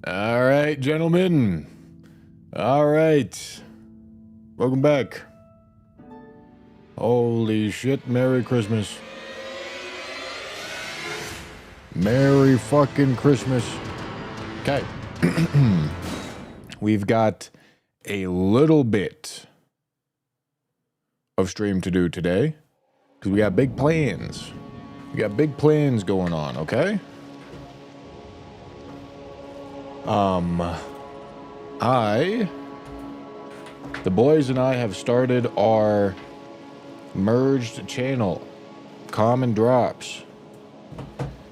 All right, gentlemen. All right. Welcome back. Holy shit, Merry Christmas. Merry fucking Christmas. Okay. We've got a little bit of stream to do today because we got big plans. We got big plans going on, okay? The boys and I have started our merged channel, Common Drops.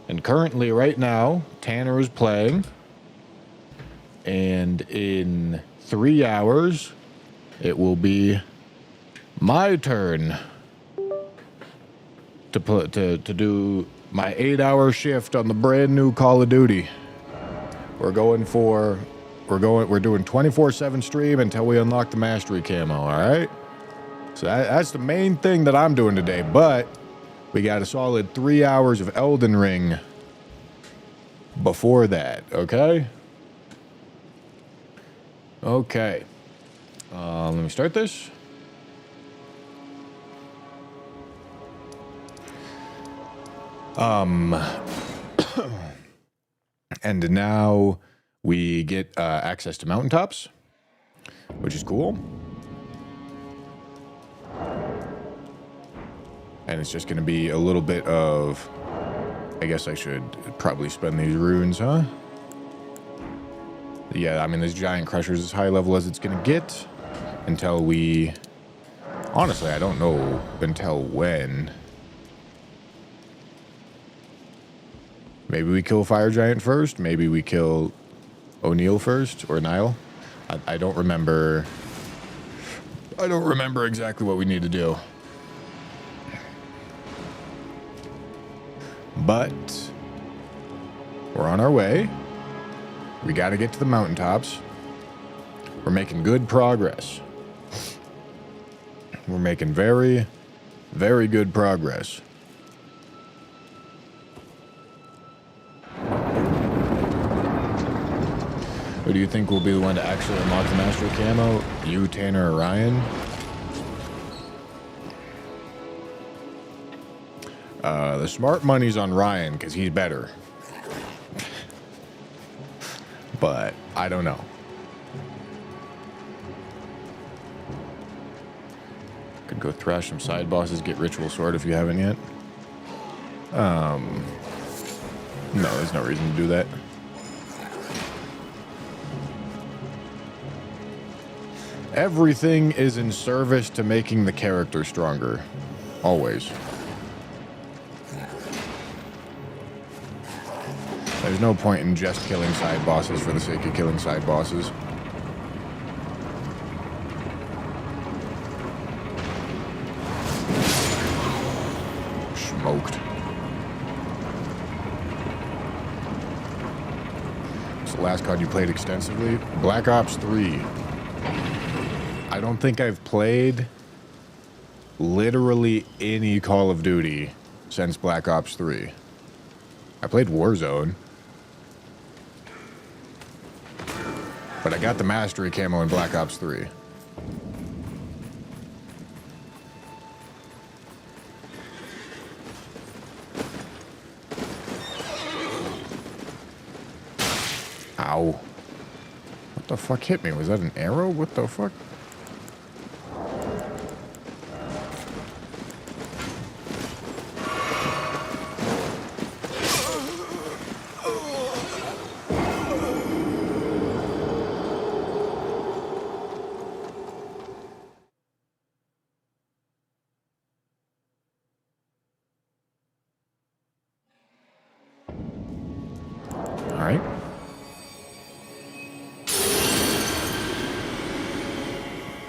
And currently, right now, Tanner is playing. And in 3 hours, it will be my turn to do my 8-hour shift on the brand new Call of Duty. We're doing 24/7 stream until we unlock the mastery camo, all right? So that's the main thing that I'm doing today, but we got a solid 3 hours of Elden Ring before that, okay? Okay. Let me start this. And now we get access to mountaintops, which is cool. And it's just going to be a little bit of, I guess I should probably spend these runes, huh? Yeah, I mean, this giant crusher is as high level as it's going to get until we, honestly, I don't know until when. Maybe we kill Fire Giant first. Maybe we kill O'Neill first, or Nile. I don't remember. I don't remember exactly what we need to do. But we're on our way. We got to get to the mountaintops. We're making good progress. We're making very, very good progress. Who do you think will be the one to actually unlock the mastery camo? You, Tanner, or Ryan? The smart money's on Ryan because he's better. But I don't know. Could go thrash some side bosses, get Ritual Sword if you haven't yet. No, there's no reason to do that. Everything is in service to making the character stronger. Always. There's no point in just killing side bosses for the sake of killing side bosses. Smoked. What's the last COD you played extensively? Black Ops 3. I don't think I've played literally any Call of Duty since Black Ops 3. I played Warzone. But I got the mastery camo in Black Ops 3. Ow. What the fuck hit me? Was that an arrow? What the fuck?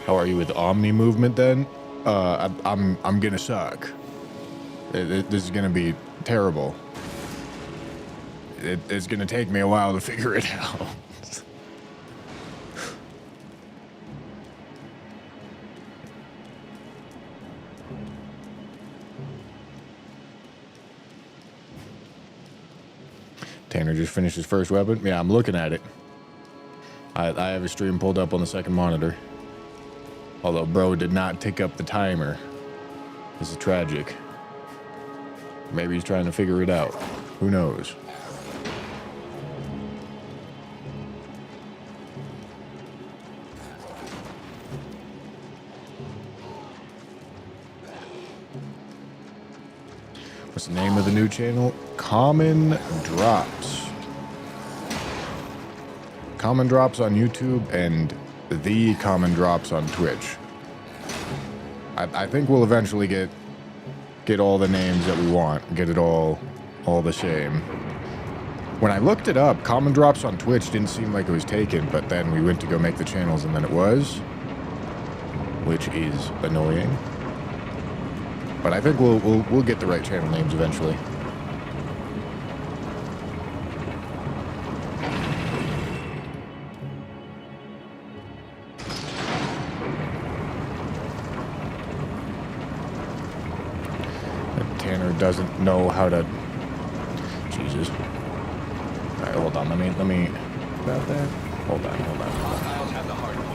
How are you with Omni movement then? I'm gonna suck. This is gonna be terrible. It's gonna take me a while to figure it out. Tanner just finished his first weapon. Yeah, I'm looking at it. I have a stream pulled up on the second monitor. Although bro did not tick up the timer. This is tragic. Maybe he's trying to figure it out. Who knows? What's the name of the new channel? Common Drops. Common Drops on YouTube and The Common Drops on Twitch. I think we'll eventually get all the names that we want. Get it all the same. When I looked it up, Common Drops on Twitch didn't seem like it was taken, but then we went to go make the channels and then it was, which is annoying. But I think we'll get the right channel names eventually. Tanner doesn't know how to. Jesus. All right, hold on. Let me. About that. Hold on. Hostiles have the hard point.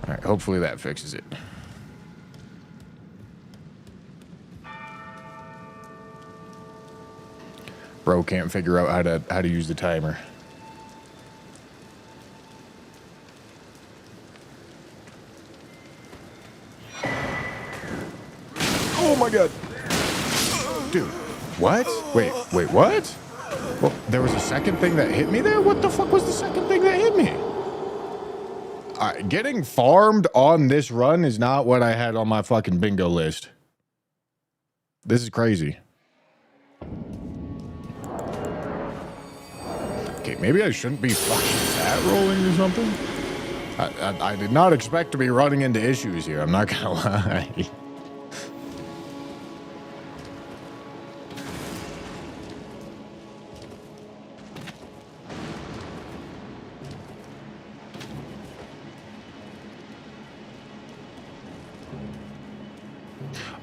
All right, hopefully that fixes it. Bro can't figure out how to use the timer. Oh my god. Dude, what? Wait, what? Well, there was a second thing that hit me there? What the fuck was the second thing that hit me? Getting farmed on this run is not what I had on my fucking bingo list. This is crazy. Okay, maybe I shouldn't be fucking fat rolling or something. I did not expect to be running into issues here, I'm not gonna lie.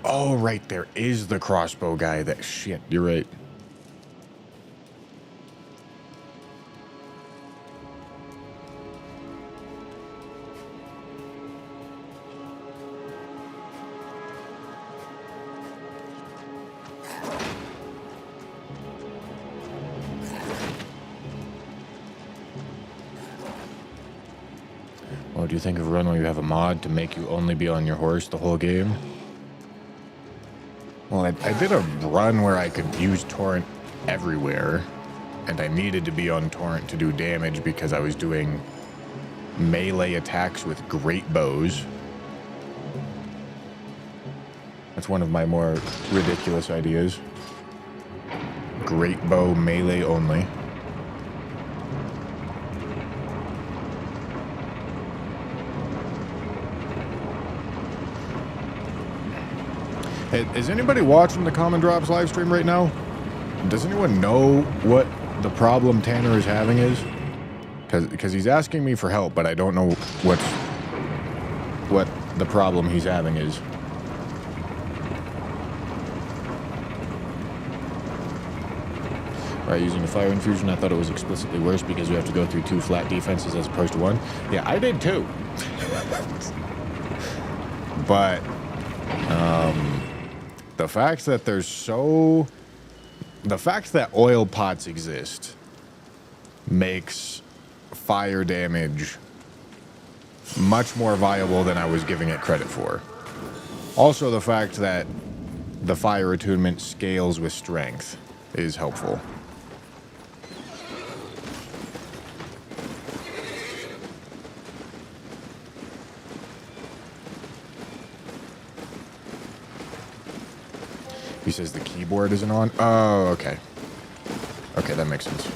Oh, right, there is the crossbow guy. That shit, you're right. What do you think of a run where you have a mod to make you only be on your horse the whole game? Well, I did a run where I could use torrent everywhere, and I needed to be on torrent to do damage because I was doing melee attacks with great bows. That's one of my more ridiculous ideas. Great bow melee only. Hey, is anybody watching the Common Drops live stream right now? Does anyone know what the problem Tanner is having is? Because he's asking me for help, but I don't know what the problem he's having is. Right, using a fire infusion, I thought it was explicitly worse because you have to go through 2 flat defenses as opposed to 1. Yeah, I did too. But the fact that the fact that oil pots exist makes fire damage much more viable than I was giving it credit for. Also, the fact that the fire attunement scales with strength is helpful. He says the keyboard isn't on. Oh, okay. Okay, that makes sense.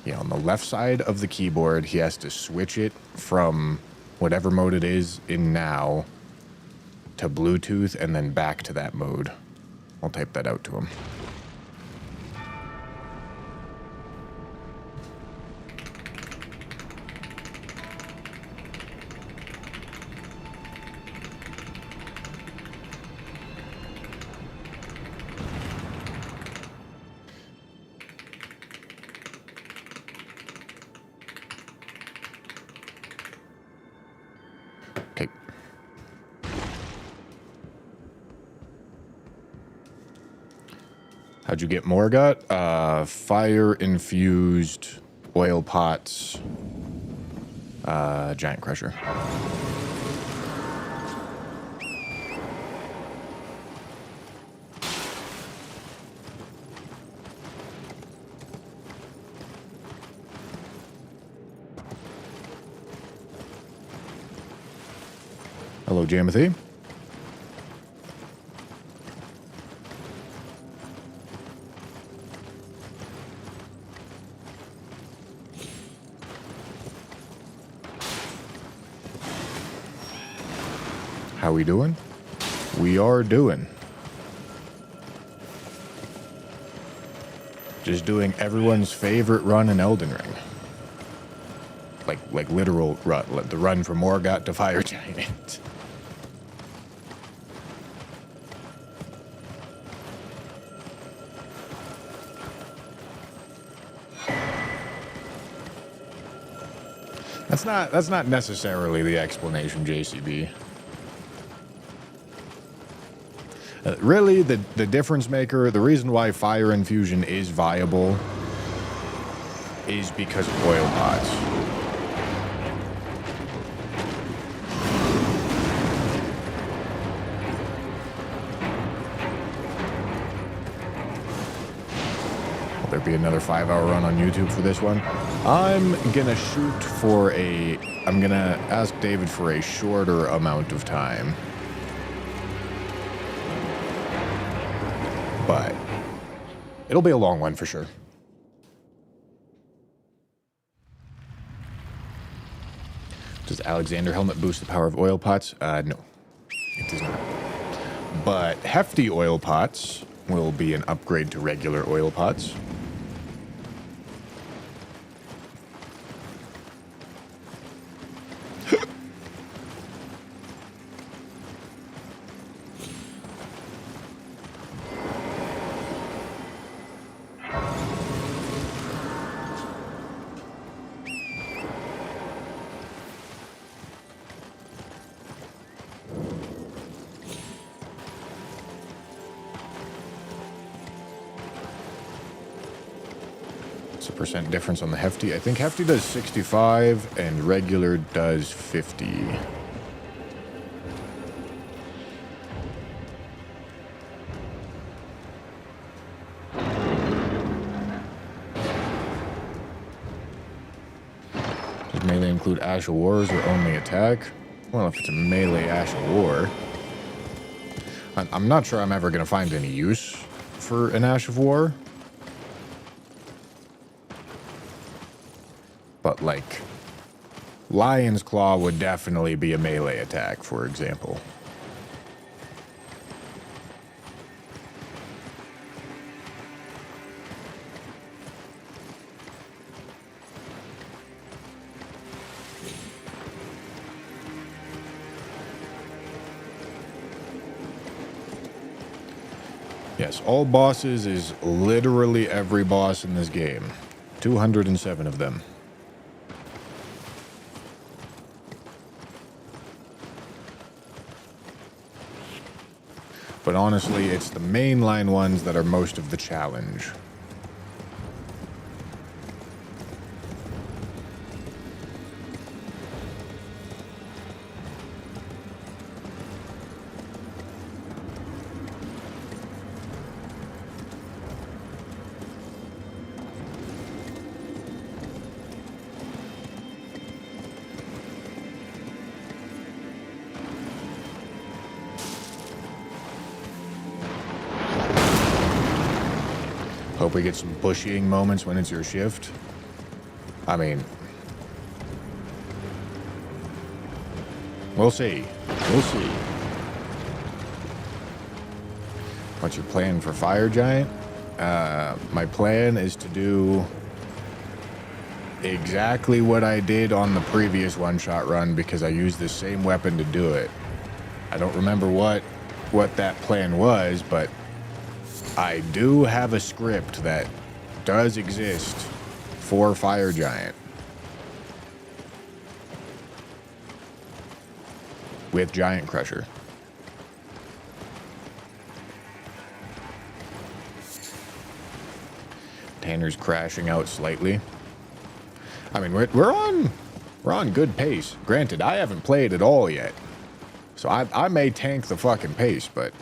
Yeah, on the left side of the keyboard, he has to switch it from whatever mode it is in now to Bluetooth and then back to that mode. I'll type that out to him. Okay. How'd you get Morgot? Fire-infused oil pots, giant crusher. Hello, Jamothy. How we doing? We are doing. Just doing everyone's favorite run in Elden Ring. Like literal run, the run from Morgot to Fire Giant. That's not necessarily the explanation, JCB. Really, the difference maker, the reason why fire infusion is viable is because of oil pots. Will there be another 5-hour run on YouTube for this one? I'm gonna shoot for I'm gonna ask David for a shorter amount of time. But it'll be a long one for sure. Does Alexander Helmet boost the power of oil pots? No, it does not. But hefty oil pots will be an upgrade to regular oil pots. Percent difference on the hefty. I think hefty does 65 and regular does 50. Does melee include Ash of Wars or only attack? Well, if it's a melee Ash of War, I'm not sure I'm ever going to find any use for an Ash of War. But, like, Lion's Claw would definitely be a melee attack, for example. Yes, all bosses is literally every boss in this game. 207 of them. But honestly, it's the mainline ones that are most of the challenge. Hope we get some bushying moments when it's your shift. I mean, we'll see. We'll see. What's your plan for Fire Giant? My plan is to do exactly what I did on the previous one-shot run because I used the same weapon to do it. I don't remember what that plan was, but I do have a script that does exist for Fire Giant. with Giant Crusher. Tanner's crashing out slightly. I mean, we're on good pace. Granted, I haven't played at all yet, so I may tank the fucking pace. But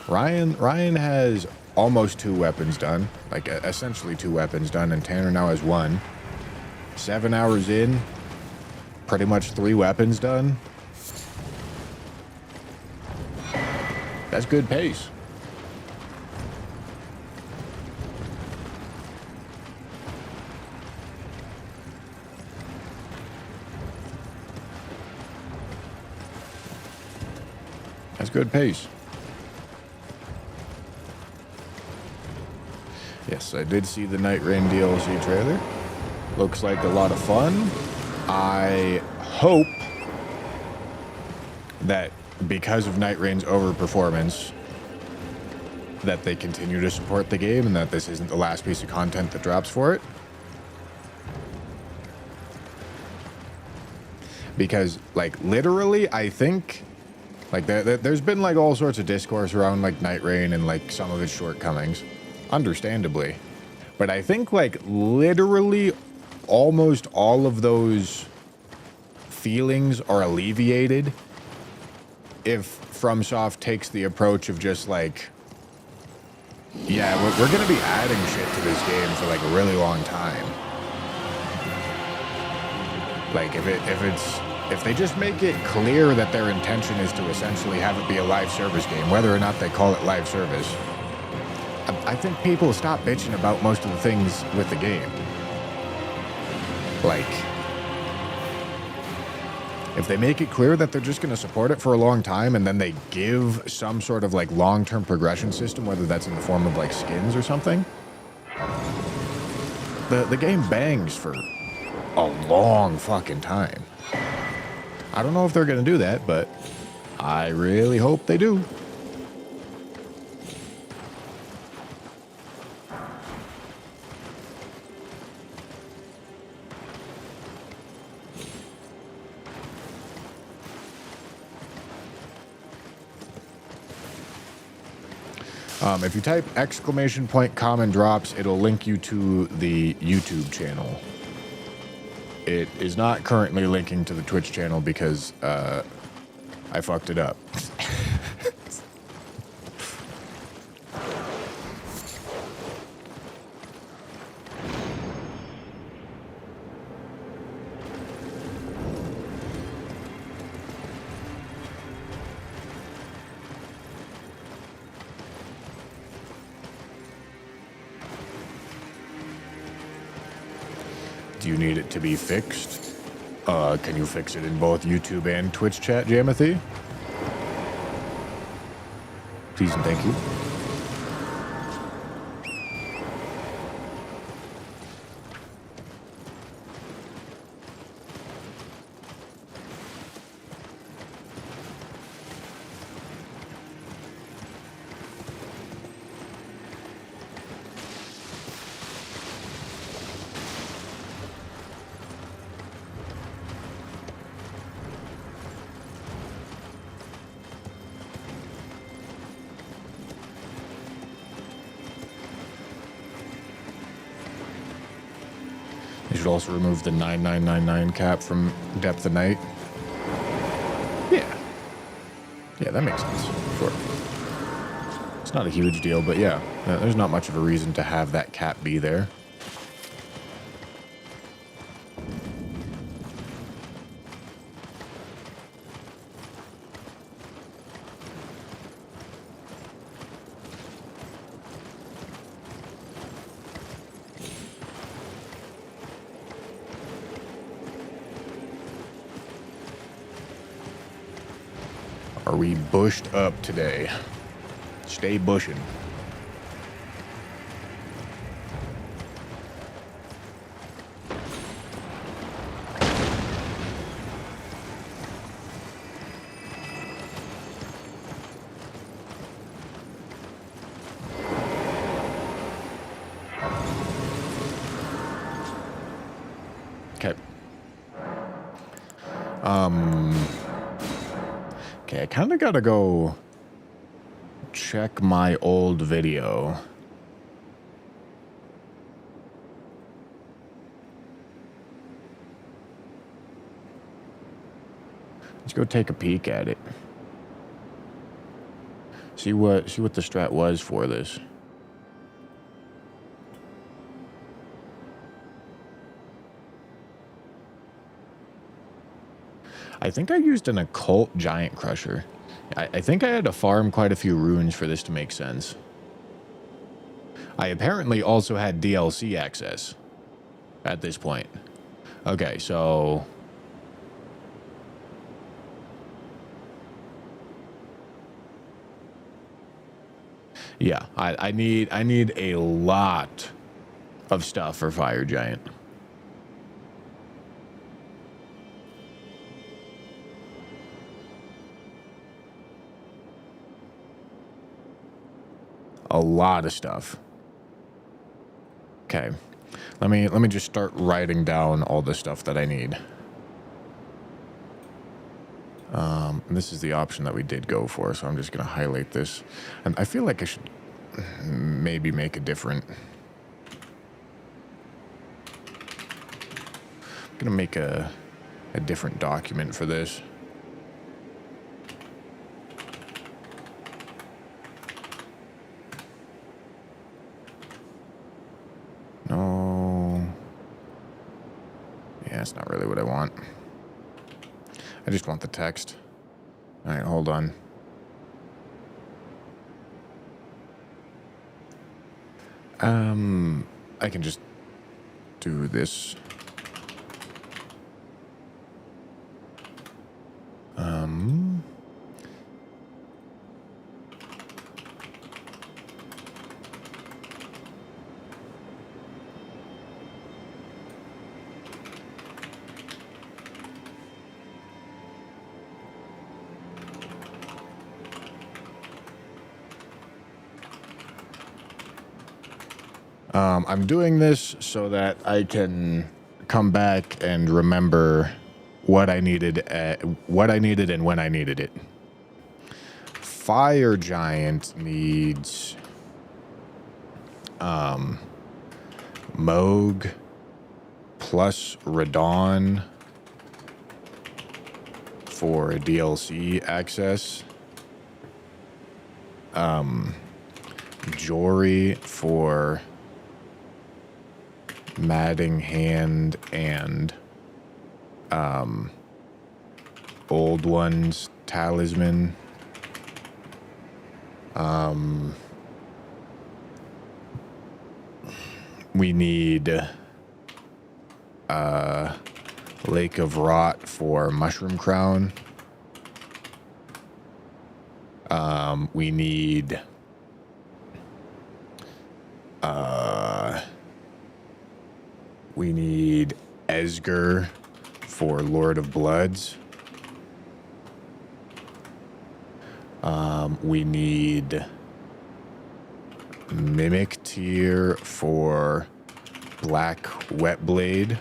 Ryan has almost 2 weapons done, like essentially 2 weapons done, and Tanner now has 1. 7 hours in, pretty much 3 weapons done. That's good pace. That's good pace. Yes, I did see the Night Rain DLC trailer. Looks like a lot of fun. I hope that because of Night Rain's overperformance, that they continue to support the game and that this isn't the last piece of content that drops for it. Because, like, literally, I think, like, there's been, like, all sorts of discourse around, like, Night Rain and, like, some of its shortcomings. Understandably. But I think, like, literally almost all of those feelings are alleviated if FromSoft takes the approach of just, like, yeah, we're going to be adding shit to this game for, like, a really long time. Like, if they just make it clear that their intention is to essentially have it be a live service game, whether or not they call it live service, I think people stop bitching about most of the things with the game. Like, if they make it clear that they're just going to support it for a long time and then they give some sort of, like, long-term progression system, whether that's in the form of, like, skins or something, the game bangs for a long fucking time. I don't know if they're going to do that, but I really hope they do. If you type !common drops, it'll link you to the YouTube channel. It is not currently linking to the Twitch channel because I fucked it up. Do you need it to be fixed? Can you fix it in both YouTube and Twitch chat, Jamathy? Please and thank you. You should also remove the 9999 cap from Depth of Night. Yeah. Yeah, that makes sense. Sure. It's not a huge deal, but yeah, there's not much of a reason to have that cap be there. Are we bushed up today? Stay bushing. Okay. Okay, I kind of gotta go check my old video. Let's go take a peek at it. See what the strat was for this. I think I used an occult giant crusher. I think I had to farm quite a few runes for this to make sense. I apparently also had DLC access at this point. Okay, so yeah, I need a lot of stuff for Fire Giant. A lot of stuff. Okay. Let me just start writing down all the stuff that I need. This is the option that we did go for, so I'm just going to highlight this. And I feel like I should maybe make a different... I'm going to make a different document for this. No. Yeah, it's not really what I want. I just want the text. All right, hold on. I can just do this. I'm doing this so that I can come back and remember what I needed and when I needed it. Fire Giant needs Moog plus Radon for DLC access. Jory for Matting Hand and Old Ones Talisman. We need Lake of Rot for Mushroom Crown. We need Esger for Lord of Bloods. We need Mimic Tier for Black Wet Blade.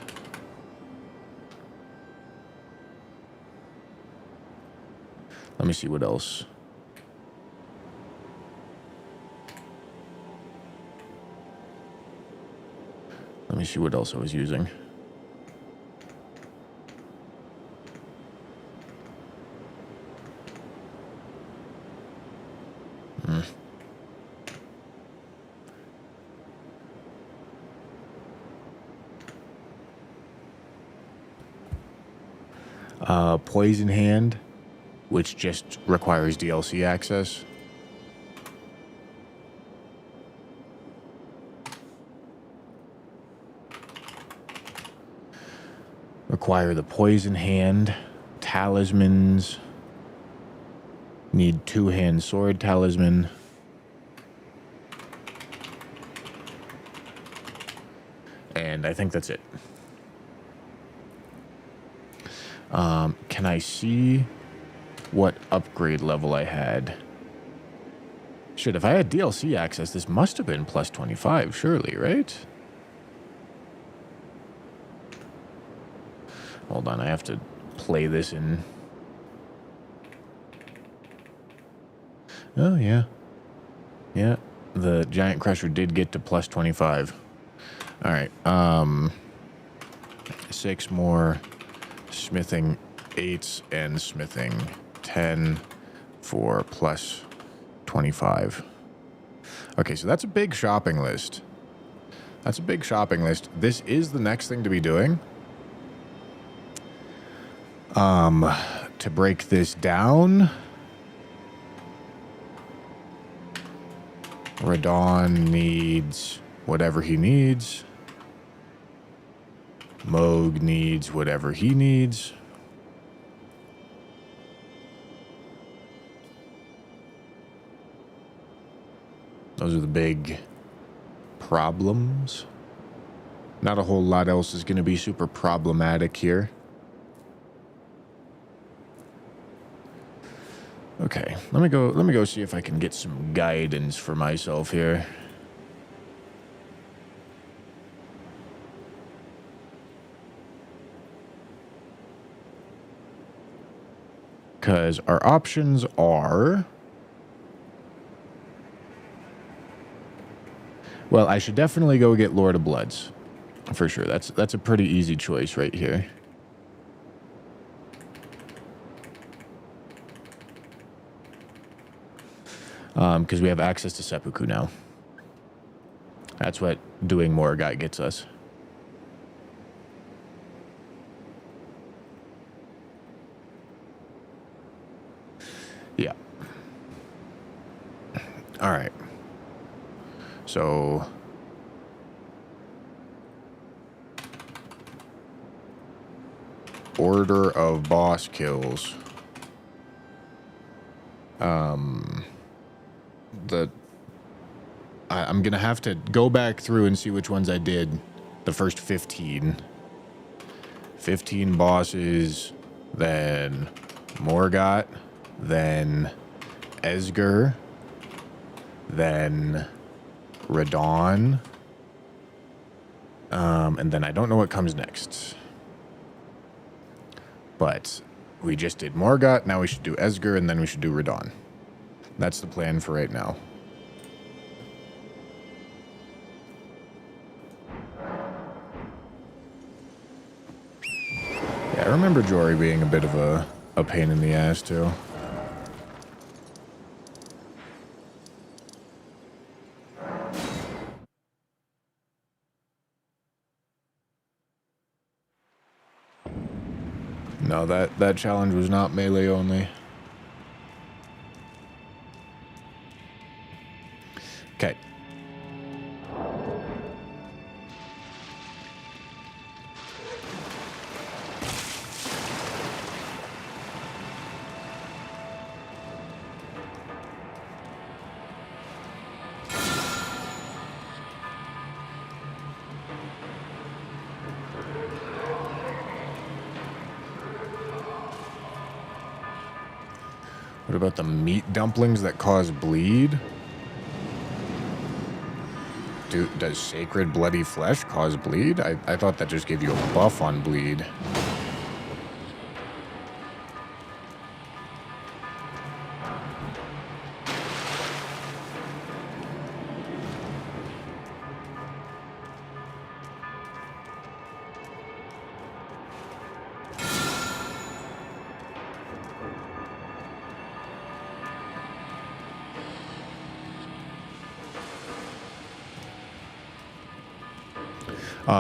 Let me see what else. Let me see what else I was using. Poison Hand, which just requires DLC access. Acquire the Poison Hand. Talismans. Need Two-Hand Sword Talisman. And I think that's it. Can I see what upgrade level I had? Shit, if I had DLC access, this must have been plus 25, surely, right? Hold on, I have to play this in. Oh, yeah. Yeah, the giant crusher did get to plus 25. All right. 6 more smithing 8s and smithing 10 for plus 25. Okay, so that's a big shopping list. That's a big shopping list. This is the next thing to be doing. To break this down, Radon needs whatever he needs. Moog needs whatever he needs. Those are the big problems. Not a whole lot else is going to be super problematic here. Okay, let me go see if I can get some guidance for myself here. Because our options are... Well, I should definitely go get Lord of Bloods. For sure. That's a pretty easy choice right here. Because we have access to seppuku now. That's what doing more guy gets us. Yeah. All right. So... Order of boss kills. I'm gonna have to go back through and see which ones I did. The first 15. 15 bosses, then Morgott, then Esger, then Radon, and then I don't know what comes next. But we just did Morgott, now we should do Esger, and then we should do Radon. That's the plan for right now. Yeah, I remember Jory being a bit of a pain in the ass, too. No, that challenge was not melee only. Okay. What about the meat dumplings that cause bleed? Does sacred bloody flesh cause bleed? I thought that just gave you a buff on bleed.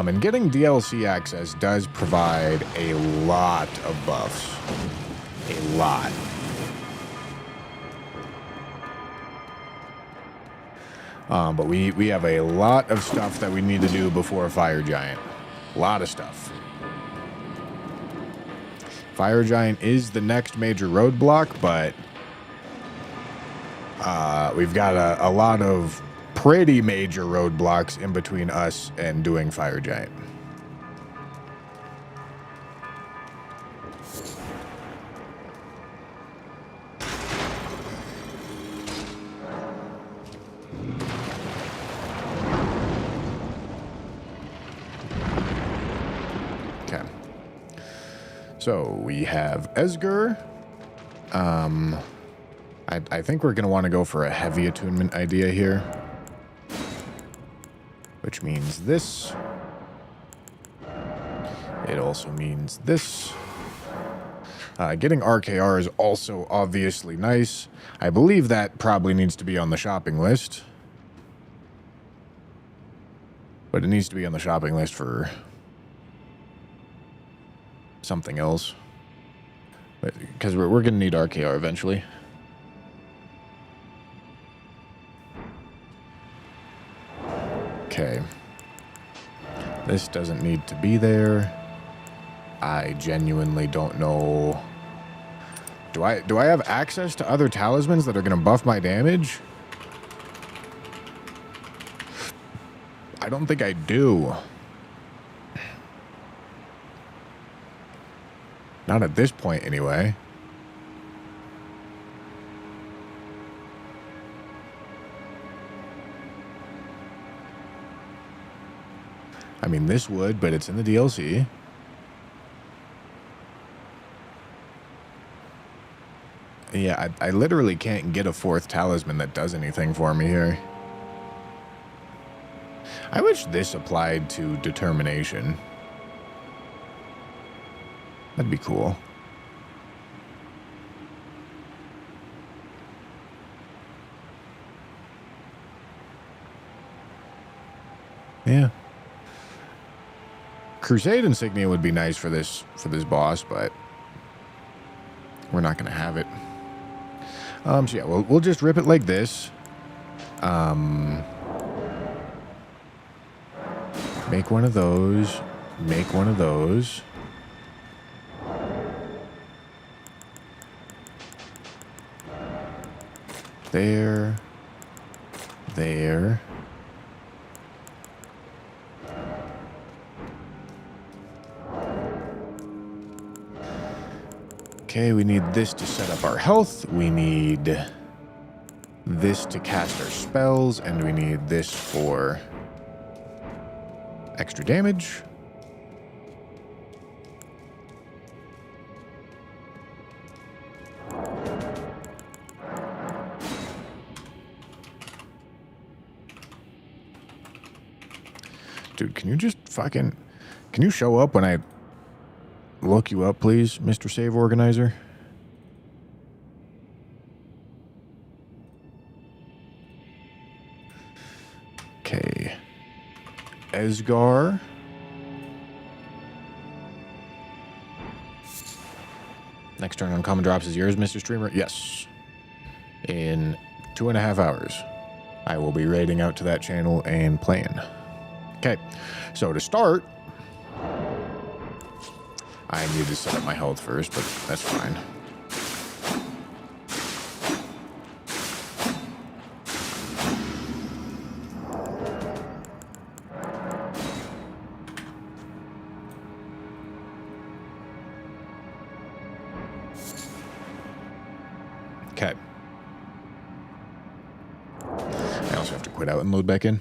And getting DLC access does provide a lot of buffs. A lot. But we have a lot of stuff that we need to do before Fire Giant. A lot of stuff. Fire Giant is the next major roadblock, but we've got a lot of pretty major roadblocks in between us and doing Fire Giant. Okay. So we have Esger. I think we're going to want to go for a heavy attunement idea here. Which means this. It also means this. Getting RKR is also obviously nice. I believe that probably needs to be on the shopping list. But it needs to be on the shopping list for something else. Because we're going to need RKR eventually. Okay. This doesn't need to be there. I genuinely don't know. Do I have access to other talismans that are going to buff my damage? I don't think I do. Not at this point, anyway. I mean, this would, but it's in the DLC. Yeah, I literally can't get a fourth talisman that does anything for me here. I wish this applied to determination. That'd be cool. Yeah. Crusade insignia would be nice for this boss, but we're not going to have it. So yeah, we'll just rip it like this. Make one of those. Make one of those. There. There. Okay, we need this to set up our health. We need this to cast our spells, and we need this for extra damage. Dude, can you just fucking... Can you show up when I look you up, please, Mr. Save Organizer? Okay. Esgar. Next turn on common drops is yours, Mr. Streamer? Yes. In 2.5 hours, I will be raiding out to that channel and playing. Okay, so to start, I need to set up my health first, but that's fine. Okay. I also have to quit out and load back in.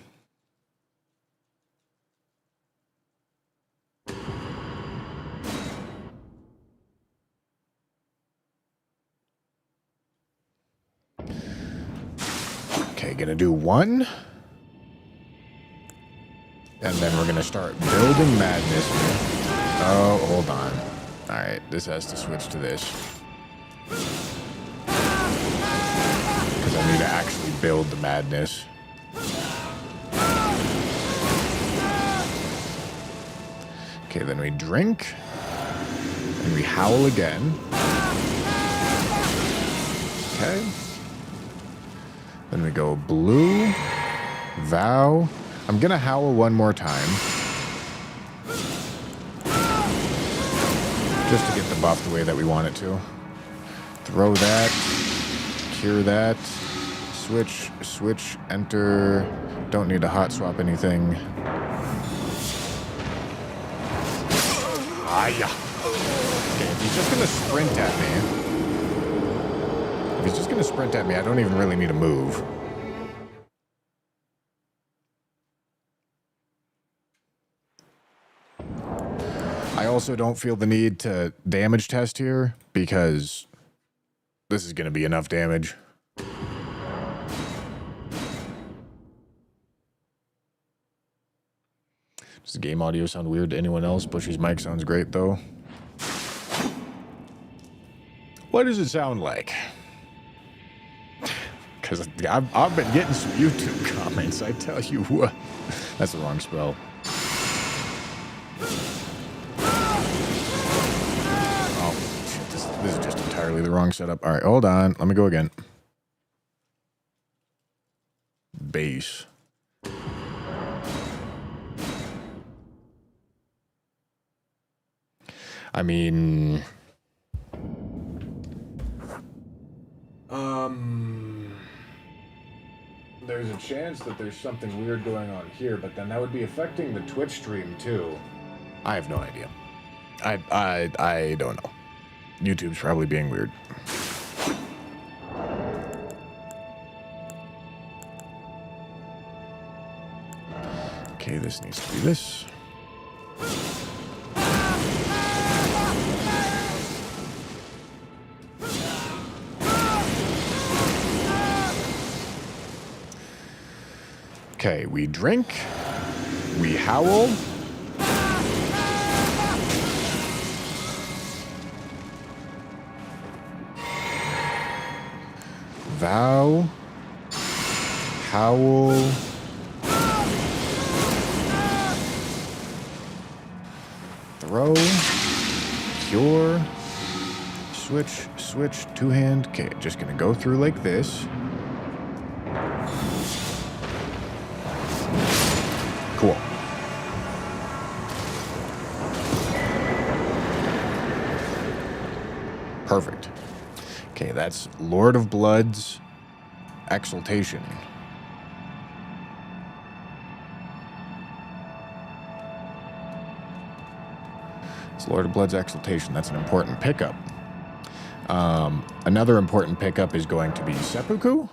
Okay, gonna do one. And then we're gonna start building madness. Oh, hold on. Alright, this has to switch to this. Because I need to actually build the madness. Okay, then we drink. And we howl again. Okay. Then we go blue, vow. I'm gonna howl one more time. Just to get the buff the way that we want it to. Throw that, cure that, switch, enter. Don't need to hot swap anything. Okay, if he's just gonna sprint at me. If he's just gonna sprint at me, I don't even really need to move. I also don't feel the need to damage test here because this is gonna be enough damage. Does the game audio sound weird to anyone else? Bushy's mic sounds great, though. What does it sound like? Because I've been getting some YouTube comments, I tell you what. That's the wrong spell. Oh, shit, this is just entirely the wrong setup. All right, hold on. Let me go again. Base. I mean... There's a chance that there's something weird going on here, but then that would be affecting the Twitch stream too. I have no idea. I don't know. YouTube's probably being weird. Okay, this needs to be this. Okay, we drink, we howl. Vow, howl, throw, cure, switch, two-hand. Okay, just gonna go through like this. Cool. Perfect. Okay, that's Lord of Blood's Exaltation. It's Lord of Blood's Exaltation. That's an important pickup. Another important pickup is going to be Seppuku.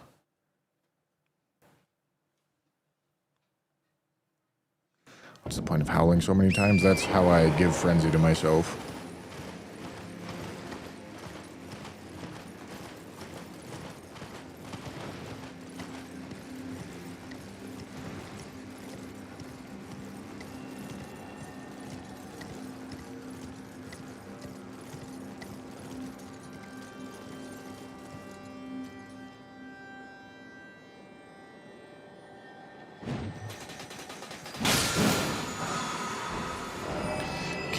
What's the point of howling so many times? That's how I give frenzy to myself.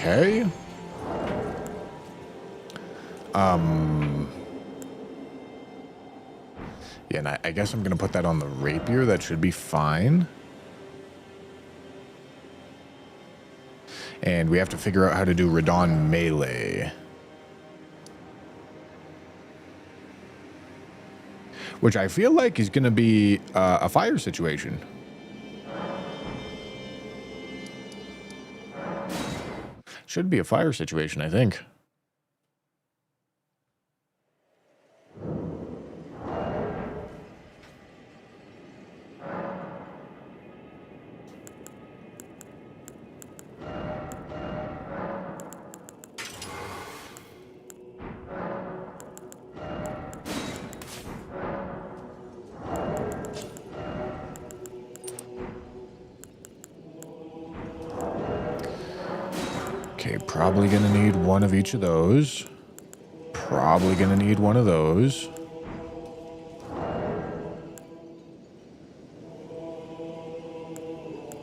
Okay. Yeah, and I guess I'm gonna put that on the rapier. That should be fine. And we have to figure out how to do Radon melee. Which I feel like is gonna be a fire situation. Should be a fire situation, I think. Okay, probably gonna need one of each of those. Probably gonna need one of those.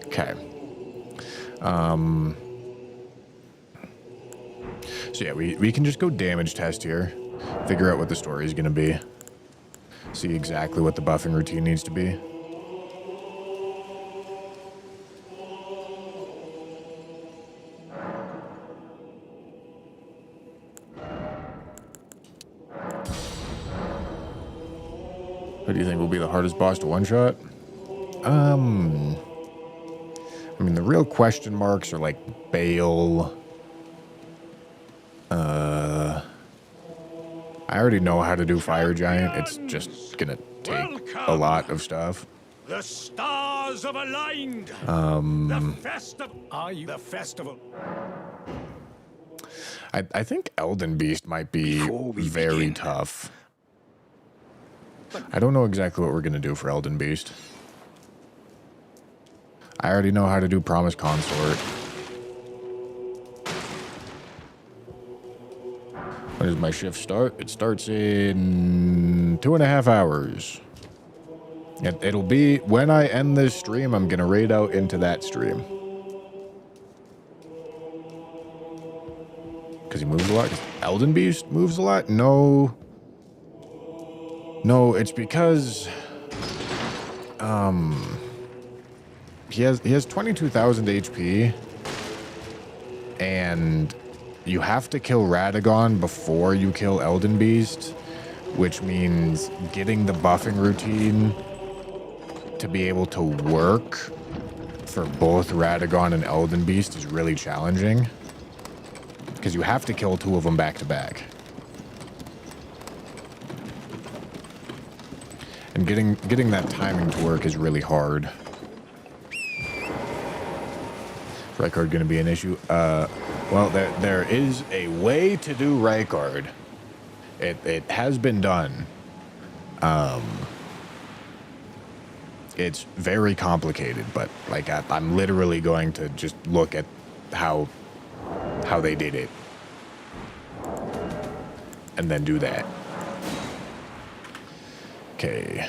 Okay. So yeah, we can just go damage test here. Figure out what the story is gonna be. See exactly what the buffing routine needs to be. What do you think will be the hardest boss to one-shot? I mean, the real question marks are like Bale. I already know how to do Fire Giant. It's just gonna take a lot of stuff. The stars have aligned. The festival. I think Elden Beast might be very tough. I don't know exactly what we're gonna do for Elden Beast. I already know how to do Promise Consort. When does my shift start? It starts in 2.5 hours. It'll be, when I end this stream, I'm going to raid out into that stream. Because he moves a lot. Elden Beast moves a lot? No. No, it's because... He has 22,000 HP. And you have to kill Radagon before you kill Elden Beast. Which means getting the buffing routine to be able to work for both Radagon and Elden Beast is really challenging. Because you have to kill 2 of them back to back. And getting that timing to work is really hard. Is Rykard going to be an issue? Well, there is a way to do Rykard. It has been done. It's very complicated, but like I'm literally going to just look at how they did it and then do that. Okay.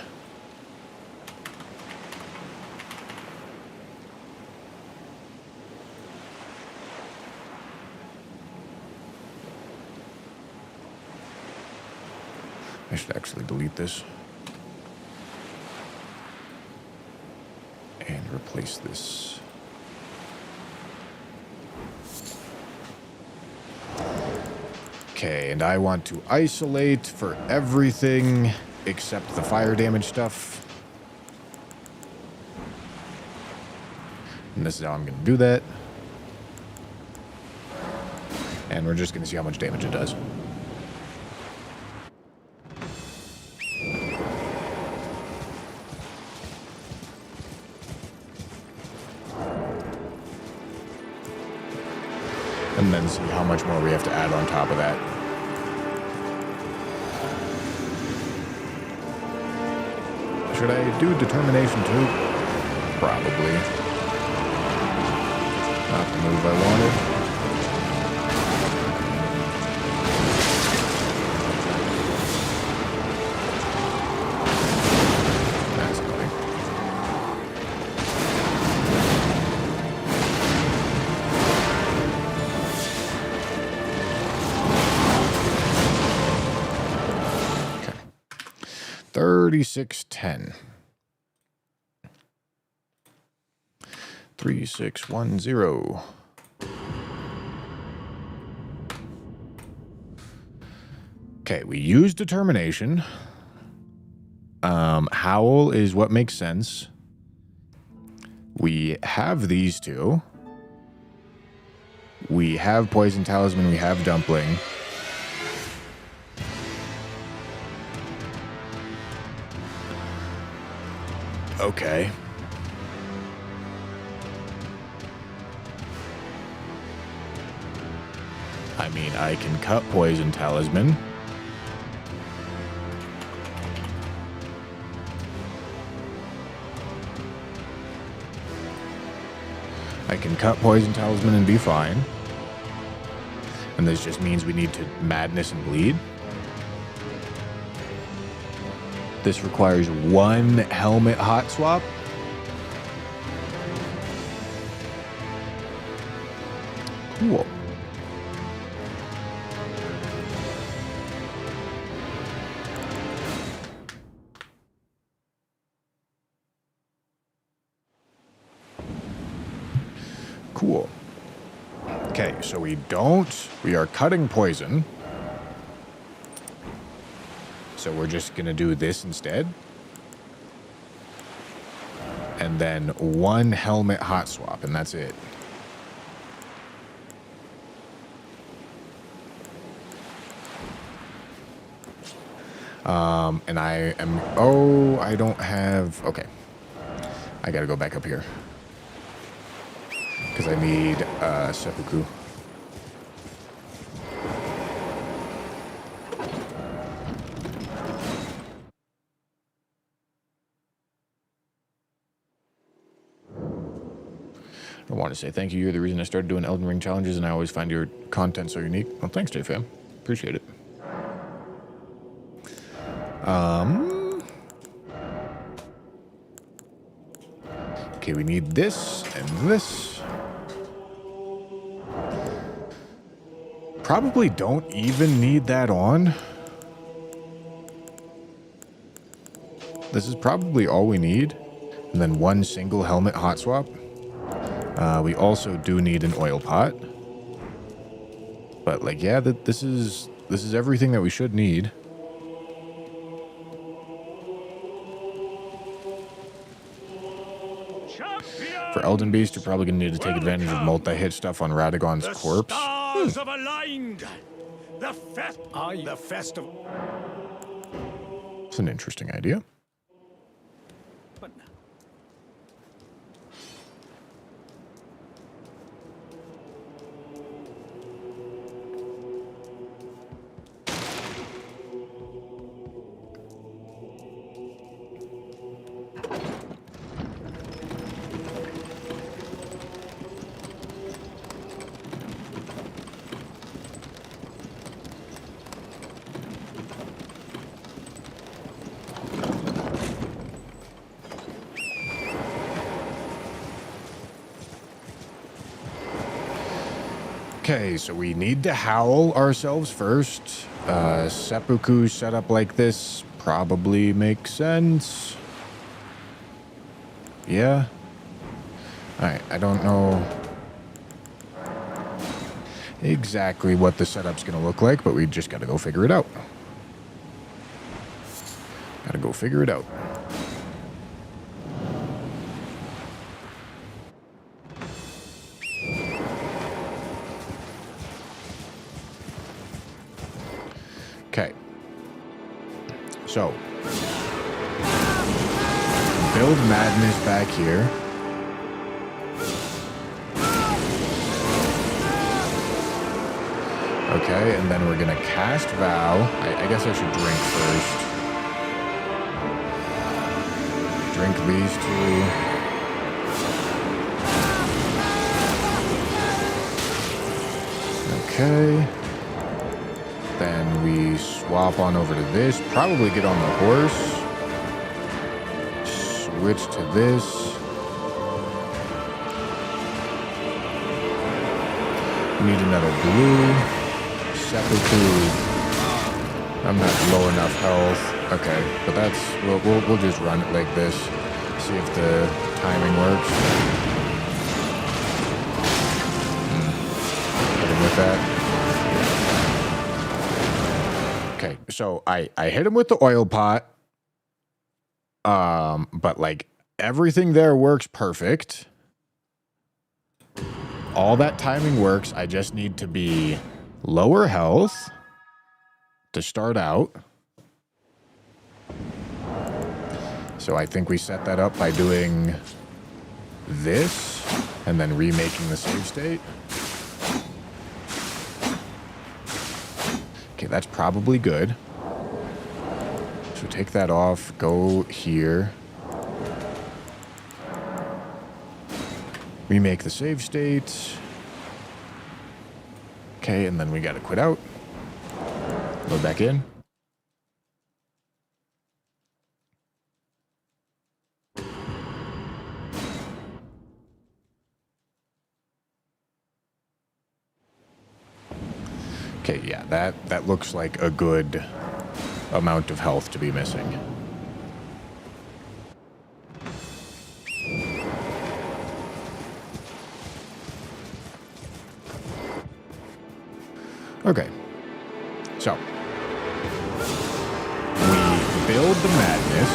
I should actually delete this. And replace this. Okay, and I want to isolate for everything except the fire damage stuff. And this is how I'm going to do that. And we're just going to see how much damage it does. And then see how much more we have to add on top of that. Should I do determination too? Probably. Not the move I wanted. That's annoying. Okay. 3610. 3610. Okay, we use determination. Howl is what makes sense. We have these two. We have Poison Talisman, we have Dumpling. Okay. I mean, I can cut Poison Talisman. I can cut Poison Talisman and be fine. And this just means we need to Madness and Bleed. This requires 1 helmet hot swap. Cool. Cool. Okay, so we are cutting poison. So we're just gonna do this instead. And then 1 helmet hot swap, and that's it. And I am, I don't have, okay. I gotta go back up here. Because I need seppuku. I want to say thank you. You're the reason I started doing Elden Ring challenges, and I always find your content so unique. Well, thanks, JFam. Appreciate it. Okay, we need this and this. Probably don't even need that on. This is probably all we need. And then one single helmet hot swap. We also do need an oil pot. But like, yeah, this is everything that we should need. For Elden Beast, you're probably going to need to take advantage of multi-hit stuff on Radagon's corpse. Stars have aligned. The festival. It's an interesting idea. But Okay, so we need to howl ourselves first. Seppuku set up like this probably makes sense. Yeah. Alright, I don't know exactly what the setup's gonna look like, but we just gotta go figure it out. Gotta go figure it out. Okay. So, build madness back here. Okay, and then we're gonna cast Vow. I guess I should drink first. Drink these two. Okay. Then we swap on over to this. Probably get on the horse. Switch to this. Need another blue. Seppuku. I'm not low enough health. Okay, but that's we'll just run it like this. See if the timing works. Hit him with that. Okay, so I hit him with the oil pot. But like everything there works perfect. All that timing works. I just need to be lower health to start out. So I think we set that up by doing this and then remaking the save state. Okay, that's probably good. So take that off, go here. Remake the save state. Okay, and then we gotta quit out. Load back in. Okay, yeah, that looks like a good amount of health to be missing. Okay, so we build the madness.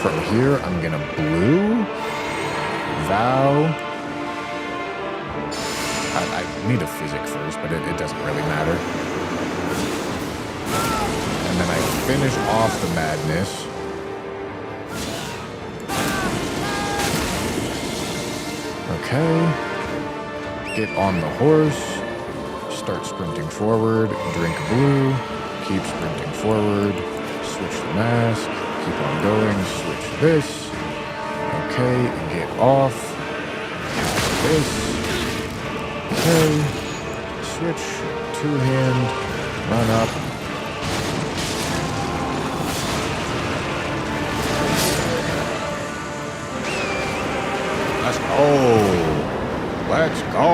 From here, I'm gonna blue, vow. I need a physic first, but it doesn't really matter. And then I finish off the madness. Okay. Get on the horse. Start sprinting forward. Drink blue. Keep sprinting forward. Switch the mask. Keep on going. Switch this. Okay, and get off. This. Okay. Switch. Two-hand. Run up. Let's go. Let's go.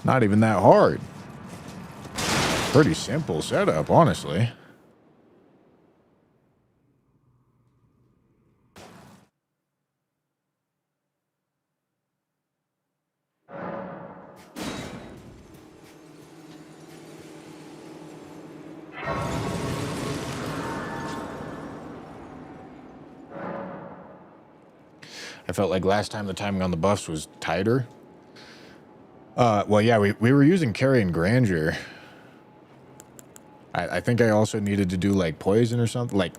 Not even that hard. Pretty simple setup, honestly. I felt like last time the timing on the buffs was tighter. Well, yeah, we were using Carrion Grandeur. I think I also needed to do like poison or something. Like,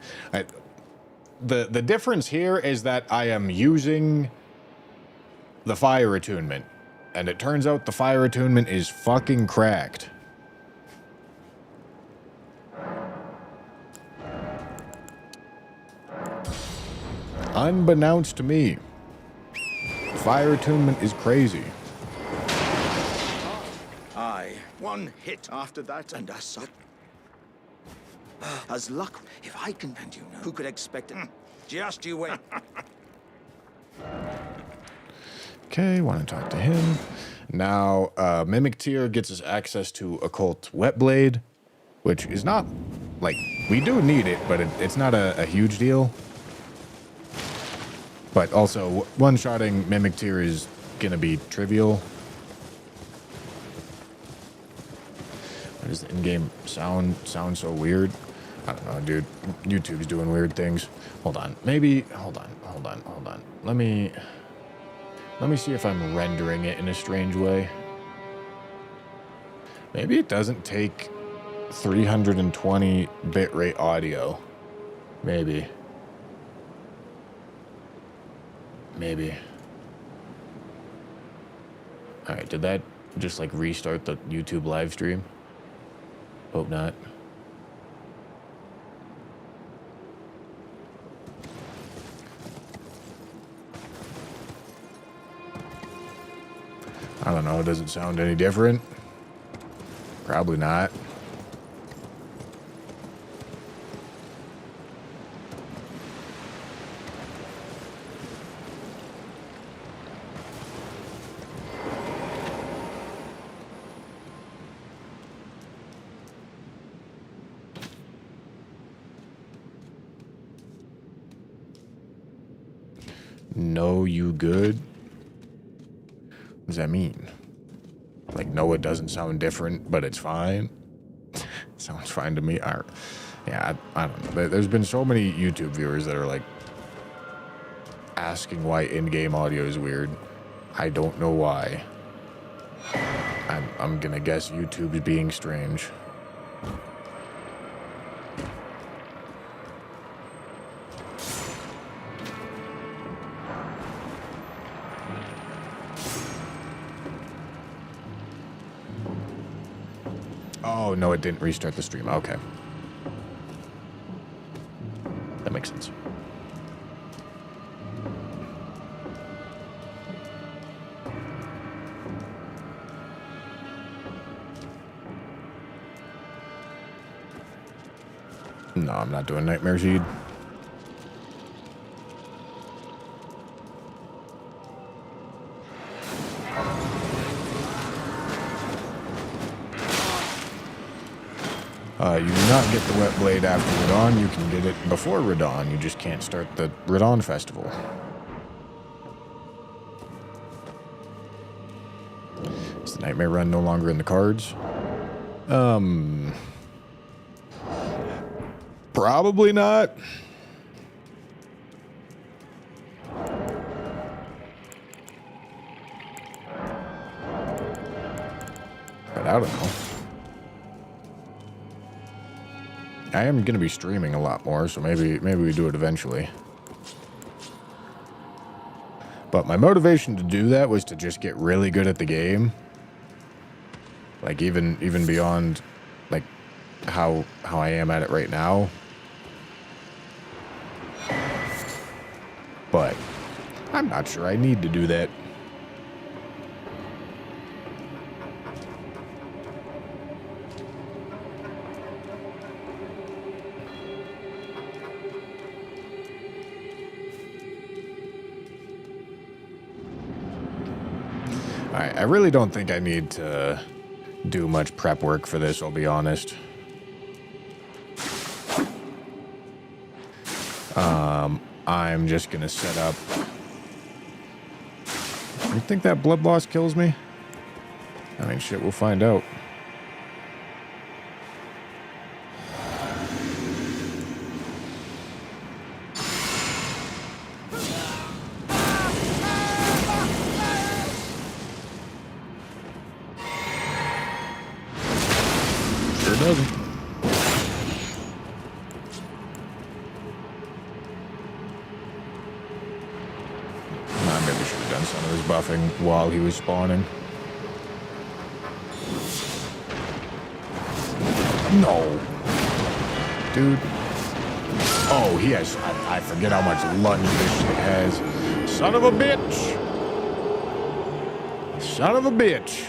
the difference here is that I am using the fire attunement, and it turns out the fire attunement is fucking cracked. Unbeknownst to me, fire attunement is crazy. Aye, one hit after that, and a suck. As luck, if I can, and you know, who could expect it? Just you wait. Okay, want to talk to him. Now, Mimic Tier gets us access to Occult Wetblade, which is not, like, we do need it, but it's not a huge deal. But also, one-shotting Mimic Tier is going to be trivial. Why does the in-game sound so weird? I don't know, dude. YouTube's doing weird things. Hold on. Maybe, hold on. Let me see if I'm rendering it in a strange way. Maybe it doesn't take 320 bitrate audio. Maybe. Alright, did that just like restart the YouTube live stream? Hope not. I don't know, does it sound any different? Probably not. No, you good? What does that mean? Like, no, it doesn't sound different, but it's fine? Sounds fine to me. Yeah, I don't know. There's been so many YouTube viewers that are, like, asking why in-game audio is weird. I don't know why. I'm gonna guess YouTube's being strange. Oh, no, it didn't restart the stream. Okay. That makes sense. No, I'm not doing Nightmare Seed. You do not get the Wet Blade after Radon. You can get it before Radon. You just can't start the Radon Festival. Is the Nightmare Run no longer in the cards? Probably not. But I don't know. I am going to be streaming a lot more, so maybe we do it eventually. But my motivation to do that was to just get really good at the game. Like, even beyond, like, how I am at it right now. But I'm not sure I need to do that. Alright, I really don't think I need to do much prep work for this, I'll be honest. I'm just gonna set up... You think that blood loss kills me? I mean, shit, we'll find out. Sure doesn't. I maybe should have done some of his buffing while he was spawning. No. Dude. Oh, he has... I forget how much lunge this shit has. Son of a bitch. Son of a bitch.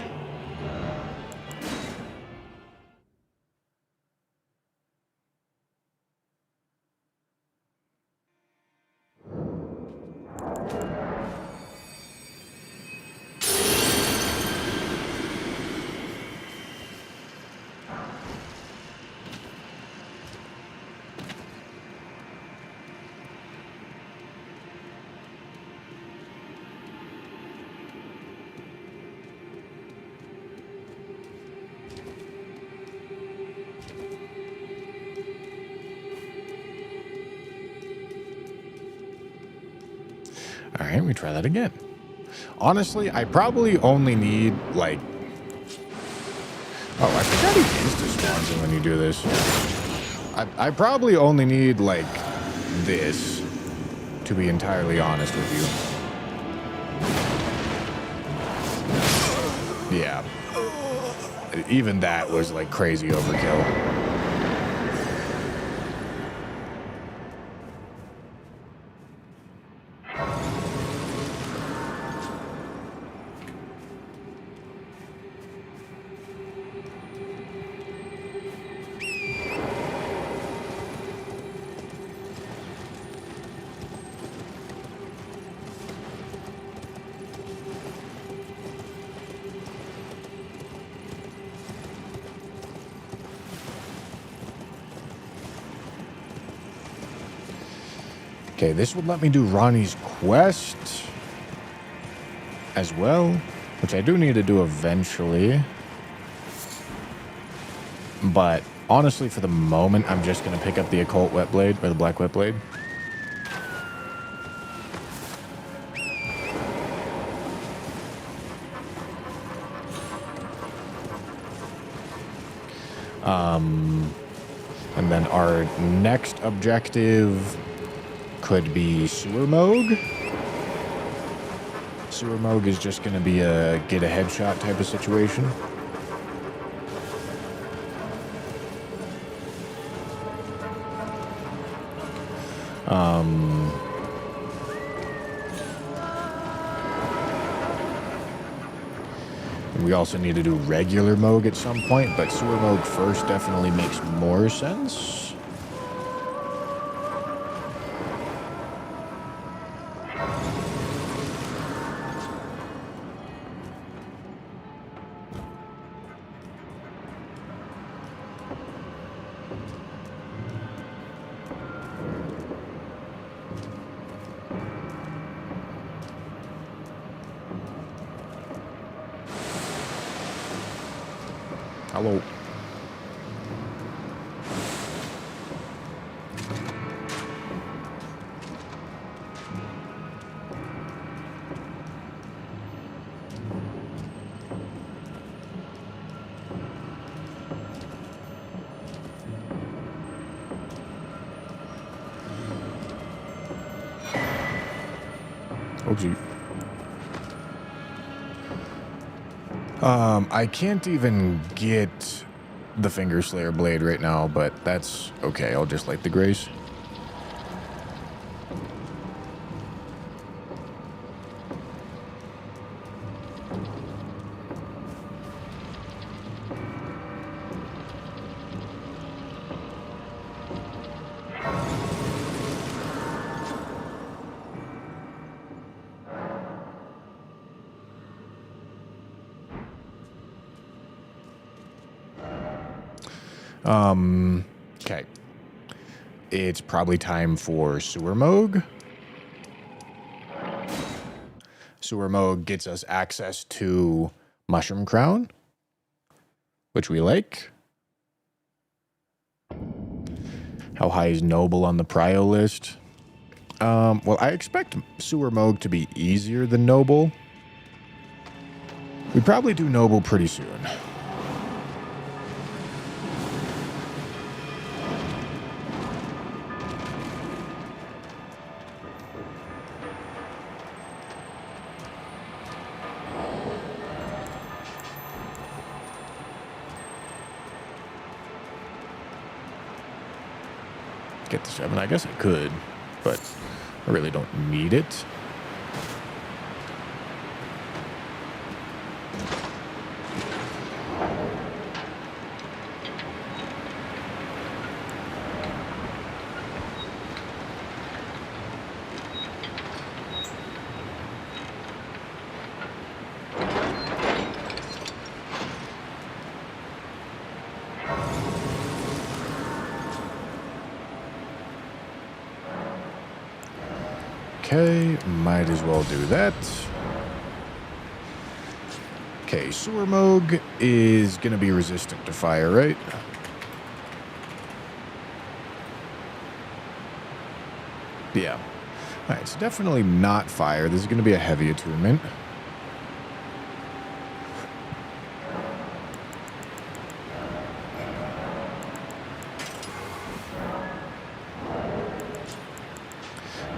All right, we try that again. Honestly, I probably only need, like... Oh, I forgot he insta-spawns him when you do this. I probably only need, like, this, to be entirely honest with you. Yeah. Even that was, like, crazy overkill. Okay, this would let me do Ronnie's quest as well, which I do need to do eventually. But honestly, for the moment, I'm just going to pick up the occult wet blade, or the black wet blade. And then our next objective could be Sewer Moog. Sewer Moog is just going to be a get a headshot type of situation. We also need to do regular Moog at some point, but Sewer Moog first definitely makes more sense. Hello. Oopsie. I can't even get the Finger Slayer blade right now, but that's okay. I'll just light the grace. Okay. It's probably time for Sewer Moog. Sewer Moog gets us access to Mushroom Crown, which we like. How high is Noble on the Prio list? Well, I expect Sewer Moog to be easier than Noble. We probably do Noble pretty soon. Get to 7. I guess I could, but I really don't need it. Okay, might as well do that. Okay, Sewer Moog is going to be resistant to fire, right? Yeah. Alright, it's definitely not fire. This is going to be a heavy attunement.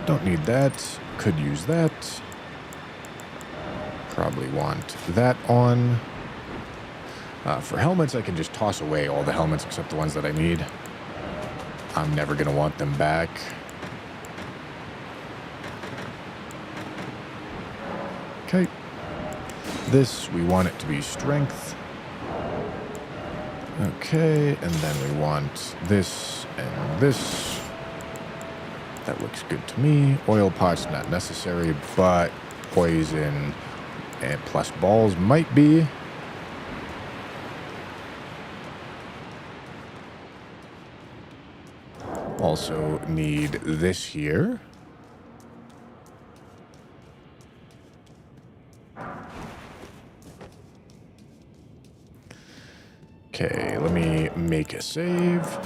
Don't need that. Could use that. Probably want that on. For helmets, I can just toss away all the helmets except the ones that I need. I'm never going to want them back. Okay. This, we want it to be strength. Okay, and then we want this and this. That looks good to me. Oil pot's not necessary, but poison and plus balls might be. Also need this here. Okay, let me make a save.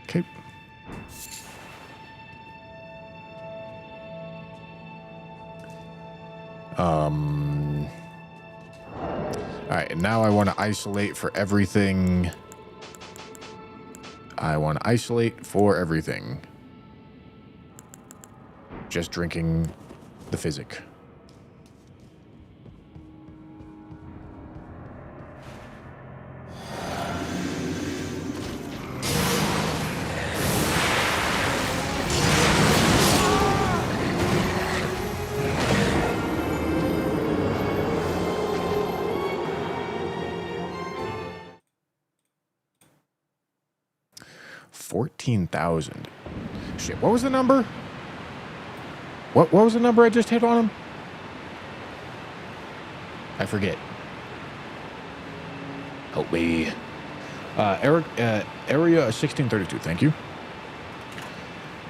Okay. All right, and now I want to isolate for everything. I want to isolate for everything. Just drinking the physic. $14,000. Shit, what was the number? What was the number I just hit on him? I forget. Help me. Eric, area 1632, thank you.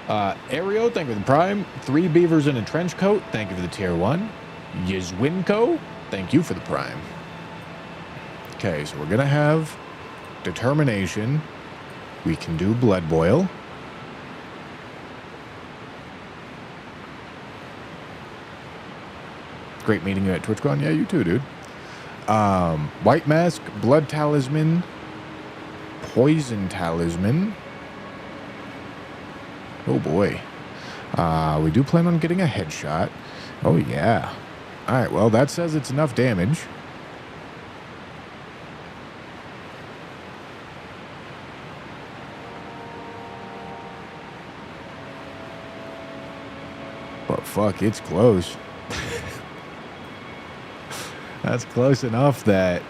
Aereo, thank you for the prime. 3 beavers in a trench coat, thank you for the tier 1. Yizwinko, thank you for the prime. Okay, so we're going to have determination. We can do blood boil. Great meeting you at TwitchCon. Yeah, you too, dude. White Mask, Blood Talisman, Poison Talisman. Oh boy. We do plan on getting a headshot. Oh, yeah. All right, well, that says it's enough damage. But fuck, it's close. That's close enough that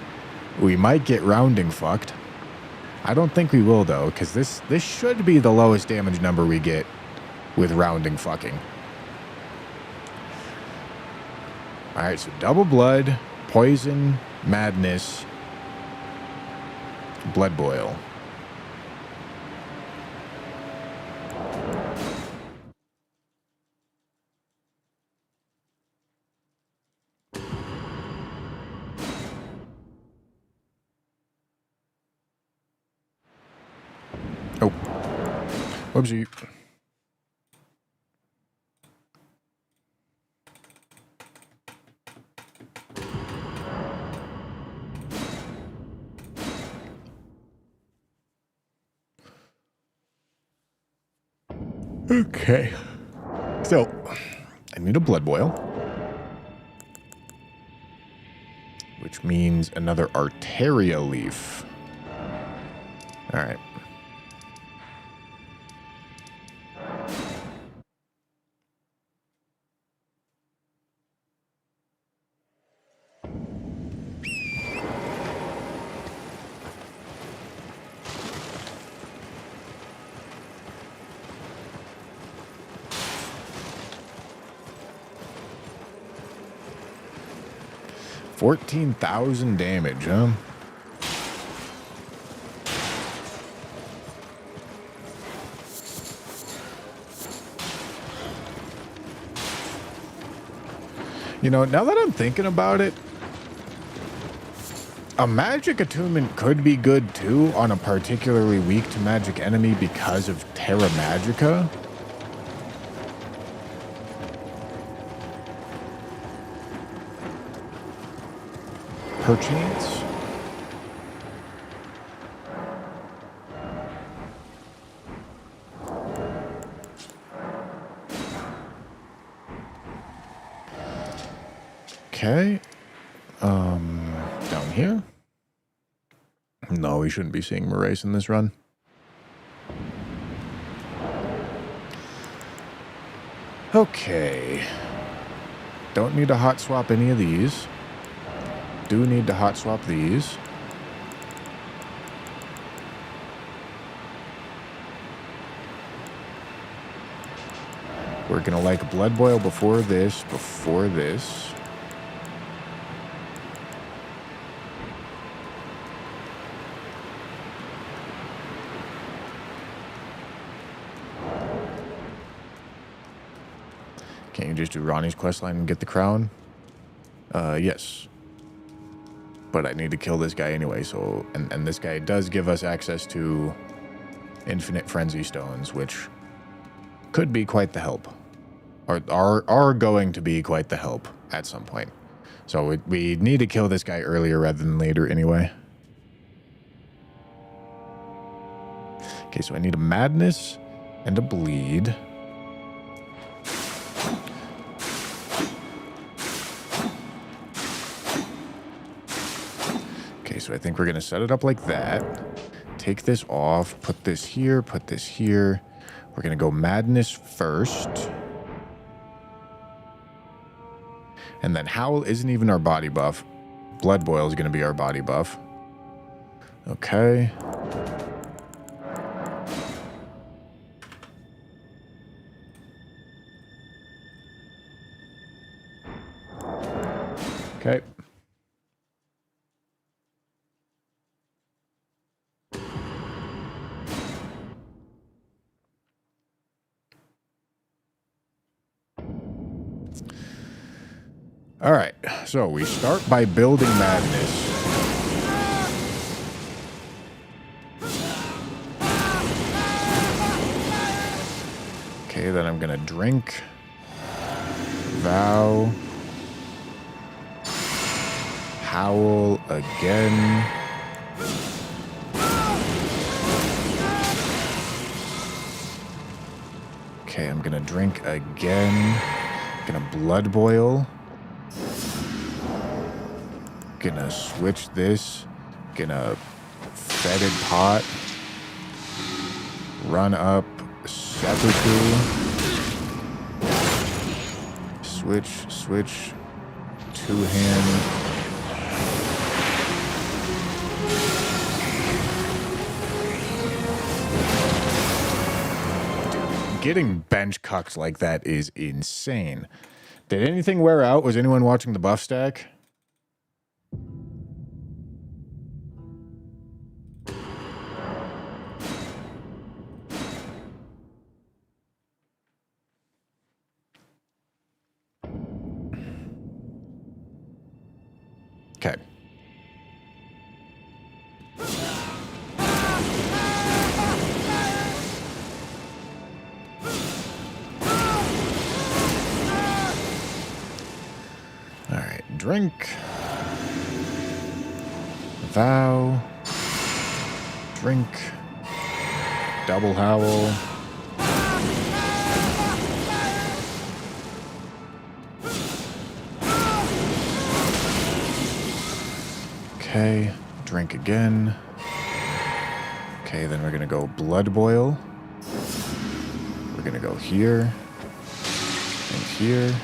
we might get rounding fucked. I don't think we will, though, because this should be the lowest damage number we get with rounding fucking. All right, so double blood, poison, madness, blood boil. Oh, whoopsie. Okay. So, I need a blood boil. Which means another Arteria leaf. All right. $14,000 damage, huh? You know, now that I'm thinking about it, a magic attunement could be good too on a particularly weak to magic enemy because of Terra Magica. Perchance. Okay. Down here. No, we shouldn't be seeing Moraes in this run. Okay. Don't need to hot swap any of these. Do need to hot swap these. We're gonna like blood boil before this, Can't you just do Ronnie's questline and get the crown? Yes. But I need to kill this guy anyway, so... And this guy does give us access to infinite frenzy stones, which could be quite the help. Or are going to be quite the help at some point. So we need to kill this guy earlier rather than later anyway. Okay, so I need a madness and a bleed. Okay, so I think we're going to set it up like that. Take this off, put this here, put this here. We're going to go madness first. And then Howl isn't even our body buff. Blood Boil is going to be our body buff. Okay. Okay. All right, so we start by building madness. Okay, then I'm gonna drink. Vow. Howl again. Okay, I'm gonna drink again. Gonna blood boil. Gonna switch this. Gonna fetid pot. Run up seppuku. Switch. Two-hand. Getting bench cucked like that is insane. Did anything wear out? Was anyone watching the buff stack? Okay. Drink. Vow. Drink. Double howl. Okay. Drink again. Okay, then we're gonna go blood boil. We're gonna go here. And here.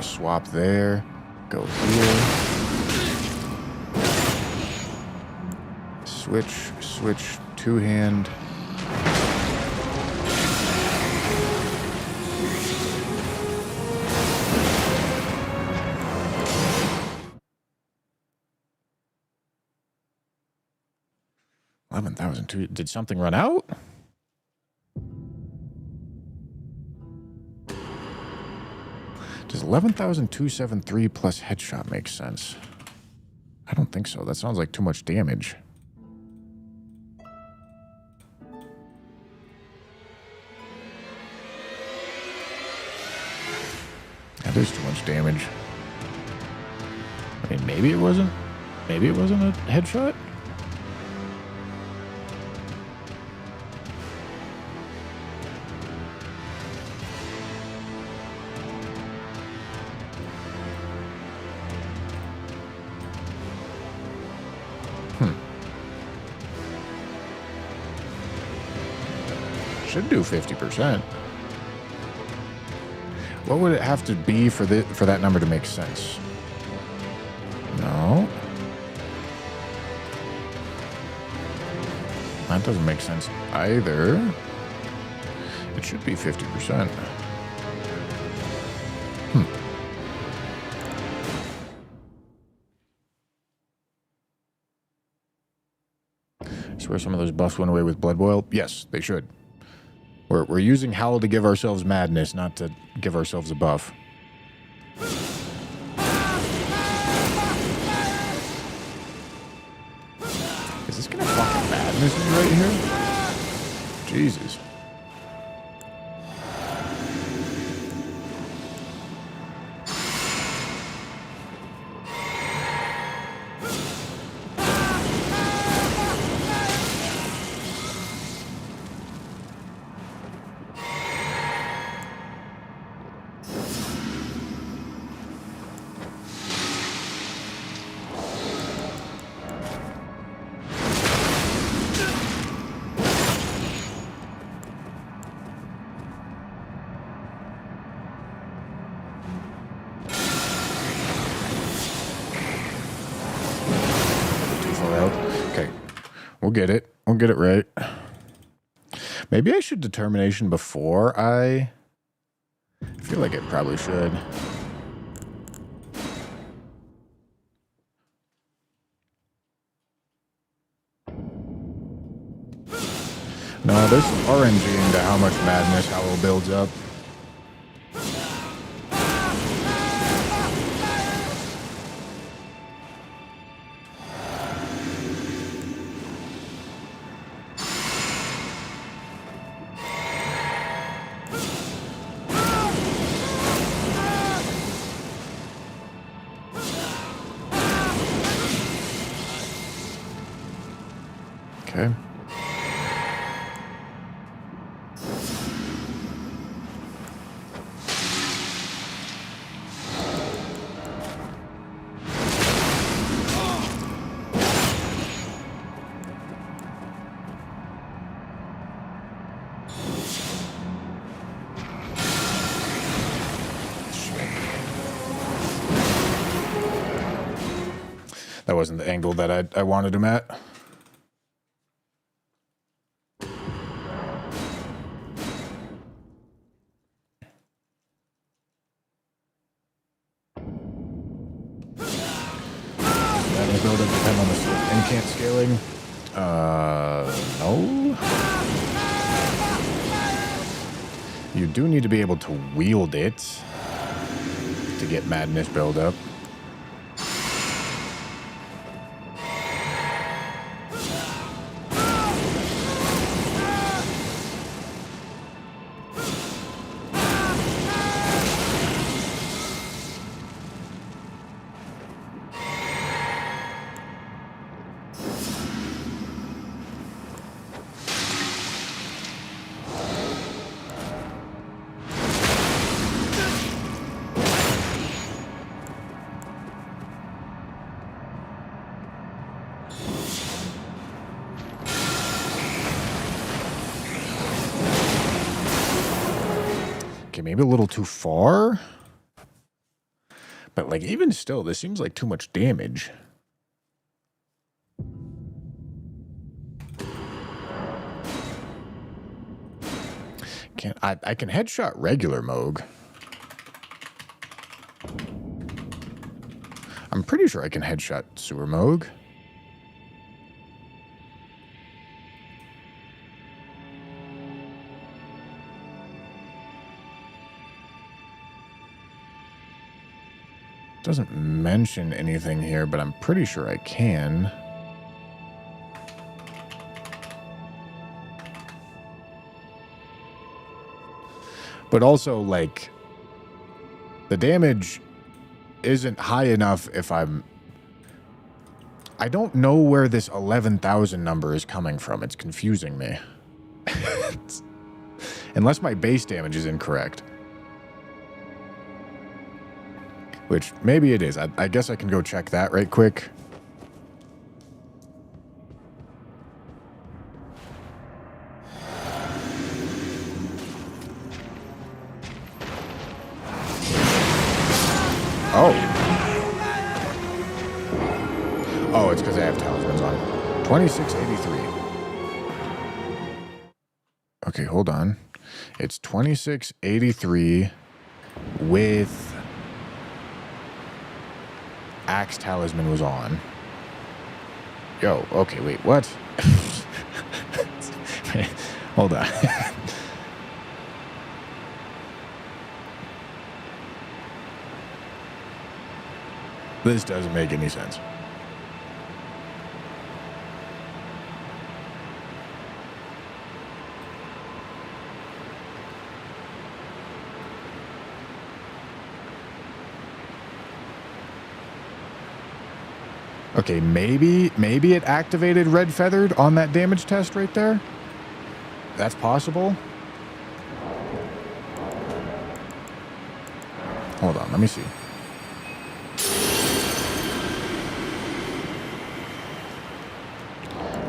Swap there, go here, switch, two-hand. $11,002. Did something run out? Does 11,273 plus headshot make sense? I don't think so. That sounds like too much damage. That is too much damage. I mean, maybe it wasn't. Maybe it wasn't a headshot. Should do 50%. What would it have to be for that number to make sense? No. That doesn't make sense either. It should be 50%. I swear some of those buffs went away with Blood Boil. Yes, they should. We're using Howl to give ourselves madness, not to give ourselves a buff. Is this gonna fucking madness me right here? Jesus. We'll get it. We'll get it right. Maybe I should determination before I feel like it probably should. No, there's RNG into how much madness Howl builds up. Okay. wasn't the angle that I wanted him at. That'll build up depend on the incant scaling. No. You do need to be able to wield it to get madness build up. Maybe a little too far, but like even still, this seems like too much damage. I can headshot regular Moog. I'm pretty sure I can headshot sewer Moog. Doesn't mention anything here, but I'm pretty sure I can. But also, like, the damage isn't high enough if I'm... I don't know where this 11,000 number is coming from. It's confusing me. Unless my base damage is incorrect. Which, maybe it is. I guess I can go check that right quick. Oh. Oh, it's because I have talismans on. 2683. Okay, hold on. It's 2683 with... Axe Talisman was on. Yo, okay, wait, what? Hold on. This doesn't make any sense. Okay, maybe it activated Red Feathered on that damage test right there. That's possible. Hold on, let me see.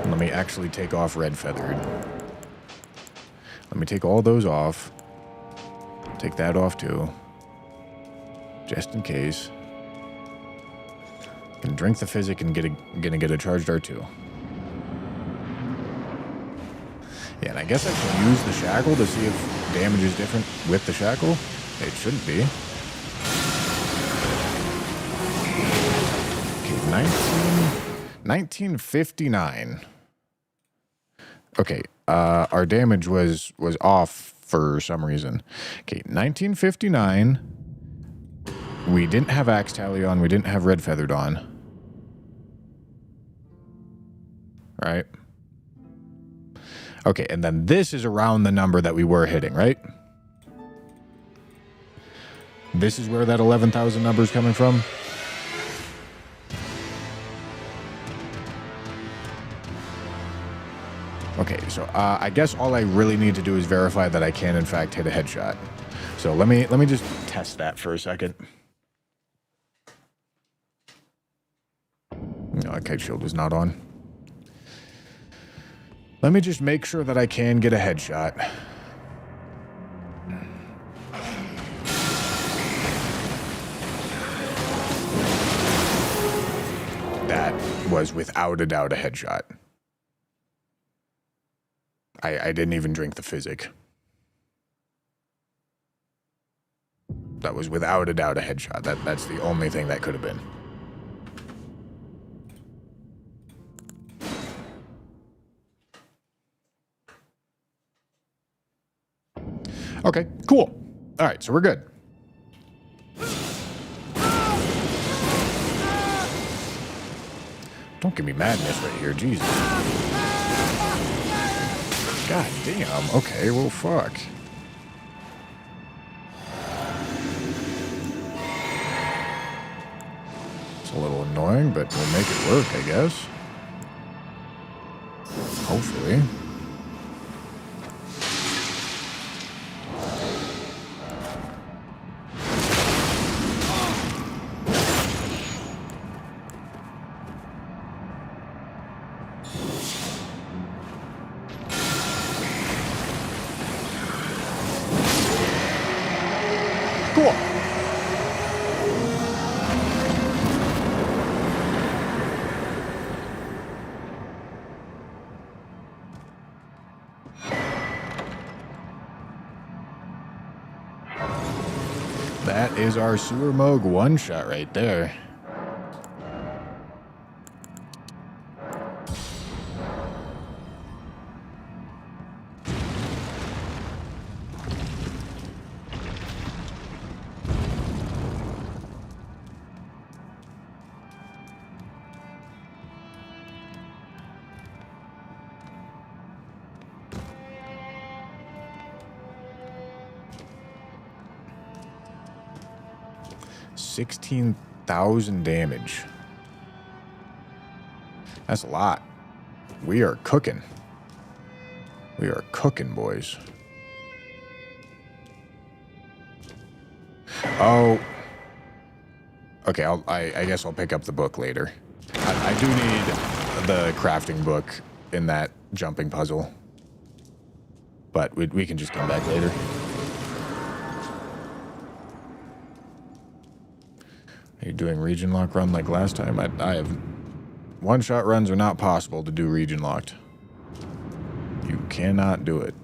Let me actually take off Red Feathered. Let me take all those off. Take that off too. Just in case. Can drink the physic and gonna get a charged R2. Yeah, and I guess I can use the shackle to see if damage is different with the shackle. It shouldn't be. Okay, 1959. Okay, our damage was off for some reason. Okay, 1959. We didn't have Axe Tally on. We didn't have Red Feathered on. Right? Okay, and then this is around the number that we were hitting, right? This is where that 11,000 number is coming from? Okay, so I guess all I really need to do is verify that I can, in fact, hit a headshot. So let me just test that for a second. No, that kite shield was not on. Let me just make sure that I can get a headshot. That was without a doubt a headshot. I didn't even drink the physic. That was without a doubt a headshot. That's the only thing that could have been. Okay, cool. All right, so we're good. Don't give me madness right here, Jesus. God damn. Okay, well, fuck. It's a little annoying, but we'll make it work, I guess. Hopefully. Cool. That is our Sewer Moog one-shot right there. $16,000 damage. That's a lot. We are cooking. We are cooking, boys. Oh. Okay, I guess I'll pick up the book later. I do need the crafting book in that jumping puzzle. But we can just come back later. Are you doing region lock run like last time? I have... One-shot runs are not possible to do region locked. You cannot do it.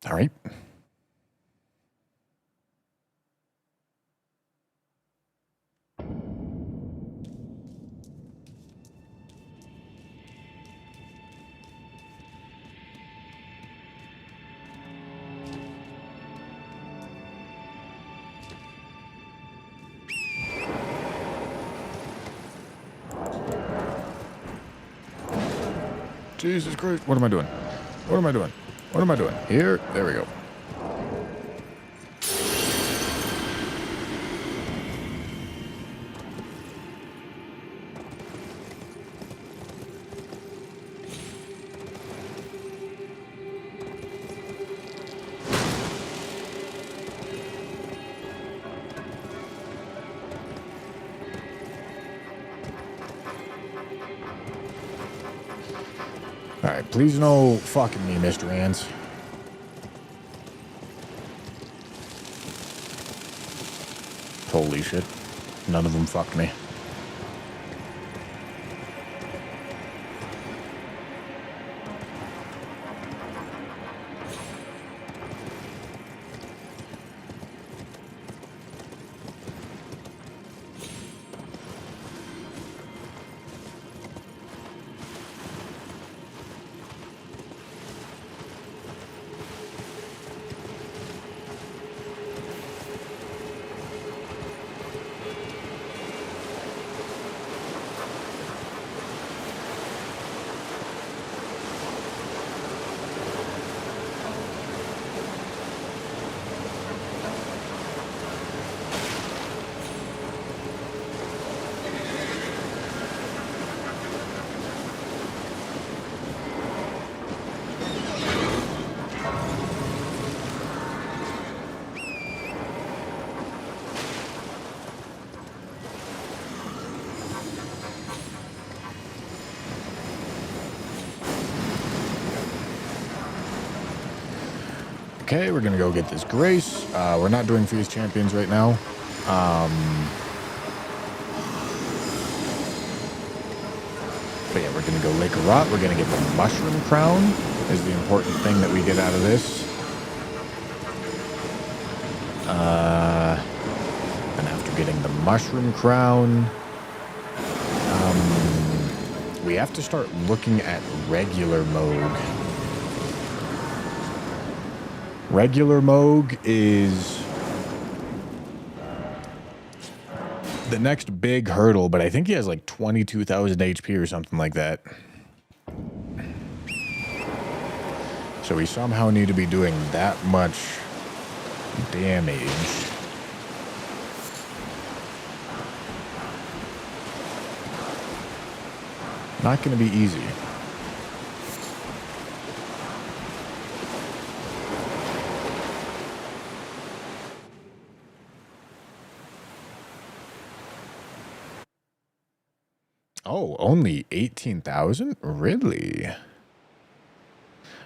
All right. Jesus Christ. What am I doing? What am I doing? What am I doing? Here. There we go. Alright, please no fucking me, Mr. Ants. Holy shit. None of them fucked me. Okay, we're gonna go get this Grace. We're not doing Feast Champions right now. But yeah, we're gonna go Lake of Rot. We're gonna get the Mushroom Crown, is the important thing that we get out of this. And after getting the Mushroom Crown, we have to start looking at regular Moog. Regular Moog is the next big hurdle, but I think he has like 22,000 HP or something like that. So we somehow need to be doing that much damage. Not going to be easy. Oh, only 18,000? Really?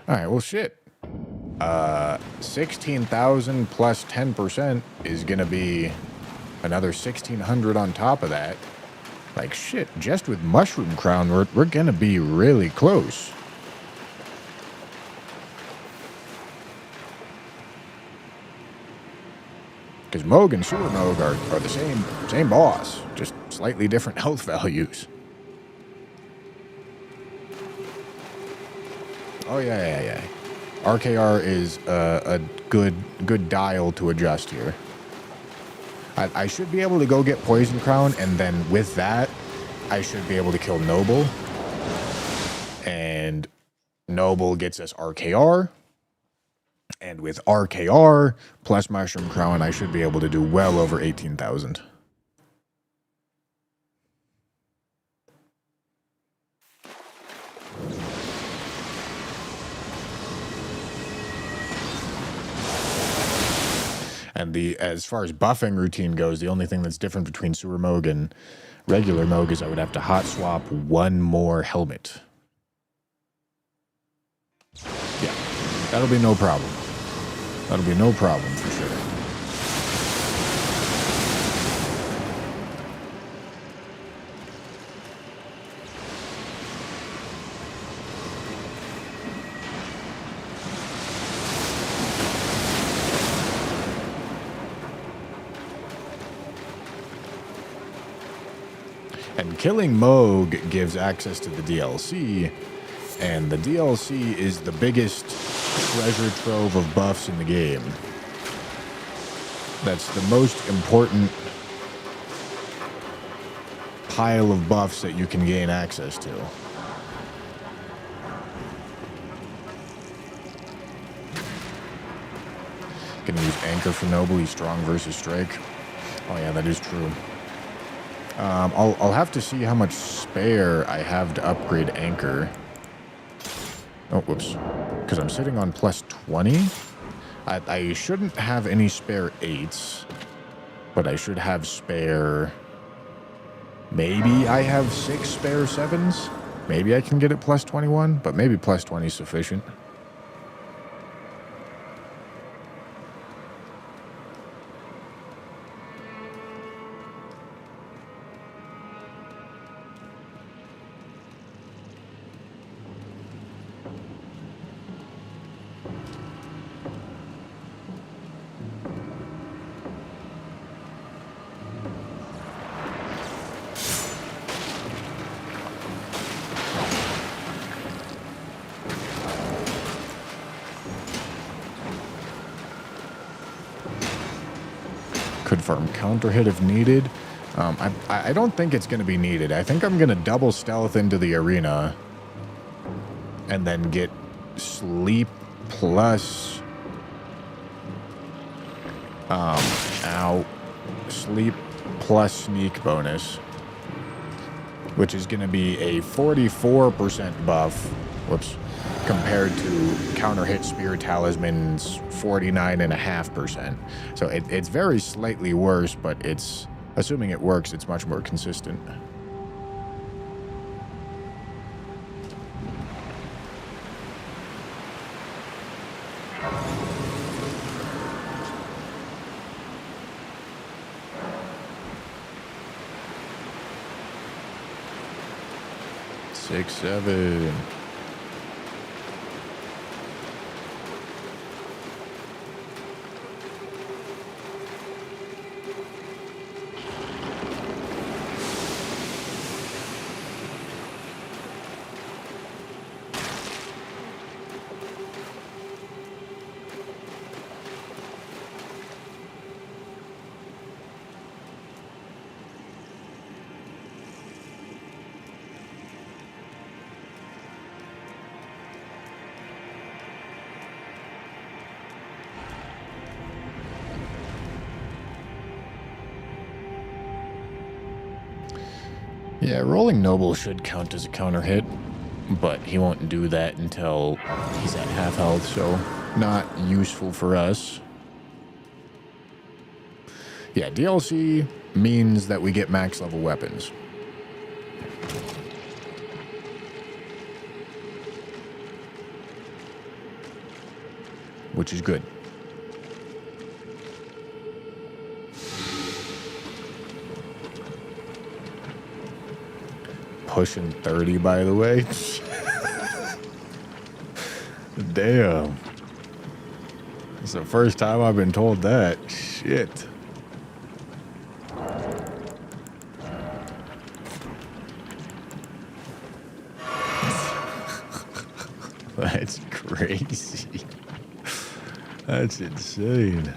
All right, well, shit. 16,000 plus 10% is going to be another 1,600 on top of that. Like, shit, just with Mushroom Crown, we're going to be really close. Because Moog and Sewer Moog are the same boss, just slightly different health values. Oh, yeah. RKR is a good dial to adjust here. I should be able to go get Poison Crown, and then with that, I should be able to kill Noble. And Noble gets us RKR. And with RKR plus Mushroom Crown, I should be able to do well over 18,000. And as far as buffing routine goes, the only thing that's different between Sewer Moog and regular Moog is I would have to hot swap one more helmet. Yeah, that'll be no problem. That'll be no problem for sure. And killing Moog gives access to the DLC, and the DLC is the biggest treasure trove of buffs in the game. That's the most important pile of buffs that you can gain access to. Gonna use Anchor for Noble, he's strong versus Strike. Oh yeah, that is true. I'll have to see how much spare I have to upgrade Anchor. Oh, whoops. Because I'm sitting on plus 20. I shouldn't have any spare 8s, but I should have spare... Maybe I have 6 spare 7s. Maybe I can get it plus 21, but maybe plus 20 is sufficient. Could farm counter hit if needed. I don't think it's going to be needed. I think I'm going to double stealth into the arena and then get sleep plus sleep plus sneak bonus, which is going to be a 44% buff. Whoops. Compared to counter hit Spear Talisman's 49.5%. So it's very slightly worse, but it's, assuming it works, it's much more consistent. 6, 7. Yeah, rolling noble should count as a counter hit, but he won't do that until he's at half health, so not useful for us. Yeah, DLC means that we get max level weapons. Which is good. Pushing 30, by the way. Damn. It's the first time I've been told that. Shit. That's crazy. That's insane.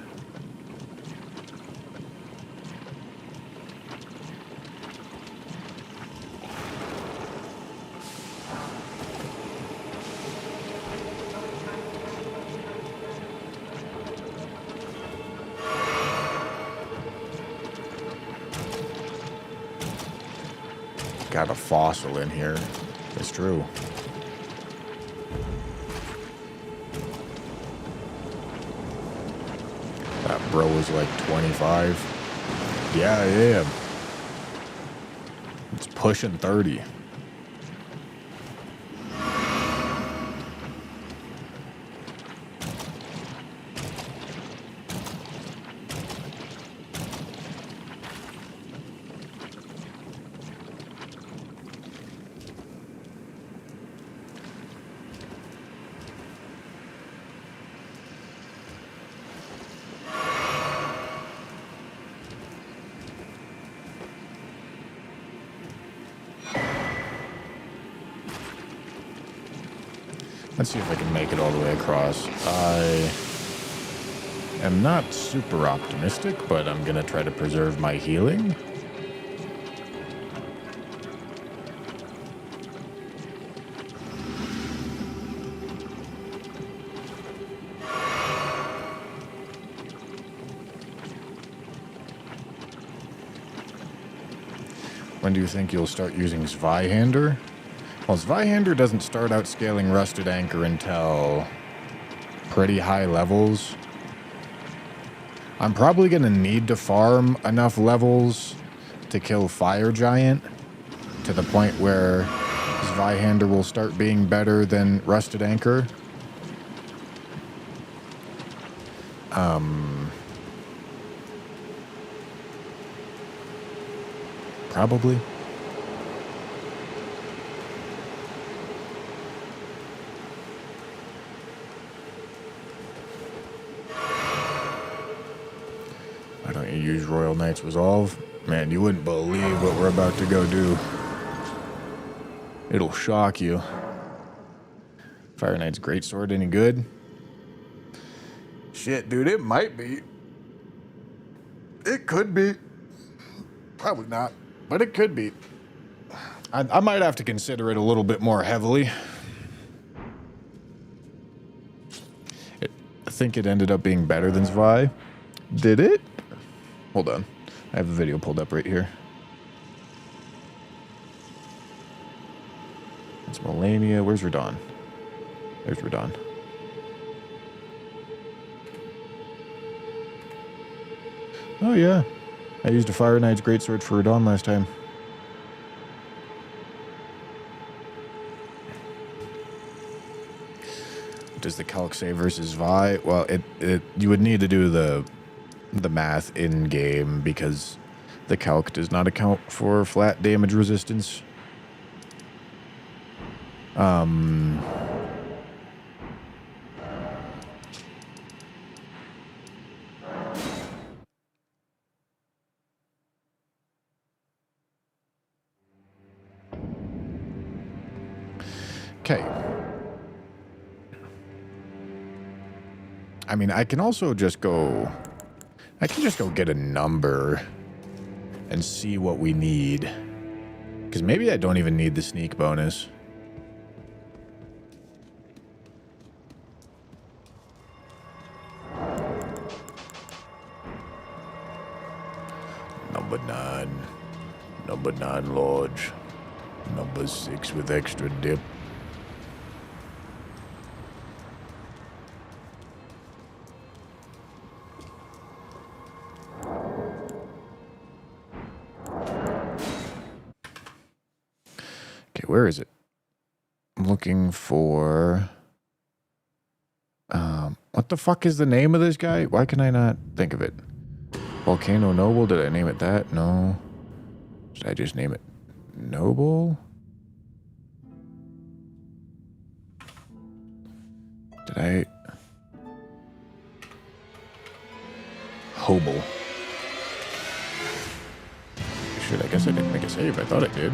Got a fossil in here. It's true. That bro was like 25. Yeah, yeah. It's pushing 30. Let's see if I can make it all the way across. I am not super optimistic, but I'm going to try to preserve my healing. When do you think you'll start using Zweihander? Well, Zweihander doesn't start out scaling Rusted Anchor until pretty high levels. I'm probably going to need to farm enough levels to kill Fire Giant to the point where Zweihander will start being better than Rusted Anchor. Probably. Why don't you use Royal Knight's Resolve? Man, you wouldn't believe what we're about to go do. It'll shock you. Fire Knight's Greatsword any good? Shit, dude, it might be. It could be. Probably not, but it could be. I might have to consider it a little bit more heavily. I think it ended up being better than Zwei. Did it? Hold on. I have a video pulled up right here. It's Melania. Where's Radon? There's Radon. Oh, yeah. I used a Fire Knight's Greatsword for Radon last time. Does the calc say versus Vi? Well, you would need to do the math in game because the calc does not account for flat damage resistance. Okay. I mean, I can also just go... I can just go get a number and see what we need. Because maybe I don't even need the sneak bonus. Number 9. Number 9 large. Number 6 with extra dip. Okay, where is it? I'm looking for... what the fuck is the name of this guy? Why can I not think of it? Volcano Noble? Did I name it that? No. Did I just name it Noble? Did I... Hobel. Shit, I guess I didn't make a save. I thought I did.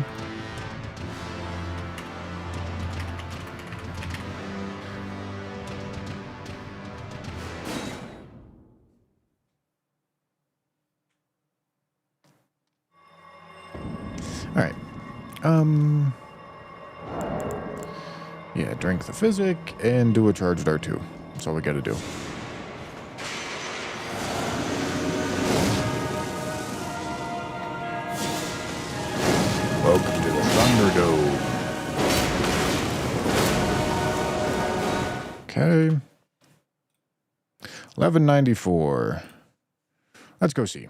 Alright. Yeah, drink the physic and do a charged R2. That's all we gotta do. Welcome to the Thunderdome. Okay. 1194. Let's go see.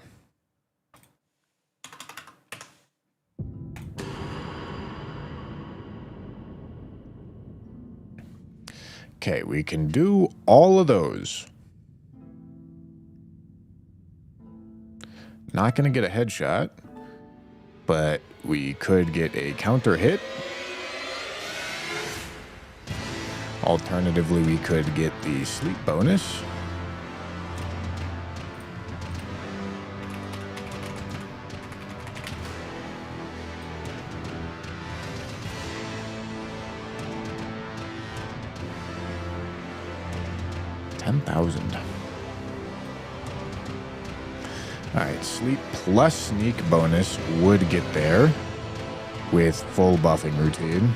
Okay, we can do all of those. Not going to get a headshot, but we could get a counter hit. Alternatively, we could get the sleep bonus. $10,000. Alright, sleep plus sneak bonus would get there with full buffing routine.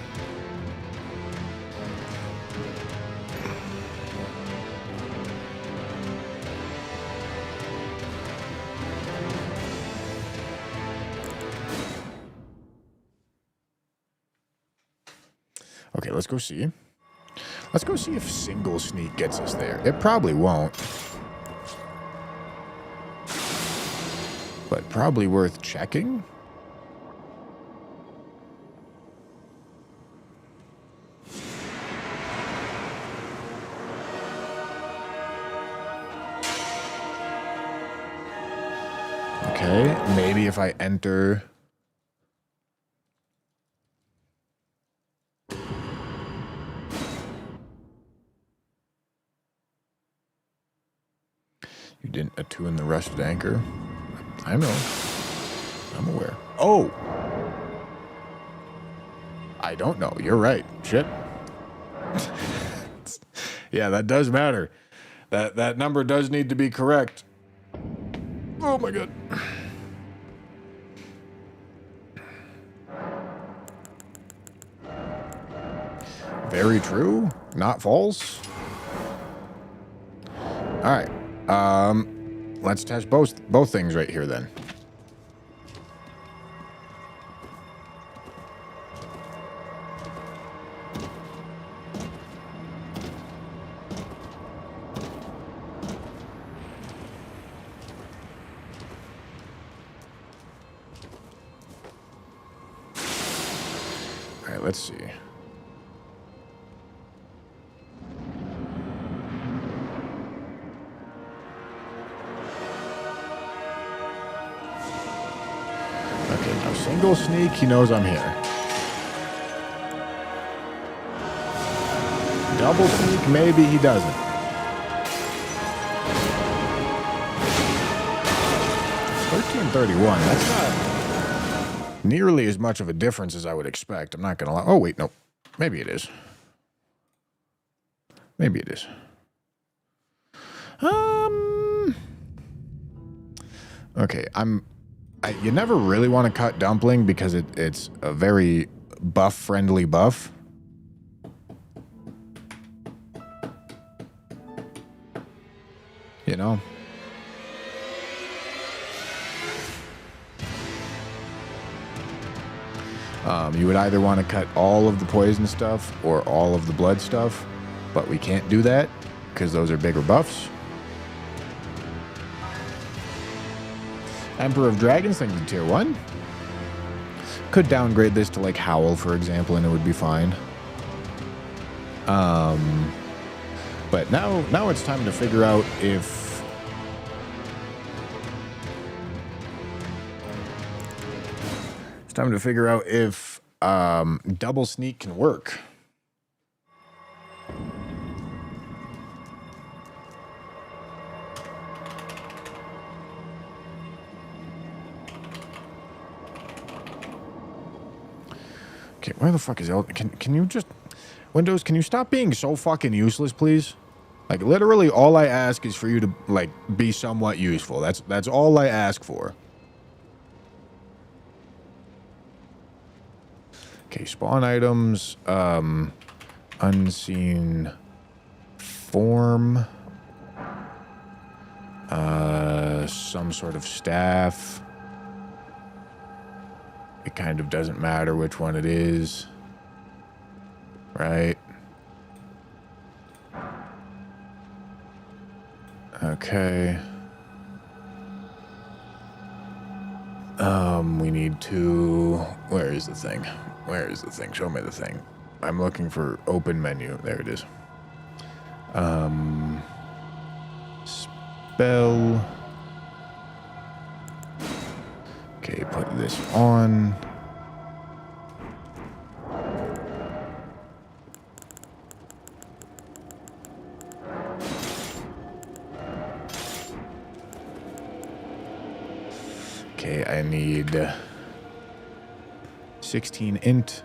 Okay, let's go see. Let's go see if single sneak gets us there. It probably won't. But probably worth checking. Okay, maybe if I enter... You didn't attune the rusted anchor. I know. I'm aware. Oh! I don't know. You're right. Shit. Yeah, that does matter. That number does need to be correct. Oh my god. Very true. Not false. All right. Let's test both things right here then. All right, let's see. Single sneak, he knows I'm here. double sneak? Maybe he doesn't. $13.31. That's not nearly as much of a difference as I would expect. I'm not going to lie. Oh, wait, no. Maybe it is. Maybe it is. Okay, you never really want to cut dumpling because it's a very buff-friendly buff. You know? You would either want to cut all of the poison stuff or all of the blood stuff, but we can't do that because those are bigger buffs. Emperor of Dragons, thank you to tier 1. Could downgrade this to like Howl, for example, and it would be fine. But now it's time to figure out if double sneak can work. Okay, where the fuck is Elden? Can you just... Windows, can you stop being so fucking useless, please? Like, literally all I ask is for you to, like, be somewhat useful. That's all I ask for. Okay, spawn items. Unseen form. Some sort of staff. It kind of doesn't matter which one it is. Right? Okay. We need to... Where is the thing? Where is the thing? Show me the thing. I'm looking for open menu. There it is. Spell... Okay, put this on. Okay, I need 16 int,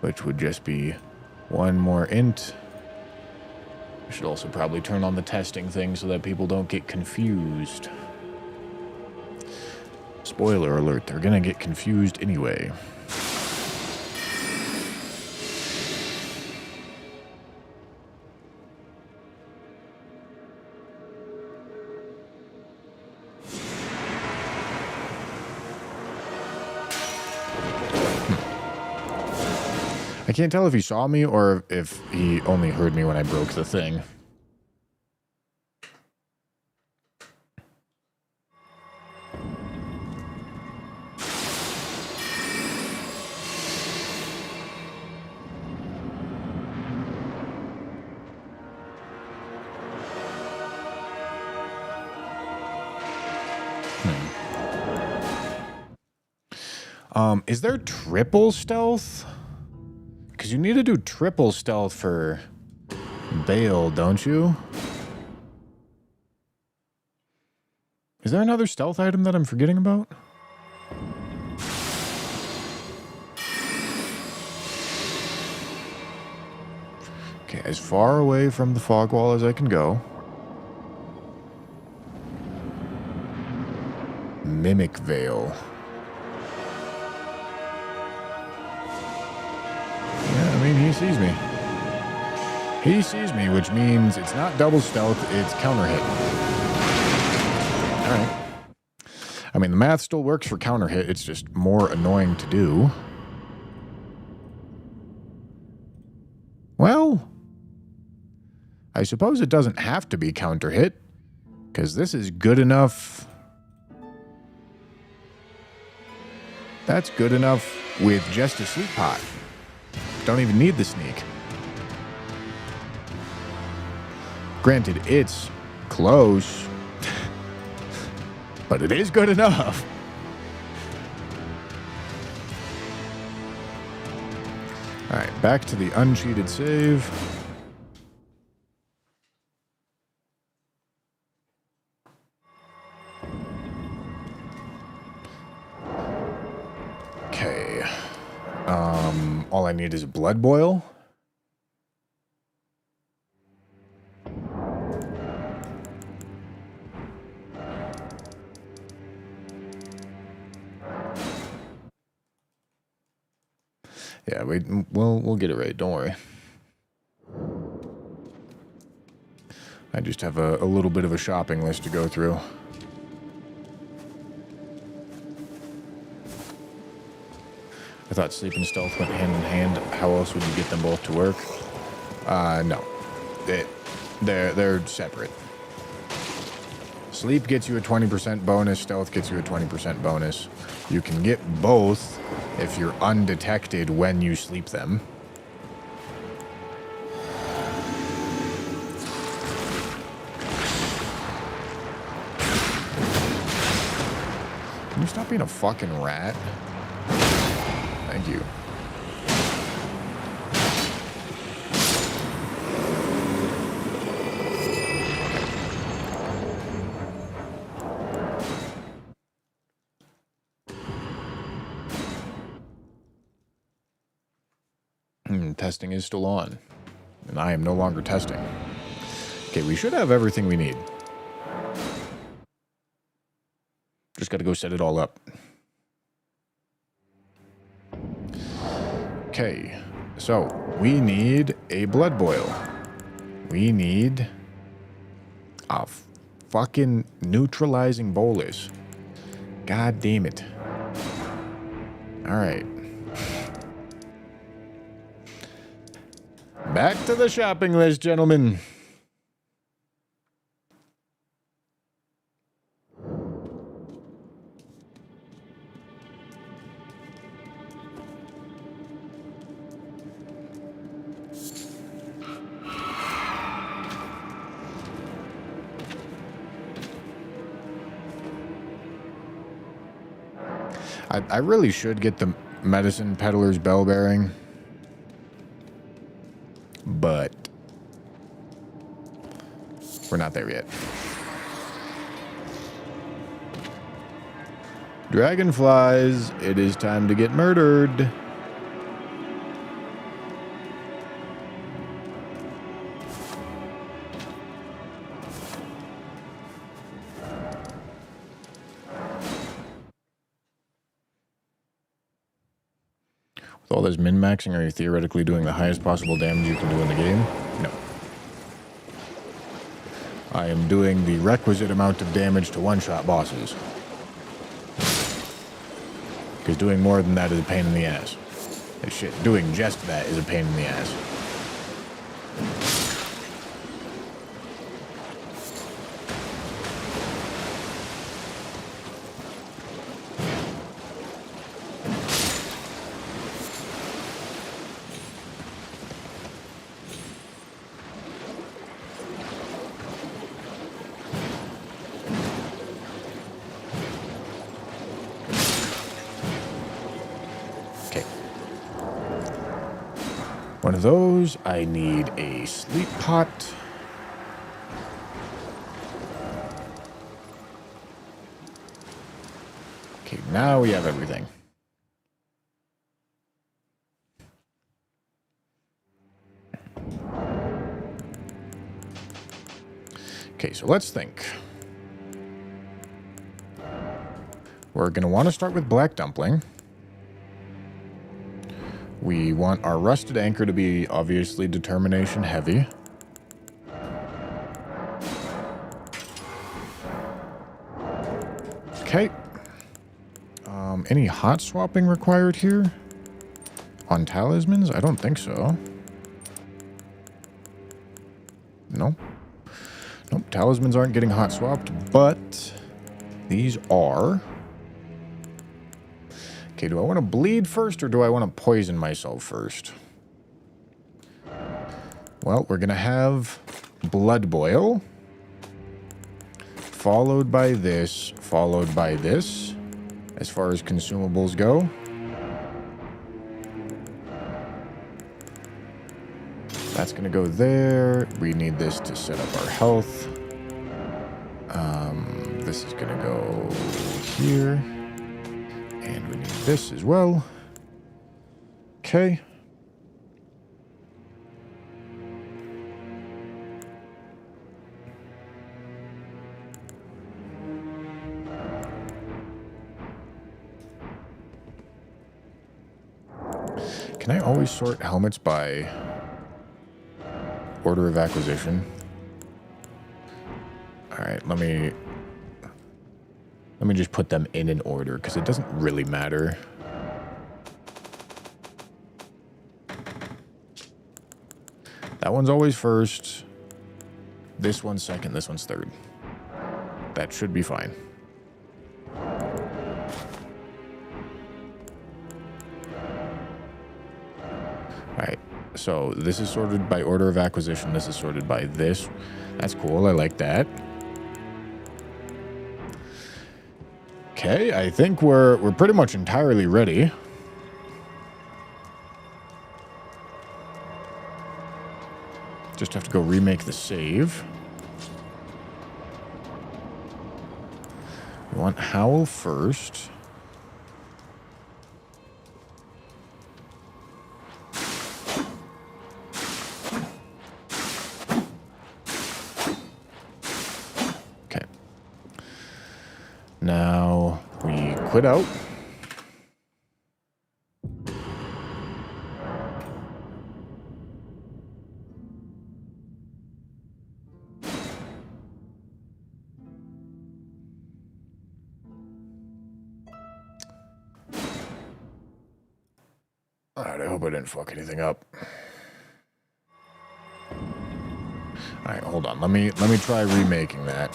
which would just be one more int. I should also probably turn on the testing thing so that people don't get confused. Spoiler alert, they're gonna get confused anyway. I can't tell if he saw me or if he only heard me when I broke the thing. Is there triple stealth? Because you need to do triple stealth for Bale, don't you? Is there another stealth item that I'm forgetting about? Okay, as far away from the fog wall as I can go. Mimic Veil. I mean, he sees me. He sees me, which means it's not double stealth, it's counter hit. Alright. I mean, the math still works for counter hit, it's just more annoying to do. Well, I suppose it doesn't have to be counter hit, because this is good enough. That's good enough with just a sleep pot. Don't even need the sneak. Granted, it's close, but it is good enough. All right, back to the uncheated save. Okay. All I need is a blood boil. Yeah, we'll get it right. Don't worry. I just have a little bit of a shopping list to go through. I thought sleep and stealth went hand in hand. How else would you get them both to work? No. They're separate. Sleep gets you a 20% bonus. Stealth gets you a 20% bonus. You can get both if you're undetected when you sleep them. Can you stop being a fucking rat? Thank you. Testing is still on, and I am no longer testing. Okay, we should have everything we need. Just got to go set it all up. Okay, so we need a blood boil. We need a fucking neutralizing bolus. God damn it. All right. Back to the shopping list, gentlemen. I really should get the medicine peddler's bell bearing, but we're not there yet. Dragonflies, it is time to get murdered. With all this min-maxing, are you theoretically doing the highest possible damage you can do in the game? No. I am doing the requisite amount of damage to one-shot bosses. Because doing more than that is a pain in the ass. Shit, doing just that is a pain in the ass. One of those. I need a sleep pot. Okay, now we have everything. Okay, so let's think. We're going to want to start with Black Dumpling. We want our Rusted Anchor to be obviously determination heavy. Okay. Any hot swapping required here? On talismans? I don't think so. No. Nope, talismans aren't getting hot swapped, but these are. Okay, do I want to bleed first or do I want to poison myself first? Well, we're going to have blood boil, followed by this, as far as consumables go. That's going to go there. We need this to set up our health. This is going to go here. And we need this as well. Okay. Can I always sort helmets by order of acquisition? All right, let me just put them in an order because it doesn't really matter. That one's always first. This one's second. This one's third. That should be fine. All right. So this is sorted by order of acquisition. This is sorted by this. That's cool. I like that. Okay, I think we're pretty much entirely ready. Just have to go remake the save. We want Howl first. Okay. Now we quit out. Alright, I hope I didn't fuck anything up. Alright, hold on. Let me try remaking that.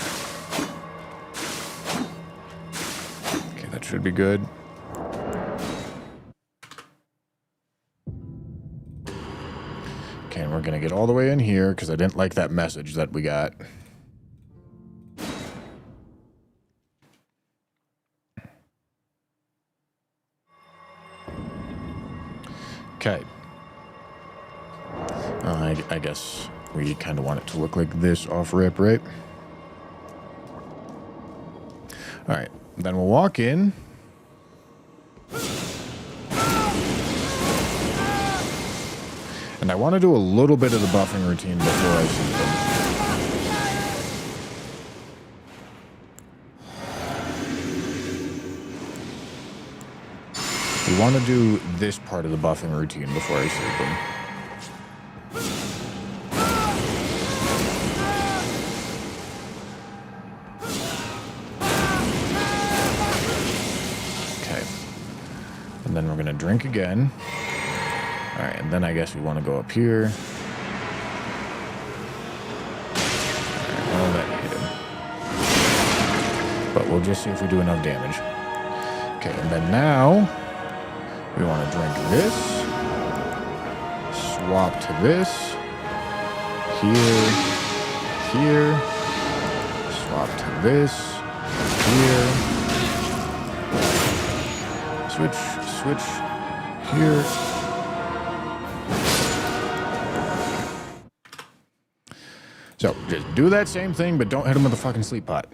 Okay, that should be good. Okay, and we're gonna get all the way in here because I didn't like that message that we got. Okay. I guess we kind of want it to look like this off rip, right? All right. Then we'll walk in. And I want to do a little bit of the buffing routine before I see them. We want to do this part of the buffing routine before I save them. Okay. And then we're going to drink again. All right, and then I guess we want to go up here. All right, well, that hit him. But we'll just see if we do enough damage. Okay, and then now we want to drink this, swap to this, here, here, swap to this, here, switch, here. So, just do that same thing, but don't hit him with a fucking sleep pot.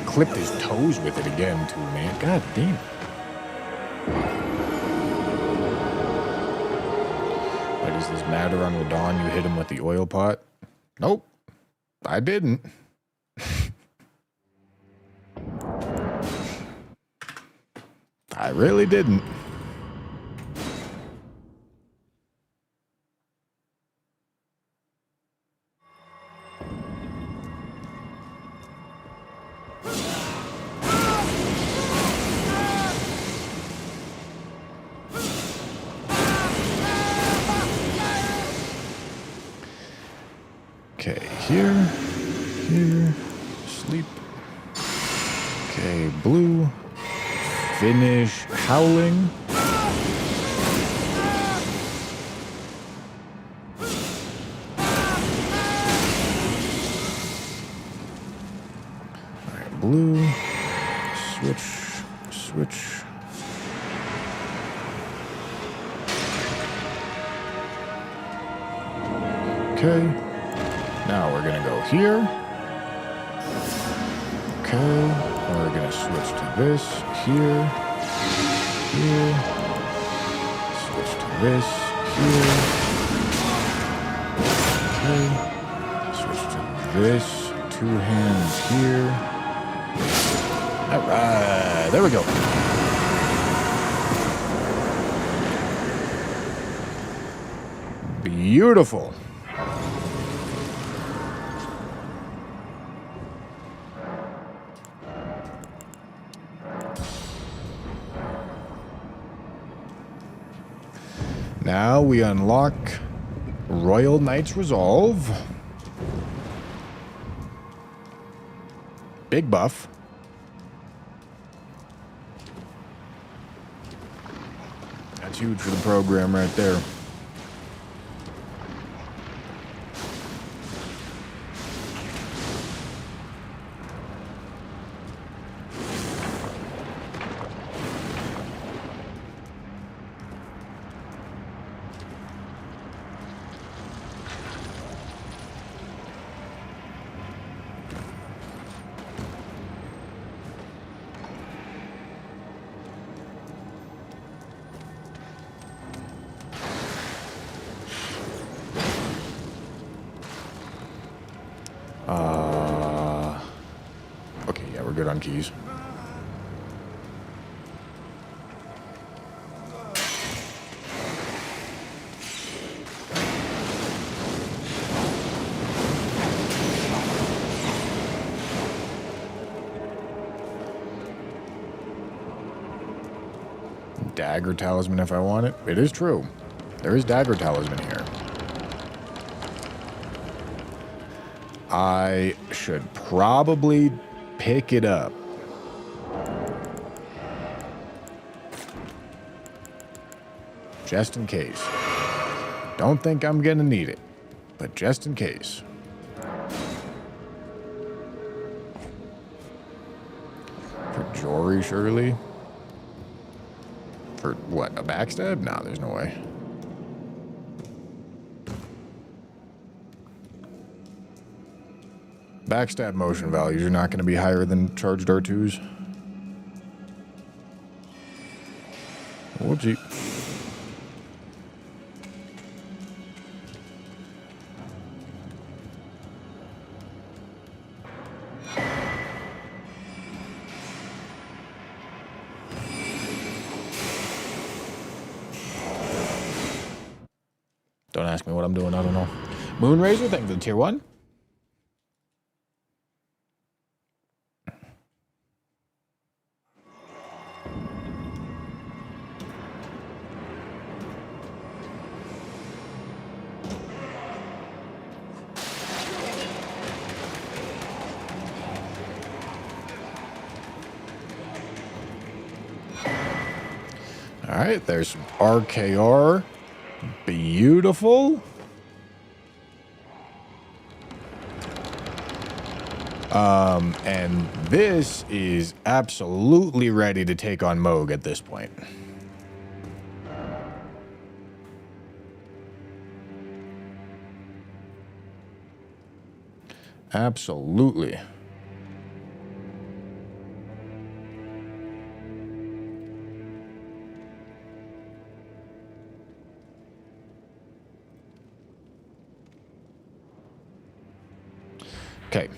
Clipped his toes with it again, too, man. God damn. Why does this matter on Radon? You hit him with the oil pot? Nope. I didn't. I really didn't. Okay, here, sleep. Okay, blue. Finish howling. Alright, blue. Switch. Okay. Now we're gonna go here. Okay. Now we're gonna switch to this. Here. Switch to this. Here. Okay. Switch to this. 2 hands here. Alright. There we go. Beautiful. Now we unlock Royal Knight's Resolve. Big buff. That's huge for the program right there. Okay, yeah, we're good on keys. Dagger talisman if I want it. It is true. There is dagger talisman here. I should probably pick it up. Just in case. Don't think I'm gonna need it, but just in case. For Jory, surely? For what, a backstab? Nah, there's no way. Backstab motion values are not going to be higher than charged R2s. Whoopsie. Don't ask me what I'm doing, I don't know. Moonrazer, thank you for the tier 1. All right, there's some RKR. Beautiful. And this is absolutely ready to take on Moog at this point. Absolutely. Okay.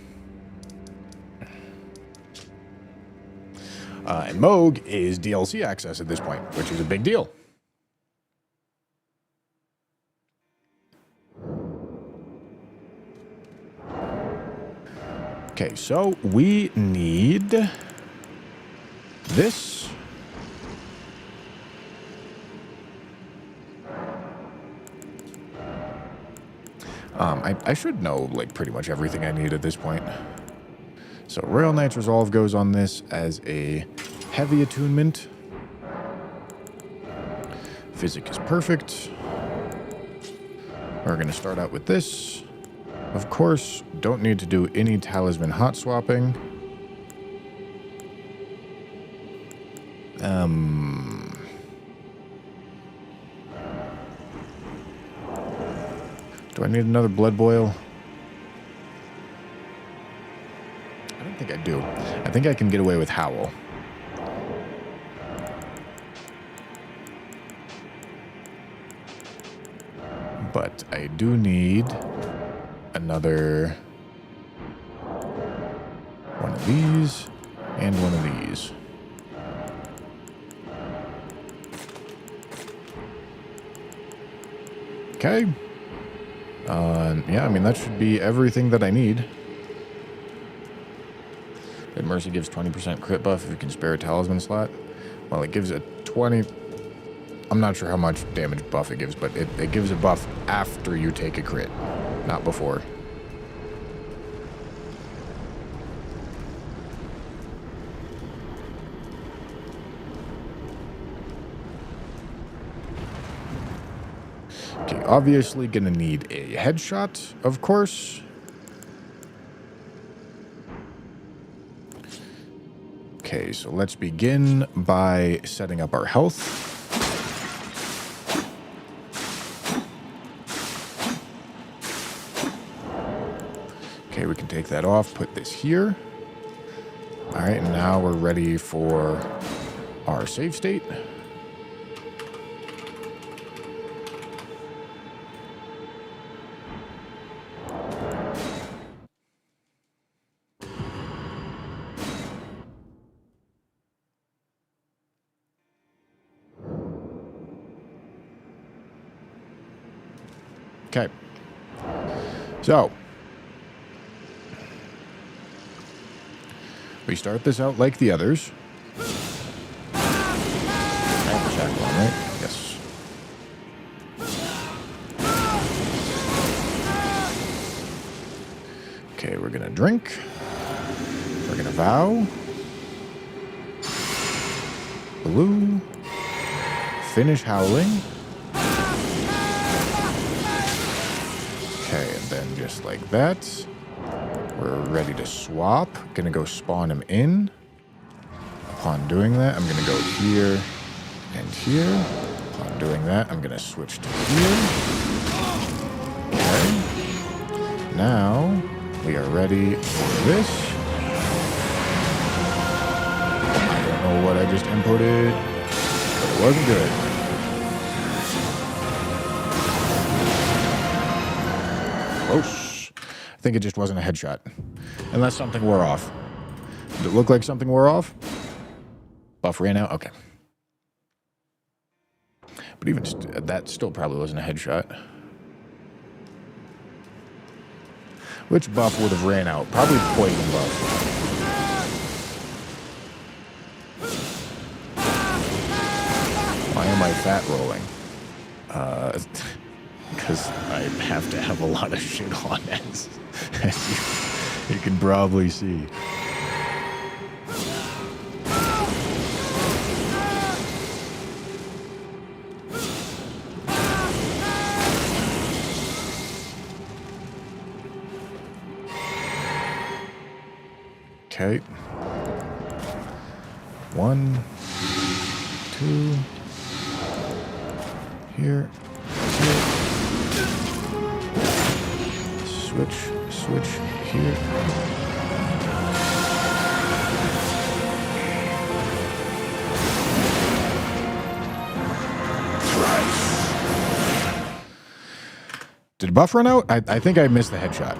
And Moog is DLC access at this point, which is a big deal. Okay, so we need this. I should know, like, pretty much everything I need at this point. So Royal Knight's Resolve goes on this as a heavy attunement. Physic is perfect. We're going to start out with this. Of course, don't need to do any talisman hot swapping. Do I need another blood boil? I don't think I do. I think I can get away with Howl. But I do need another one of these and one of these. Okay. Yeah, I mean, that should be everything that I need. That Mercy gives 20% crit buff if you can spare a talisman slot. Well, it gives a 20... I'm not sure how much damage buff it gives, but it gives a buff after you take a crit, not before. Okay, obviously gonna need a headshot, of course. Okay, so let's begin by setting up our health. Okay, we can take that off, put this here. All right, and now we're ready for our save state. Okay. So, we start this out like the others. I have the shackle on, right? Yes. Okay, we're gonna drink. We're gonna vow. Blue. Finish howling. Okay, and then just like that, we're ready to swap. Gonna go spawn him in. Upon doing that, I'm gonna go here and here. Upon doing that, I'm gonna switch to here. Okay. Now, we are ready for this. I don't know what I just inputted, but it wasn't good. Close. I think it just wasn't a headshot. Unless something wore off. Did it look like something wore off? Buff ran out? Okay. But even that still probably wasn't a headshot. Which buff would have ran out? Probably the poison buff. Why am I fat rolling? Because I have to have a lot of shit on, as you can probably see. Okay. 1, 2. Here. Switch here. Did buff run out? I think I missed the headshot.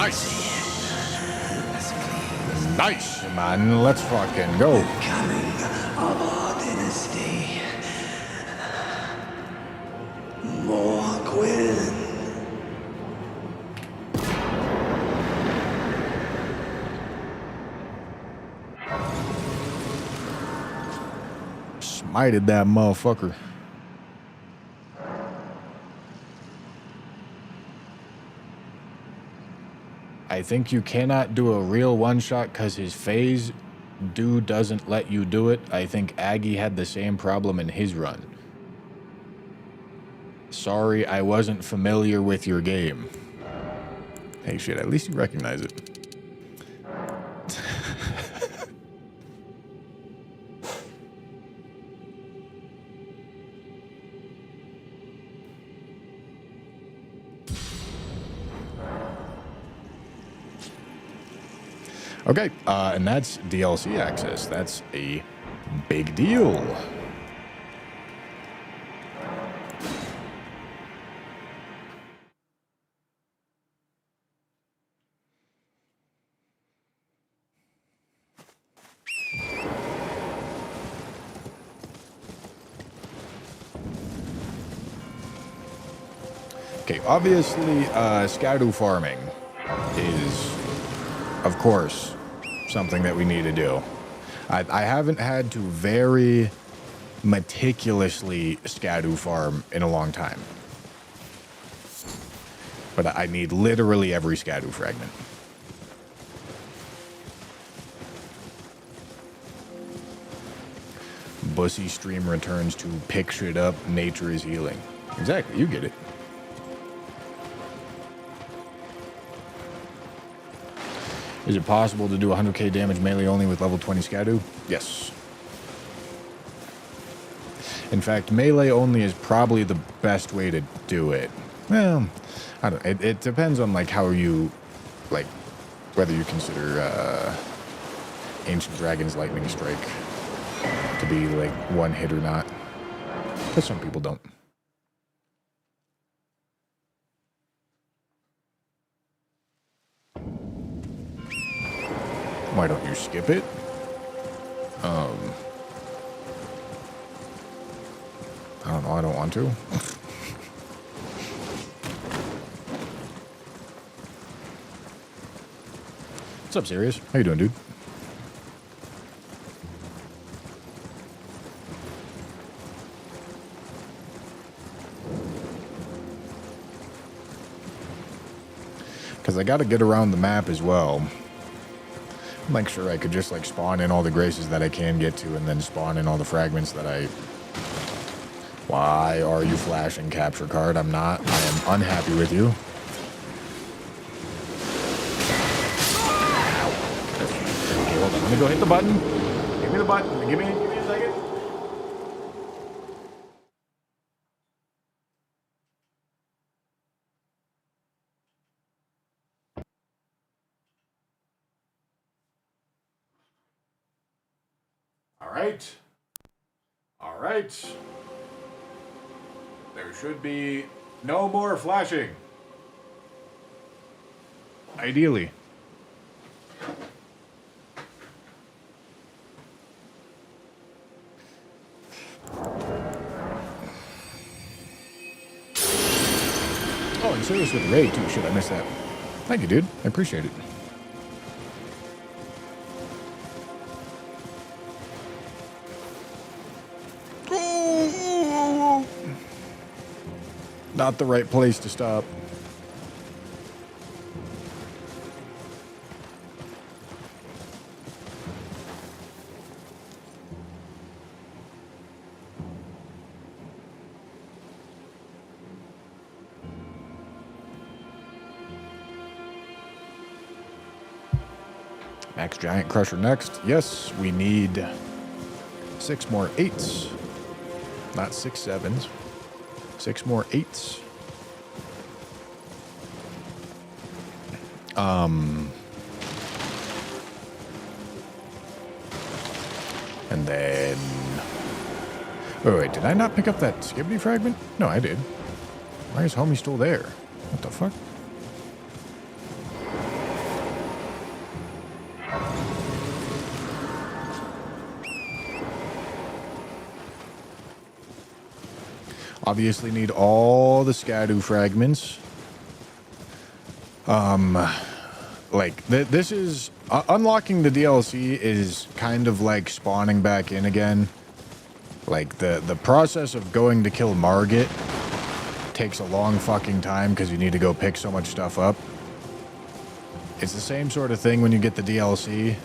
Nice. Nice, man. Let's fucking go. Coming of our dynasty. Morquin. Smited that motherfucker. I think you cannot do a real one-shot because his phase dude doesn't let you do it. I think Aggie had the same problem in his run. Sorry, I wasn't familiar with your game. Hey, shit, at least you recognize it. Okay, and that's DLC access. That's a big deal. Okay, obviously, Scadu farming is, of course, something that we need to do. I haven't had to very meticulously Scadu farm in a long time. But I need literally every Scadu fragment. Bussy stream returns to pick shit up, nature is healing. Exactly, you get it. Is it possible to do 100k damage melee only with level 20 Scadu? Yes. In fact, melee only is probably the best way to do it. Well, I don't. It depends on like how you, like, whether you consider Ancient Dragon's Lightning Strike to be like one hit or not. But some people don't. Why don't you skip it? I don't know. I don't want to. What's up, Sirius? How you doing, dude? Because I got to get around the map as well. Make sure I could just like spawn in all the graces that I can get to and then spawn in all the fragments that I... Why are you flashing capture card? I'm not. I am unhappy with you. Okay, hold on. Let me go hit the button. Give me the button. Give me a second. All right. There should be no more flashing. Ideally. Oh, and serious with Ray too. Shit, I missed that. Thank you, dude. I appreciate it. Not the right place to stop. Max Giant Crusher next. Yes, we need 6 more 8s. Not 6 7s. 6 more 8s. And then... Wait, did I not pick up that Skibbity fragment? No, I did. Why is homie still there? What the fuck? Obviously need all the Scadu fragments. This is... unlocking the DLC is kind of like spawning back in again. Like, the process of going to kill Margit takes a long fucking time because you need to go pick so much stuff up. It's the same sort of thing when you get the DLC,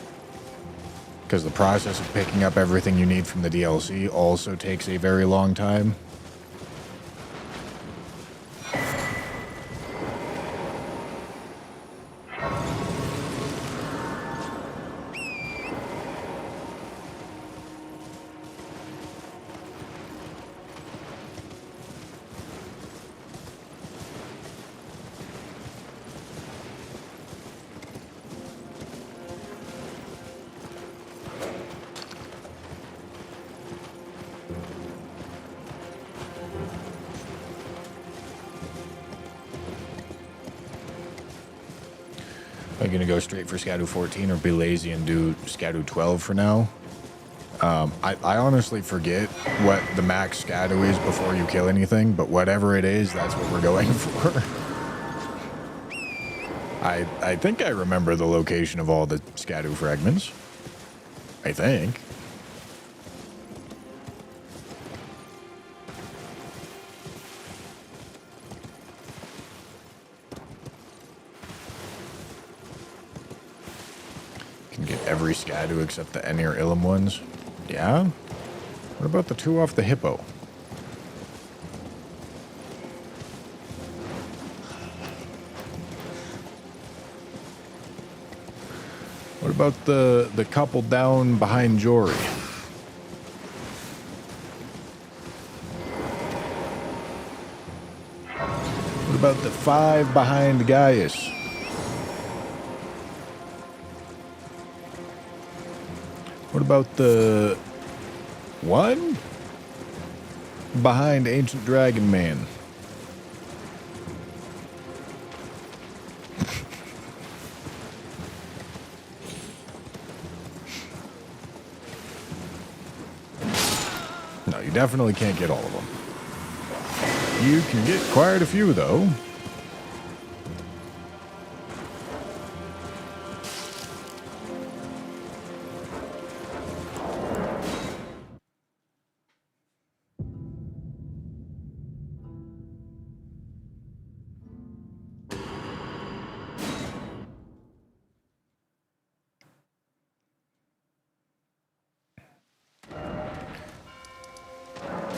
because the process of picking up everything you need from the DLC also takes a very long time. Are you going to go straight for Scadu 14 or be lazy and do Scadu 12 for now? I honestly forget what the max Scadu is before you kill anything, but whatever it is, that's what we're going for. I think I remember the location of all the Scadu fragments. I think. Can get every Scadu except the Enir Ilum ones. Yeah? What about the two off the Hippo? What about the couple down behind Jory? What about the 5 behind Gaius? What about the 1 behind Ancient Dragon Man? No, you definitely can't get all of them. You can get quite a few, though.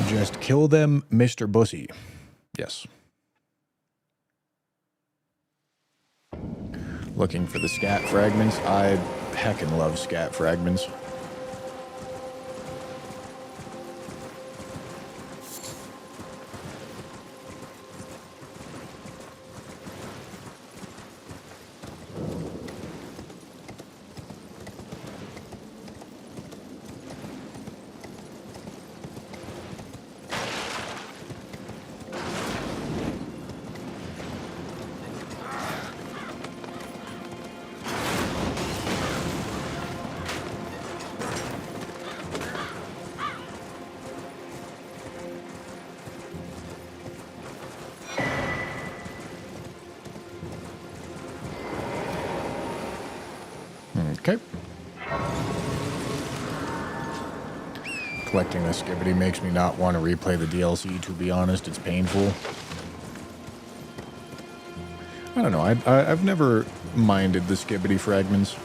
Just kill them, Mr. Bussy. Yes. Looking for the scat fragments. I heckin' love scat fragments. Okay. Collecting the skibbity makes me not want to replay the DLC, to be honest. It's painful. I don't know. I've never minded the skibbity fragments.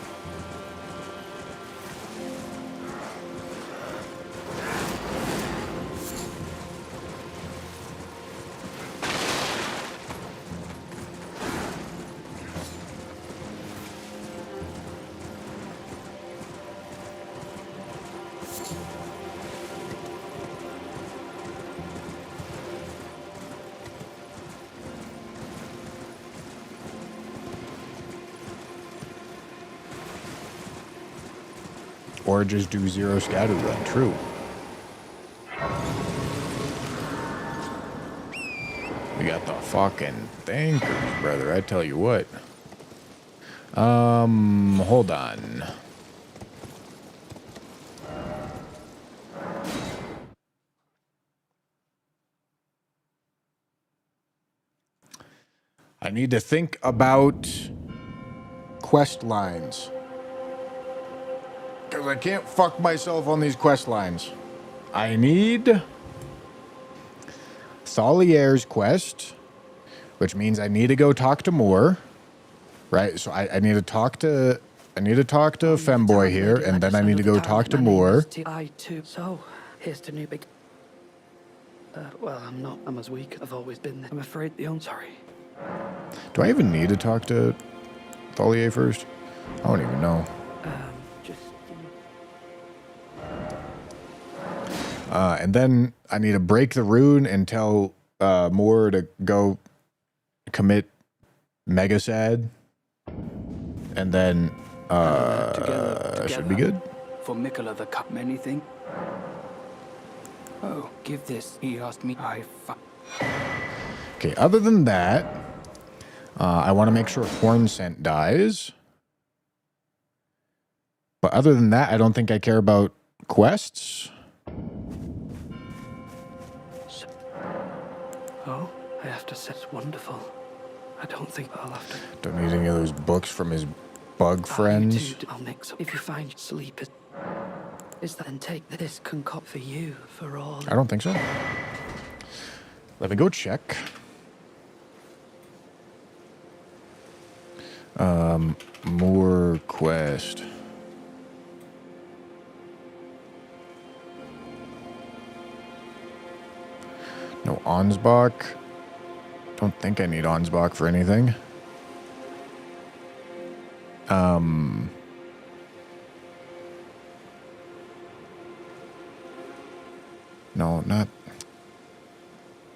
Or just do 0 Scadu run. True. We got the fucking thinkers, brother. I tell you what. Hold on. I need to think about quest lines. Because I can't fuck myself on these quest lines. I need Thalier's quest, which means I need to go talk to Moore. Right? So I need to talk to Femboy here, and then I need to go talk to Moore. I too. So, here's to new big. Well, I'm not. I'm as weak as I've always been. I'm afraid the sorry. Do I even need to talk to Thalier first? I don't even know. Just. And then I need to break the rune and tell Moore to go commit Mega Sad. And then should be good. For Mikola the cup anything? Oh, give this. He asked me. Okay, other than that, I want to make sure Horn Scent dies. But other than that, I don't think I care about quests. Oh, I have to say it's wonderful. I don't think I'll have to. Don't need any of those books from his bug friends. I'll mix up. If you find sleep is that then take this concoct for you for all. I don't think so. Let me go check. More quest. No Ansbach. Don't think I need Ansbach for anything. No, not.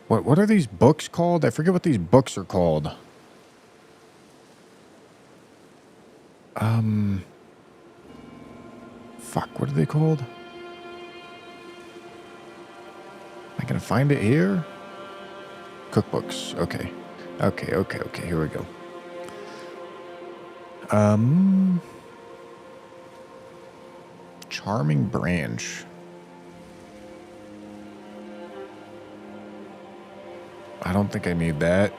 What are these books called? I forget what these books are called. Fuck, what are they called? Am I gonna find it here? Cookbooks. Okay. Okay, here we go. Charming Branch. I don't think I need that.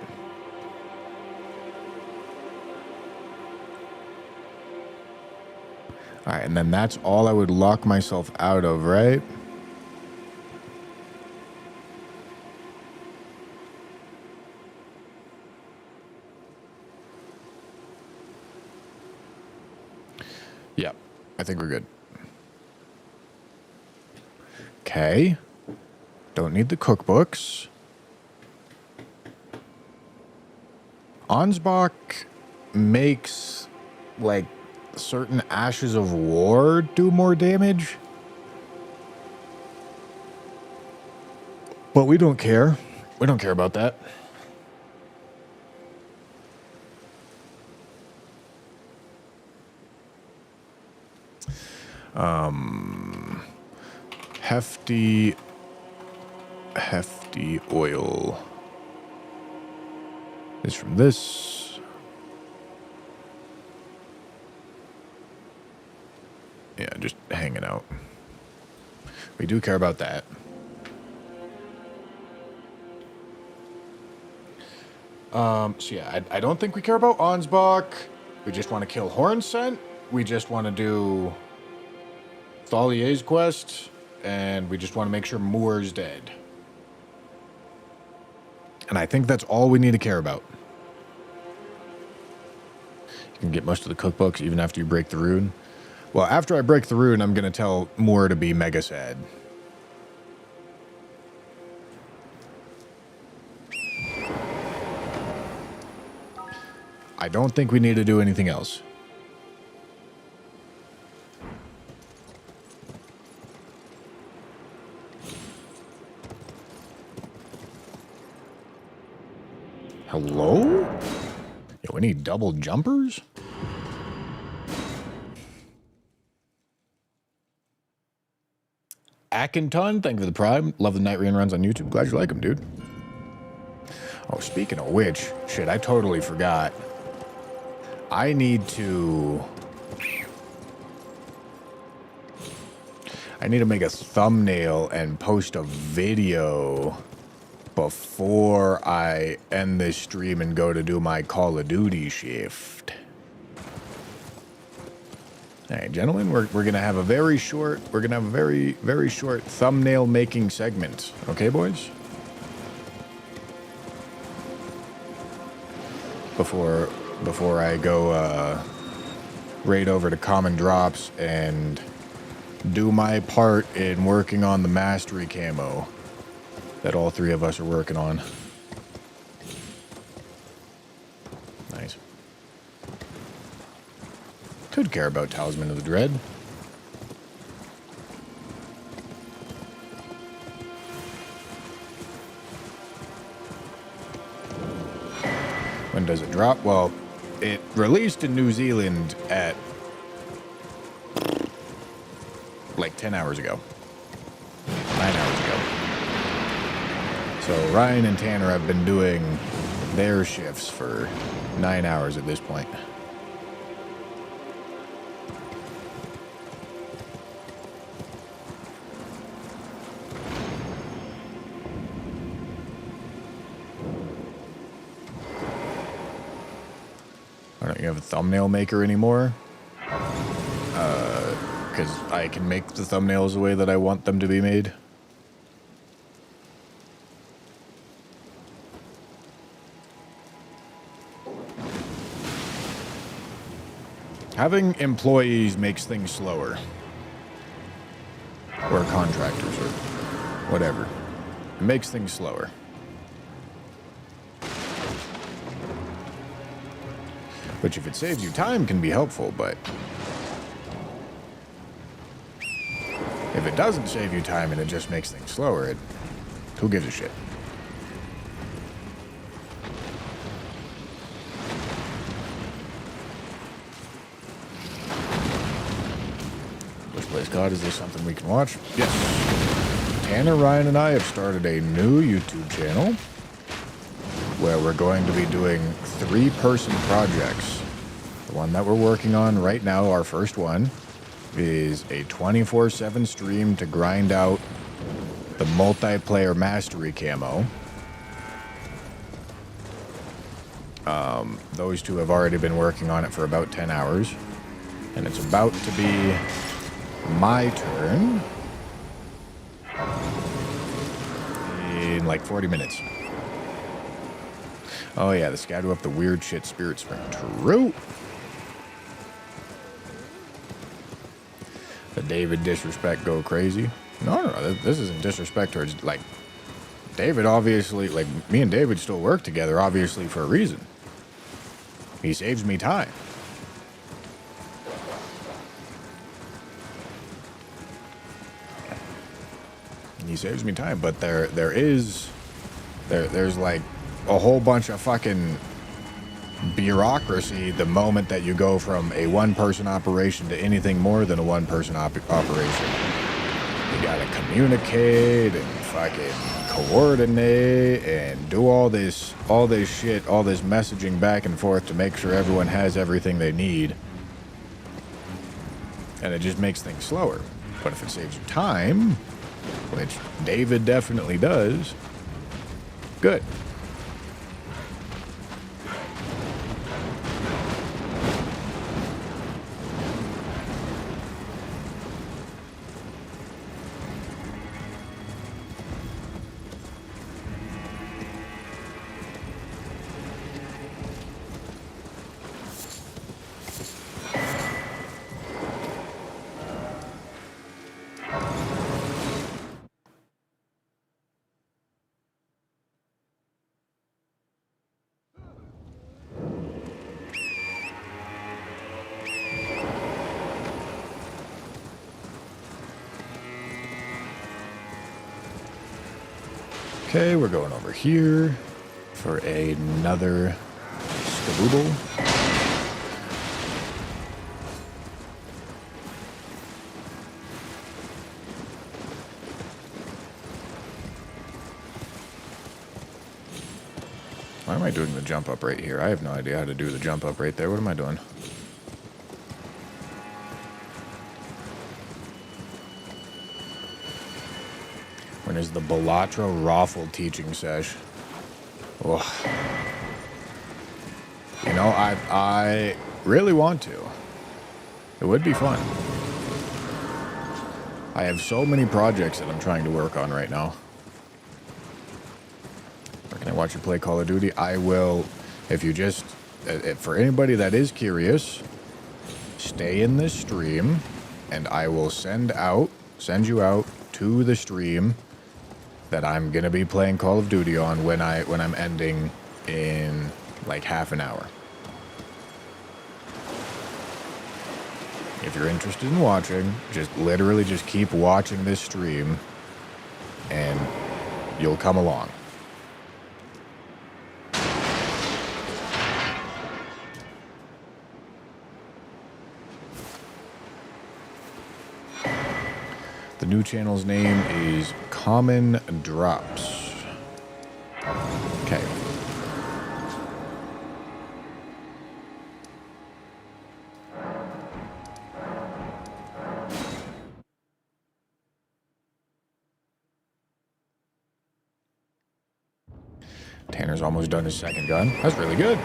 All right, and then that's all I would lock myself out of, right? Yeah, I think we're good. Okay. Don't need the cookbooks. Ansbach makes, like, certain Ashes of War do more damage. But we don't care. We don't care about that. Hefty oil is from this. Yeah, just hanging out. We do care about that. So yeah, I don't think we care about Ansbach. We just want to kill Horn Scent. We just want to do Thalier's quest. And we just want to make sure Moore's dead. And I think that's all we need to care about. You can get most of the cookbooks even after you break the rune. Well, after I break the rune, I'm going to tell Moore to be mega sad. I don't think we need to do anything else. Hello? Yo, we need double jumpers? Ackenton, thank you for the prime. Love the night rain runs on YouTube. Glad you like them, dude. Oh, speaking of which, shit, I totally forgot. I need to make a thumbnail and post a video before I end this stream and go to do my Call of Duty shift. All right, gentlemen, we're going to have a very short, very short thumbnail making segment. Okay, boys? Before I go raid over to Common Drops and do my part in working on the mastery camo that all three of us are working on. Nice. Could care about Talisman of the Dread. When does it drop? Well, it released in New Zealand at like 10 hours ago. 9 hours ago. So Ryan and Tanner have been doing their shifts for 9 hours at this point. Why don't you have a thumbnail maker anymore? Because I can make the thumbnails the way that I want them to be made. Having employees makes things slower. Or contractors, or whatever. It makes things slower. Which, if it saves you time, can be helpful, but if it doesn't save you time and it just makes things slower, who gives a shit? Which plays COD? Is this something we can watch? Yes. Tanner, Ryan, and I have started a new YouTube channel where we're going to be doing 3-person projects. The one that we're working on right now, our first one, is a 24/7 stream to grind out the multiplayer mastery camo. Those two have already been working on it for about 10 hours. And it's about to be my turn in like 40 minutes. Oh yeah, the Scattered up the weird shit spirit spring. True. The David disrespect go crazy. No, this isn't disrespect towards, like, David obviously, like, me and David still work together, obviously, for a reason. He saves me time. He saves me time, but there's like a whole bunch of fucking bureaucracy the moment that you go from a one-person operation to anything more than a one-person operation. You gotta communicate and fucking coordinate and do all this shit, all this messaging back and forth to make sure everyone has everything they need. And it just makes things slower. But if it saves you time, which David definitely does, good. Okay, we're going over here for another skabooble. Why am I doing the jump up right here? I have no idea how to do the jump up right there. What am I doing? When is the Balatro Raffle teaching sesh? Ugh. You know, I really want to. It would be fun. I have so many projects that I'm trying to work on right now. Or can I watch you play Call of Duty? I will, if you just, for anybody that is curious, stay in this stream, and I will send you out to the stream that I'm gonna be playing Call of Duty on when I'm ending in like half an hour. If you're interested in watching, literally just keep watching this stream and you'll come along. The new channel's name is Common Drops. Okay. Tanner's almost done his second gun. That's really good.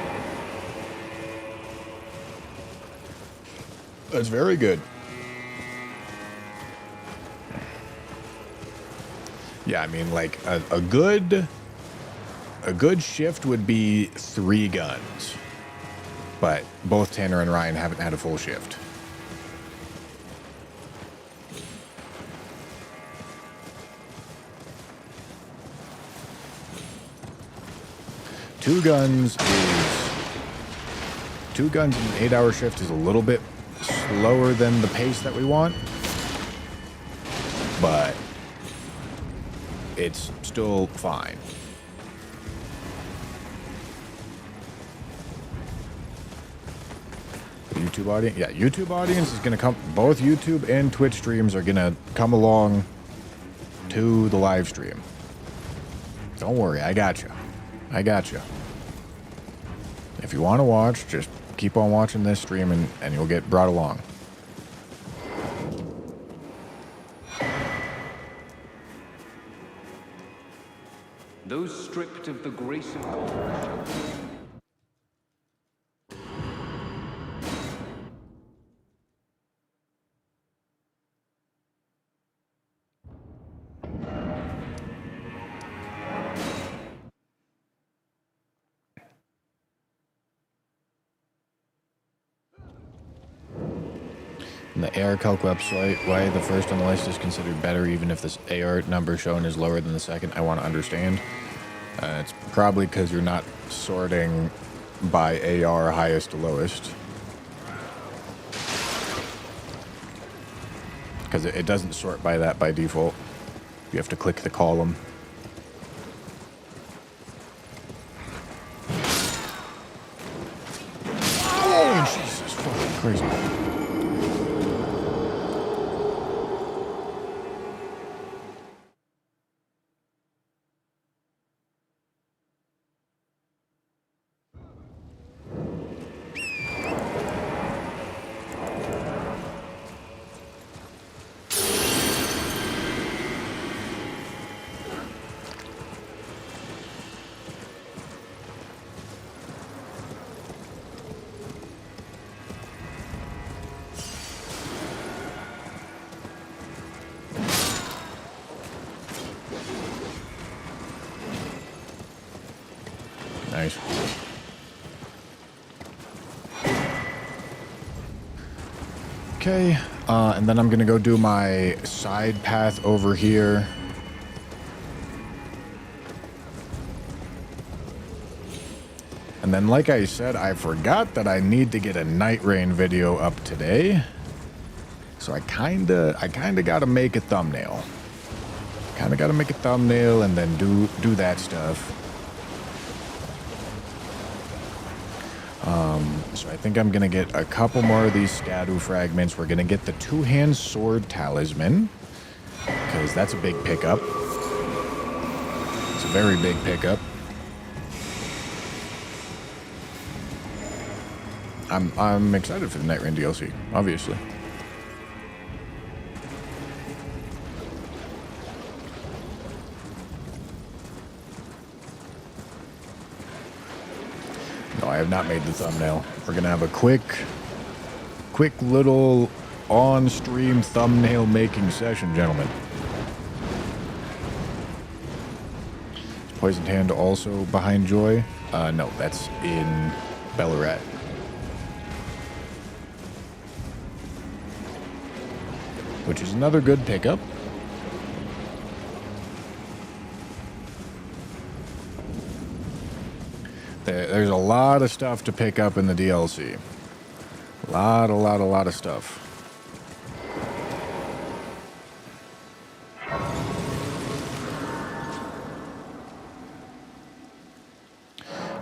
That's very good. Yeah, I mean, like, a good shift would be 3 guns. But both Tanner and Ryan haven't had a full shift. Two guns in an 8-hour shift is a little bit slower than the pace that we want. But it's still fine. The YouTube audience? Yeah, YouTube audience is going to come. Both YouTube and Twitch streams are going to come along to the live stream. Don't worry, I got you. I got you. If you want to watch, just keep on watching this stream and you'll get brought along. Those stripped of the grace of God. In the AR calc website, why the first on the list is considered better even if this AR number shown is lower than the second, I want to understand. It's probably because you're not sorting by AR highest to lowest. Because it doesn't sort by that by default. You have to click the column. Oh, Jesus, fucking crazy. Nice. Okay, and then I'm gonna go do my side path over here. And then, like I said, I forgot that I need to get a Night Rain video up today. So I kinda gotta make a thumbnail. Kinda gotta make a thumbnail and then do that stuff. So I think I'm gonna get a couple more of these Scadu fragments. We're gonna get the two-hand sword talisman, because that's a big pickup. It's a very big pickup. I'm excited for the Night Rain DLC, obviously. No, I have not made the thumbnail. We're going to have a quick little on-stream thumbnail making session, gentlemen. Is Poisoned Hand also behind Joy? No, that's in Ballarat. Which is another good pickup. There's a lot of stuff to pick up in the DLC. A lot of stuff.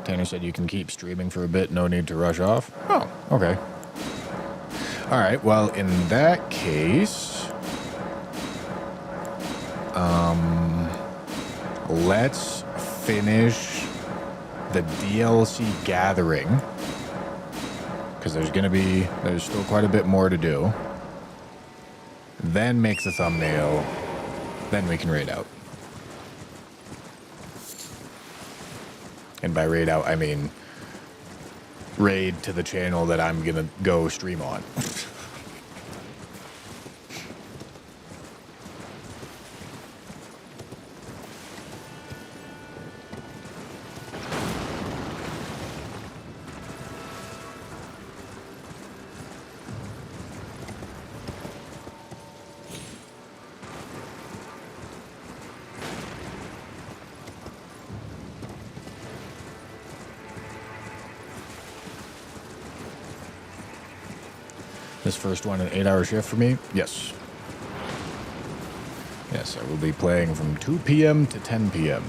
Tanner said you can keep streaming for a bit, no need to rush off. Oh, okay. All right, well, in that case, let's finish the DLC gathering, because there's still quite a bit more to do. Then make the thumbnail, then we can raid out. And by raid out, I mean raid to the channel that I'm gonna go stream on. This first one, an 8-hour shift for me? Yes. Yes, I will be playing from 2 p.m. to 10 p.m.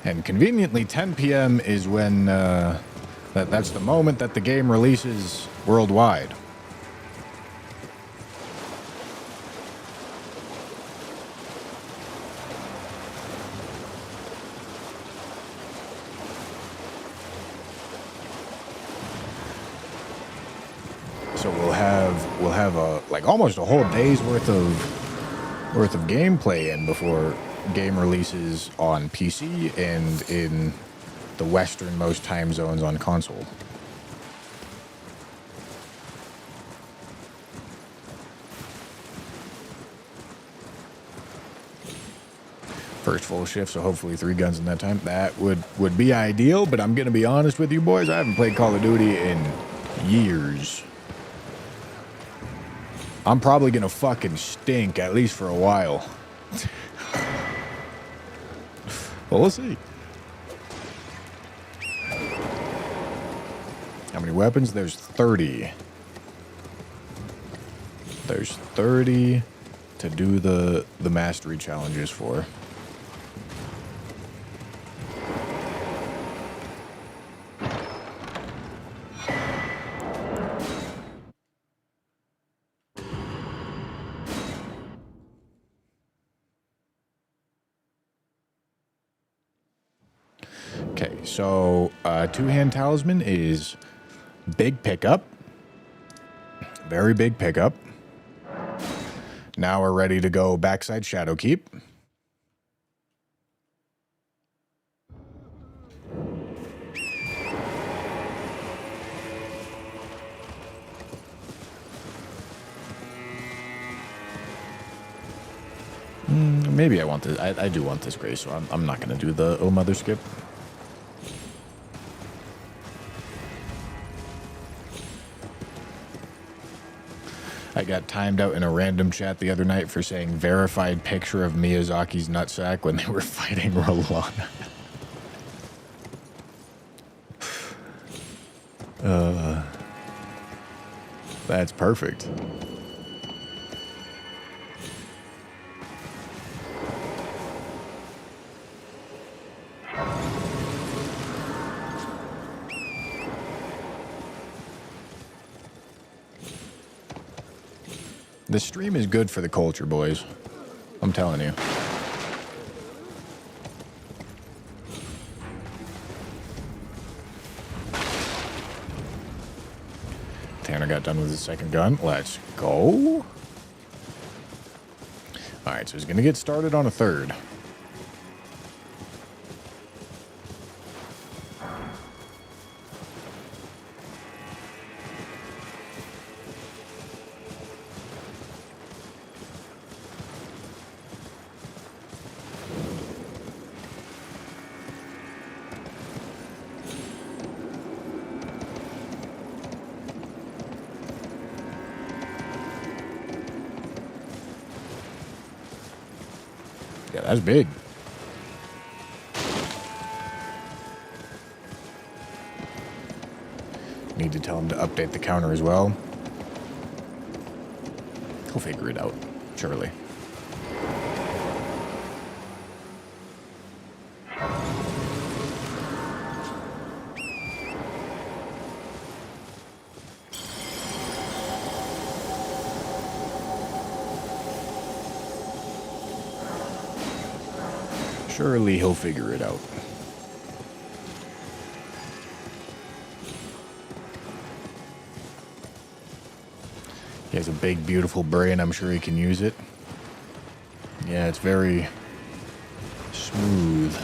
And conveniently, 10 p.m. is when, that's the moment that the game releases worldwide. So we'll have like almost a whole day's worth of gameplay in before game releases on PC and in the westernmost time zones on console. First full shift, so hopefully 3 guns in that time. That would be ideal, but I'm gonna be honest with you boys, I haven't played Call of Duty in years. I'm probably gonna fucking stink, at least for a while. Well, we'll see. How many weapons? There's 30. There's 30 to do the mastery challenges for. Okay, so two-hand talisman is big pickup. Very big pickup. Now we're ready to go backside shadow keep. Maybe I want this. I do want this gray, so I'm not going to do the Oh Mother skip. I got timed out in a random chat the other night for saying verified picture of Miyazaki's nutsack when they were fighting Rolana. That's perfect. The stream is good for the culture, boys. I'm telling you. Tanner got done with his second gun. Let's go. All right, so he's going to get started on a third. That's big. Need to tell him to update the counter as well. He'll figure it out, surely. Surely he'll figure it out. He has a big, beautiful brain. I'm sure he can use it. Yeah, it's very smooth.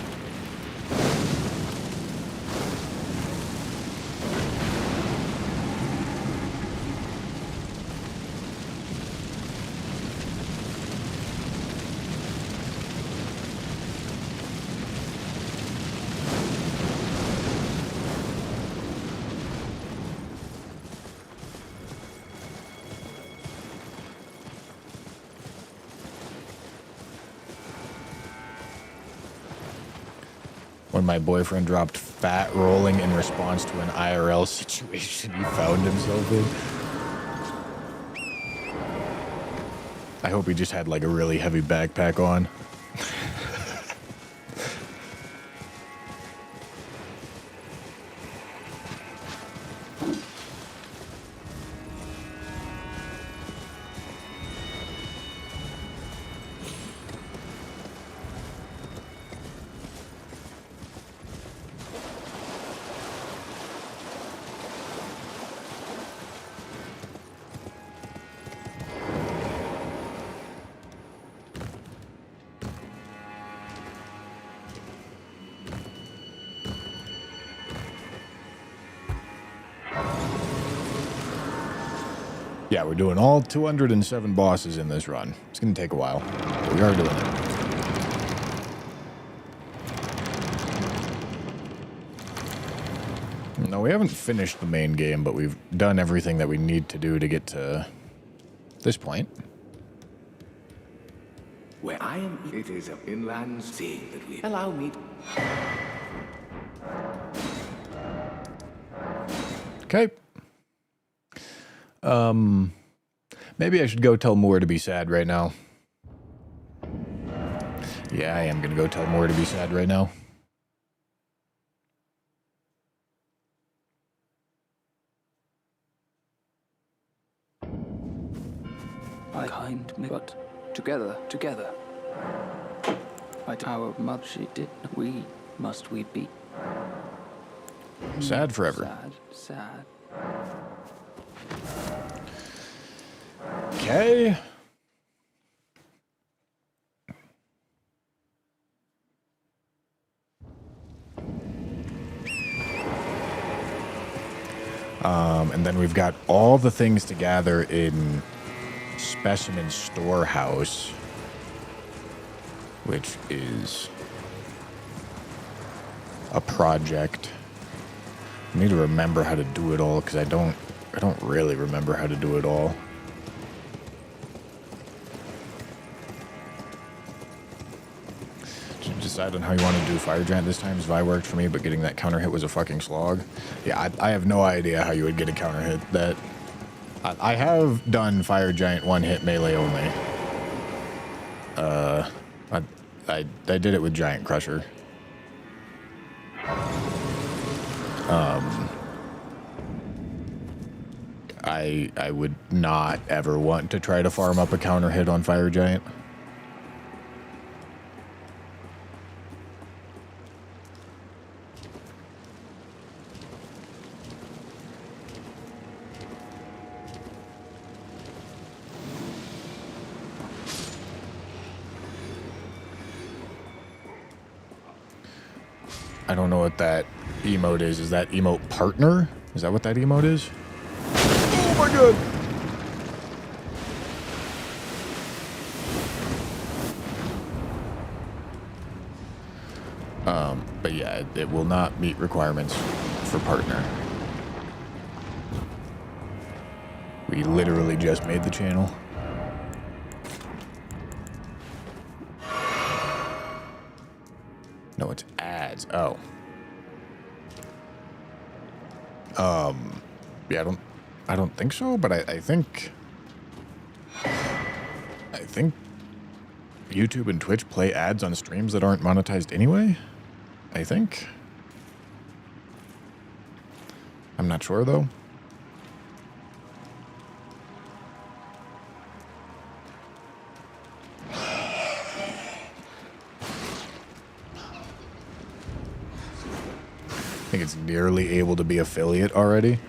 When my boyfriend dropped fat rolling in response to an IRL situation he found himself in. I hope he just had like a really heavy backpack on. Yeah, we're doing all 207 bosses in this run. It's going to take a while, but we are doing it. No, we haven't finished the main game, but we've done everything that we need to do to get to this point. Where I am, it is an inland sea that we allow me. Okay. Maybe I should go tell Moore to be sad right now. Yeah, I am gonna go tell Moore to be sad right now. Kind, but together. Our mother, she did. We be Sad forever. sad. Okay. And then we've got all the things to gather in Specimen Storehouse, which is a project. I need to remember how to do it all because I don't really remember how to do it all. Did you decide on how you want to do Fire Giant this time? Vi worked for me, but getting that counter hit was a fucking slog. Yeah, I have no idea how you would get a counter hit. That I have done Fire Giant one hit melee only. I did it with Giant Crusher. I would not ever want to try to farm up a counter hit on Fire Giant. I don't know what that emote is. Is that emote partner? Is that what that emote is? Oh my god! But yeah, it will not meet requirements for partner. We literally just made the channel. Oh. Yeah, I don't think so, but I think YouTube and Twitch play ads on streams that aren't monetized anyway. I think. I'm not sure though. I think it's nearly able to be affiliate already.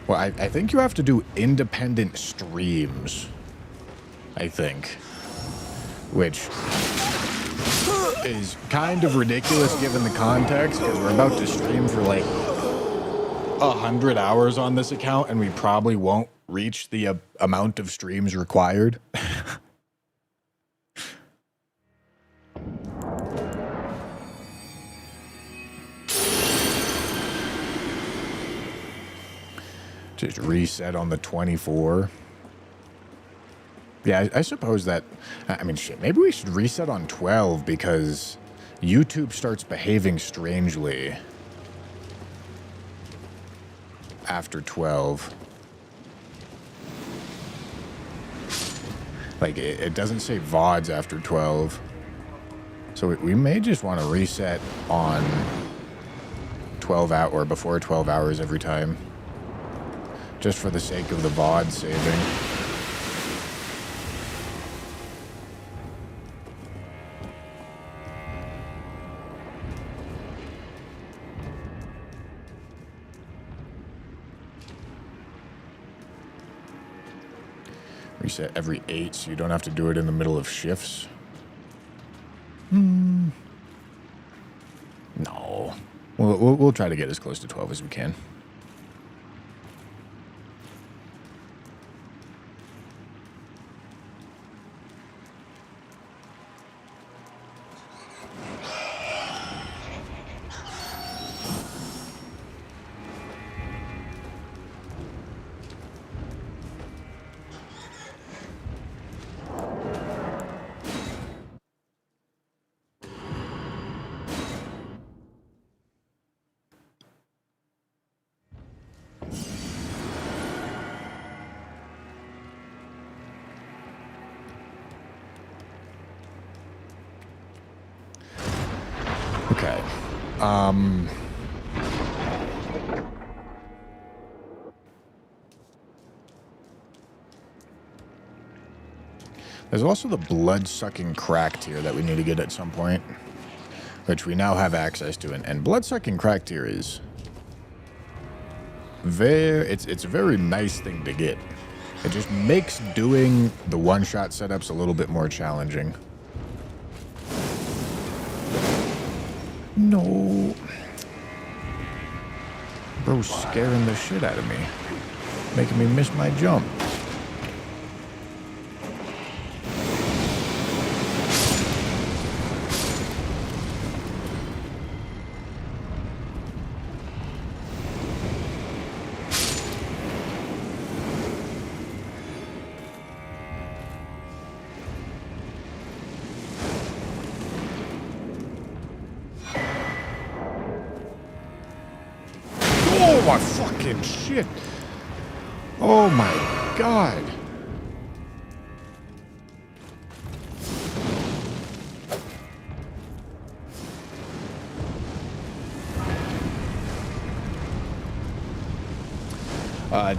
Well, I think you have to do independent streams. I think. Which is kind of ridiculous given the context, because we're about to stream for like 100 hours on this account, and we probably won't reach the amount of streams required. Just reset on the 24. Yeah, I suppose that, I mean, shit, maybe we should reset on 12 because YouTube starts behaving strangely after 12. Like, it doesn't say VODs after 12. So we may just want to reset on 12 hours or before 12 hours every time. Just for the sake of the VOD saving. Reset every 8 so you don't have to do it in the middle of shifts. No. We'll try to get as close to 12 as we can. Okay. There's also the blood-sucking crack tier that we need to get at some point, which we now have access to. And blood-sucking crack tier is it's a very nice thing to get. It just makes doing the one-shot setups a little bit more challenging. No. Bro's scaring the shit out of me. Making me miss my jump. Oh my fucking shit. Oh my god.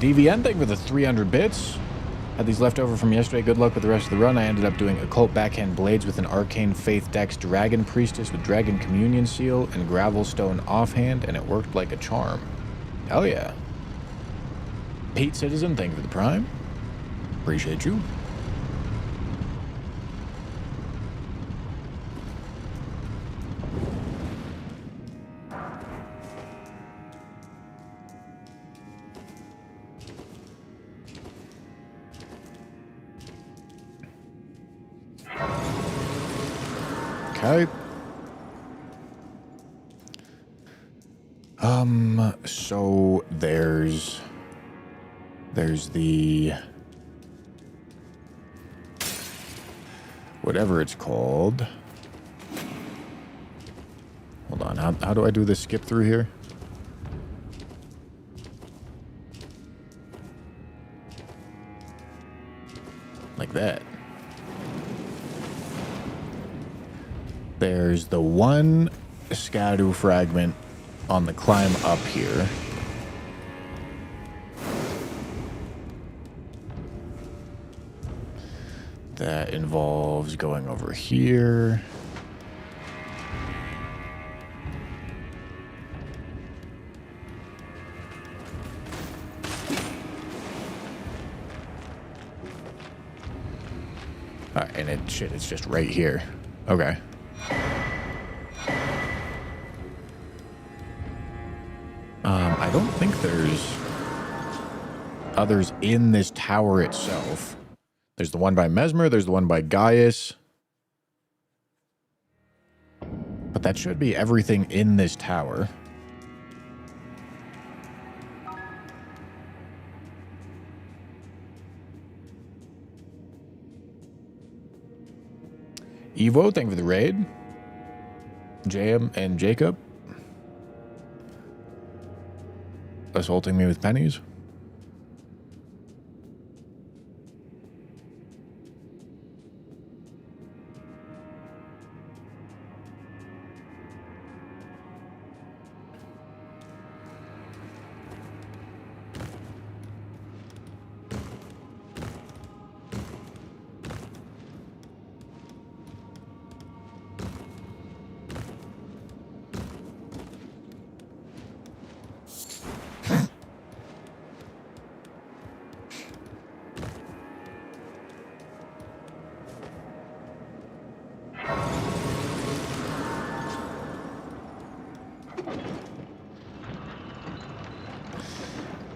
DVN, thank you for the 300 bits. Had these left over from yesterday. Good luck with the rest of the run. I ended up doing occult backhand blades with an arcane faith dex dragon priestess with dragon communion seal and gravelstone offhand, and it worked like a charm. Hell yeah. Pete Citizen, thank you for the prime. Appreciate you. Okay. So there's the whatever it's called. Hold on, How do I do this skip through here? Like that. There's the one Scadu fragment on the climb up here. That involves going over here. And it's just right here. Okay. I don't think there's others in this tower itself. There's the one by Mesmer, there's the one by Gaius. But that should be everything in this tower. Evo, thank you for the raid. JM and Jacob. Assaulting me with pennies.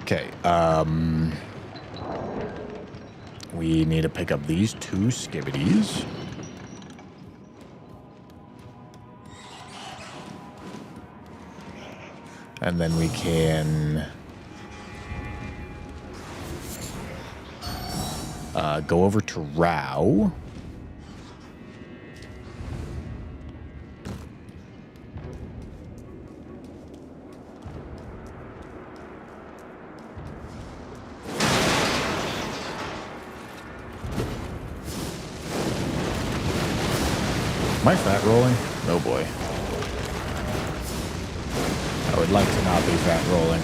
Okay, we need to pick up these two skibbities. And then we can go over to Rao. Am I fat rolling? Oh boy. I would like to not be fat rolling.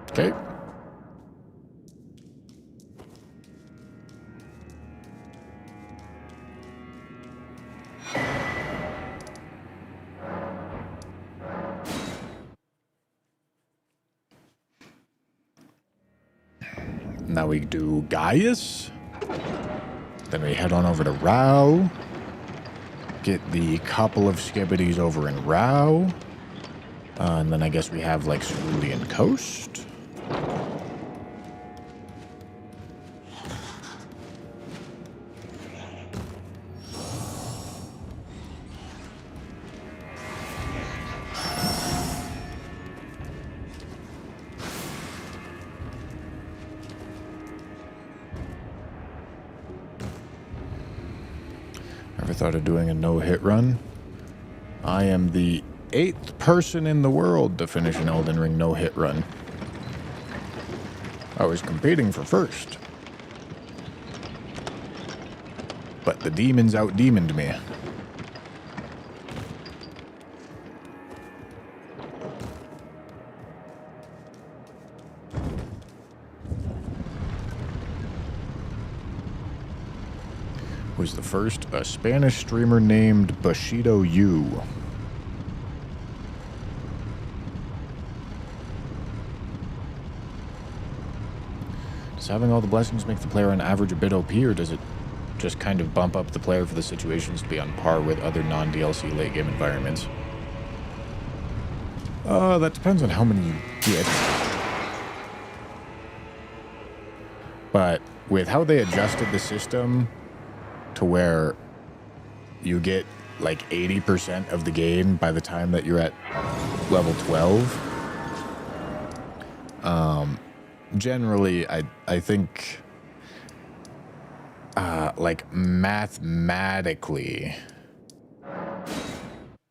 Okay. Now we do Gaius. Then we head on over to Rao. Get the couple of skibbities over in Rao. And then I guess we have like Cerulean Coast. Ever thought of doing a no-hit run? I am the 8th person in the world to finish an Elden Ring no-hit run. I was competing for first. But the demons out-demoned me. Was the first a Spanish streamer named Bushido U. Does having all the blessings make the player on average a bit OP, or does it just kind of bump up the player for the situations to be on par with other non-DLC late game environments? That depends on how many you get. But with how they adjusted the system to where you get like 80% of the game by the time that you're at level 12. Generally, I think like mathematically,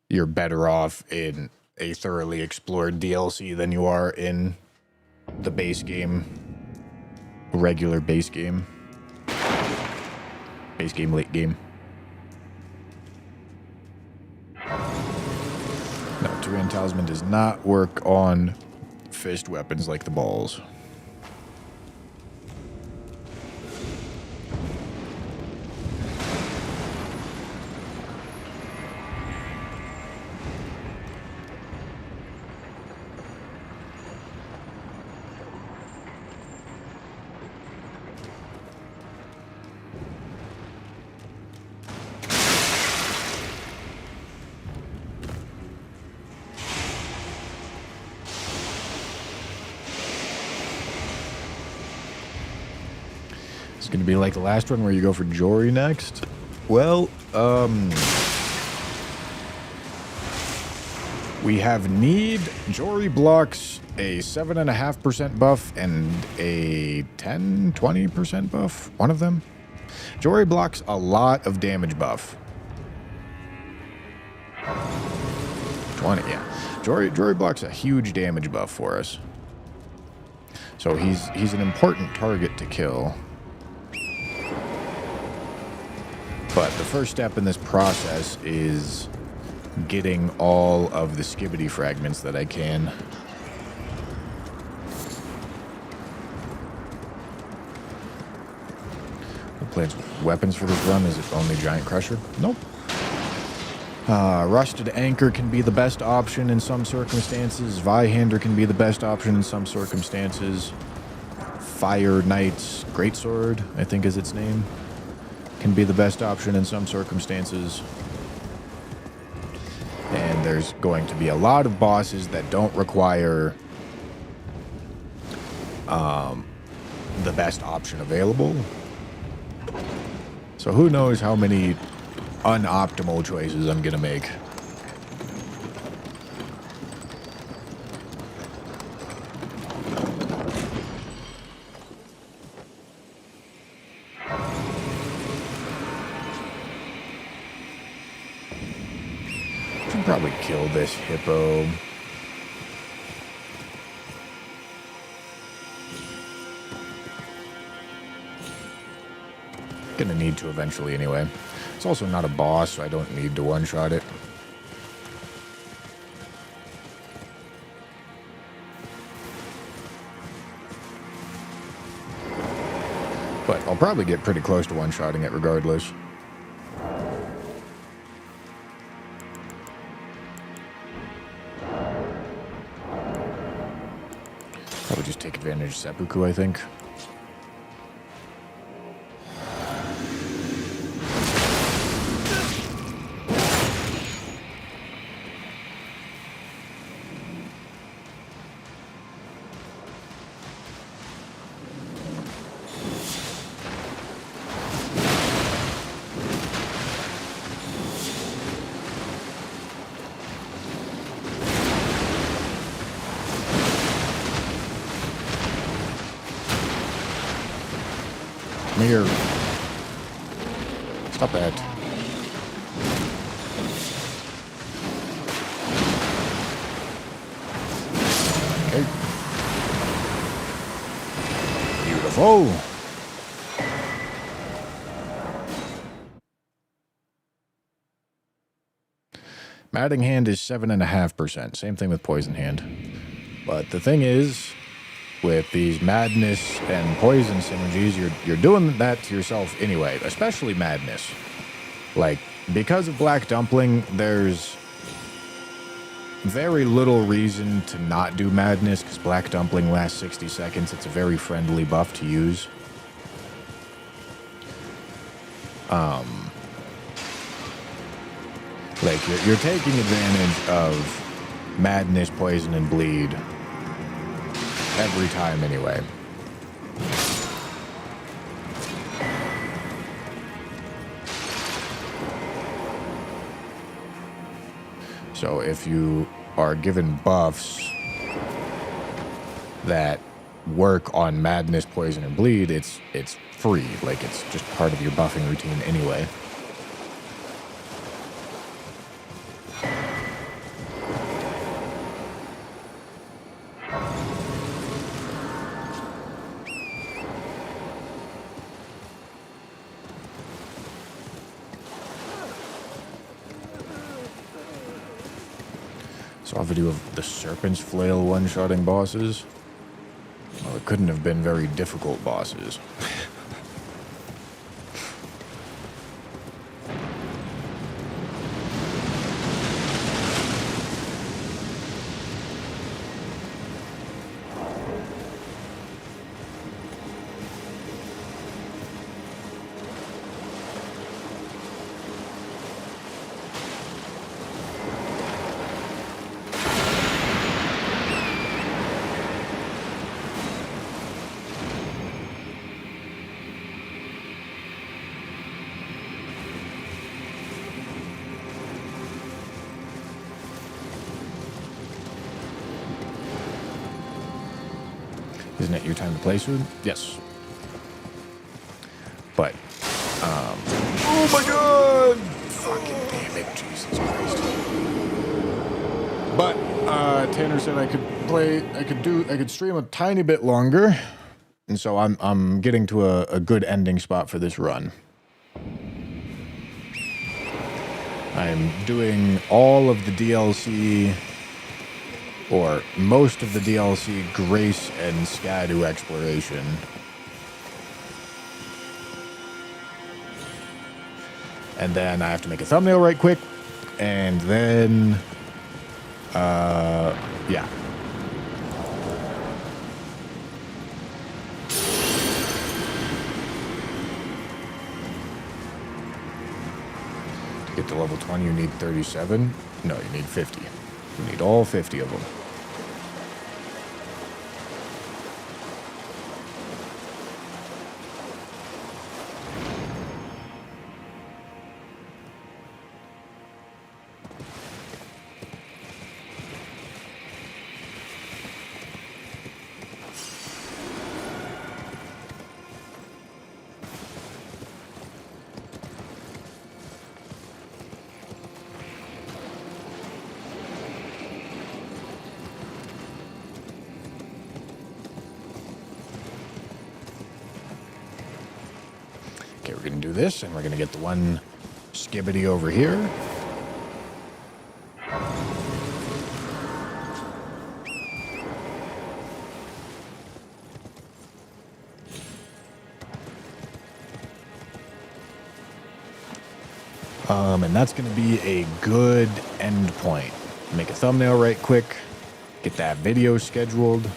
you're better off in a thoroughly explored DLC than you are in the base game, regular base game, late game. No, Tyrian Talisman does not work on fist weapons like the balls. It's going to be like the last one where you go for Jory next. Well, we have need. Jory blocks a 7.5% buff and a 10-20% buff. One of them. Jory blocks a lot of damage buff. 20, yeah. Jory blocks a huge damage buff for us. So he's an important target to kill. But the first step in this process is getting all of the skibbity fragments that I can. Who plans weapons for this run? Is it only Giant Crusher? Nope. Rusted Anchor can be the best option in some circumstances. Vihander can be the best option in some circumstances. Fire Knight's Greatsword, I think is its name, can be the best option in some circumstances. And there's going to be a lot of bosses that don't require the best option available. So who knows how many unoptimal choices I'm gonna make. Should probably kill this hippo. Gonna need to eventually anyway. It's also not a boss, so I don't need to one-shot it. But I'll probably get pretty close to one-shotting it regardless. Probably just take advantage of seppuku, I think. Come here. Stop that. Okay. Beautiful. Matting Hand is 7.5%. Same thing with Poison Hand. But the thing is, with these madness and poison synergies, you're doing that to yourself anyway, especially madness. Like, because of Black Dumpling, there's very little reason to not do madness, because Black Dumpling lasts 60 seconds. It's a very friendly buff to use. Like, you're taking advantage of madness, poison, and bleed every time anyway. So if you are given buffs that work on madness, poison, or bleed, it's free. Like, it's just part of your buffing routine anyway. Saw a video of the Serpent's Flail one-shotting bosses. Well, it couldn't have been very difficult bosses. Isn't it your time to play soon? Yes. But, oh my god! Fucking damn it, Jesus Christ. But, Tanner said I could stream a tiny bit longer. And so I'm getting to a good ending spot for this run. I'm doing all of the DLC, or most of the DLC, Grace and Skadu exploration. And then I have to make a thumbnail right quick, and then, yeah. To get to level 20, you need 37. No, you need 50. You need all 50 of them. Okay, we're going to do this, and we're going to get the one skibbity over here. And that's going to be a good end point. Make a thumbnail right quick, get that video scheduled. Now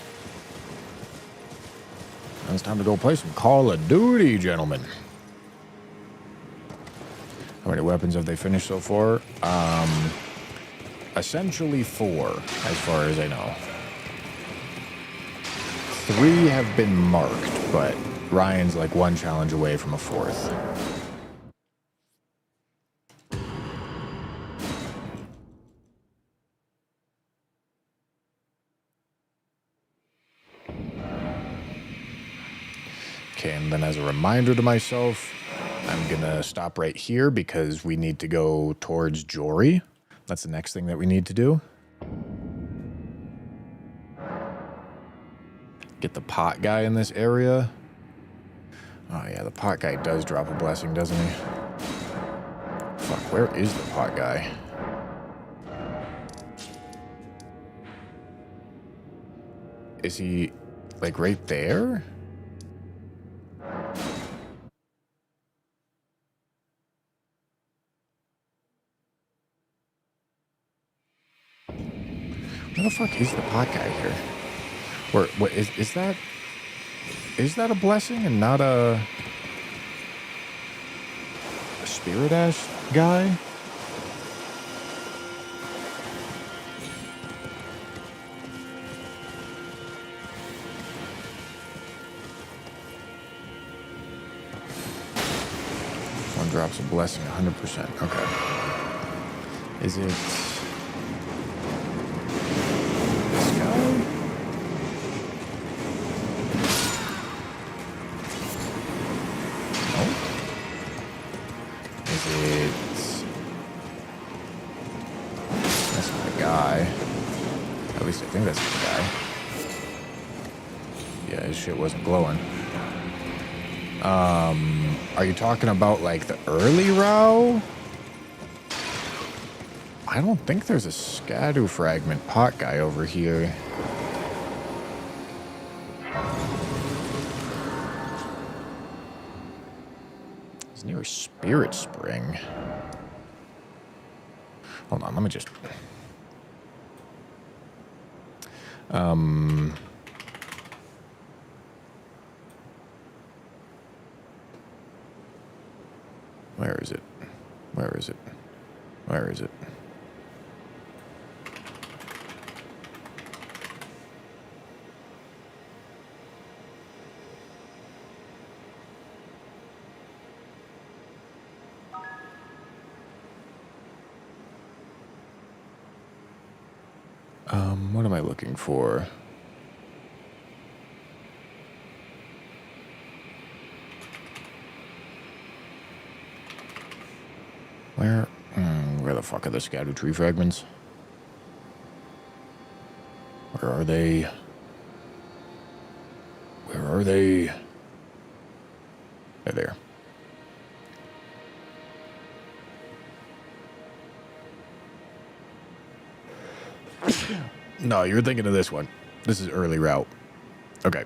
it's time to go play some Call of Duty, gentlemen. How many weapons have they finished so far? Essentially 4, as far as I know. 3 have been marked, but Ryan's like 1 challenge away from a 4th. Okay, and then as a reminder to myself, I'm gonna stop right here because we need to go towards Jory. That's the next thing that we need to do. Get the pot guy in this area. Oh yeah, the pot guy does drop a blessing, doesn't he? Fuck, where is the pot guy? Is he, like, right there? Where the fuck is the pot guy here? What is that? Is that a blessing and not a spirit ash guy? One drops a blessing 100%. Okay. Is it? guy? No. Is it? That's not a guy. At least I think that's not a guy. Yeah, his shit wasn't glowing. Are you talking about like the early row? I don't think there's a Scadu fragment pot guy over here. It's near a spirit spring. Hold on, let me just... Where is it? Where is it? Where is it? What am I looking for? Where the fuck are the Scadu tree fragments? Where are they? Where are they? They're there. No, you're thinking of this one. This is early route. Okay.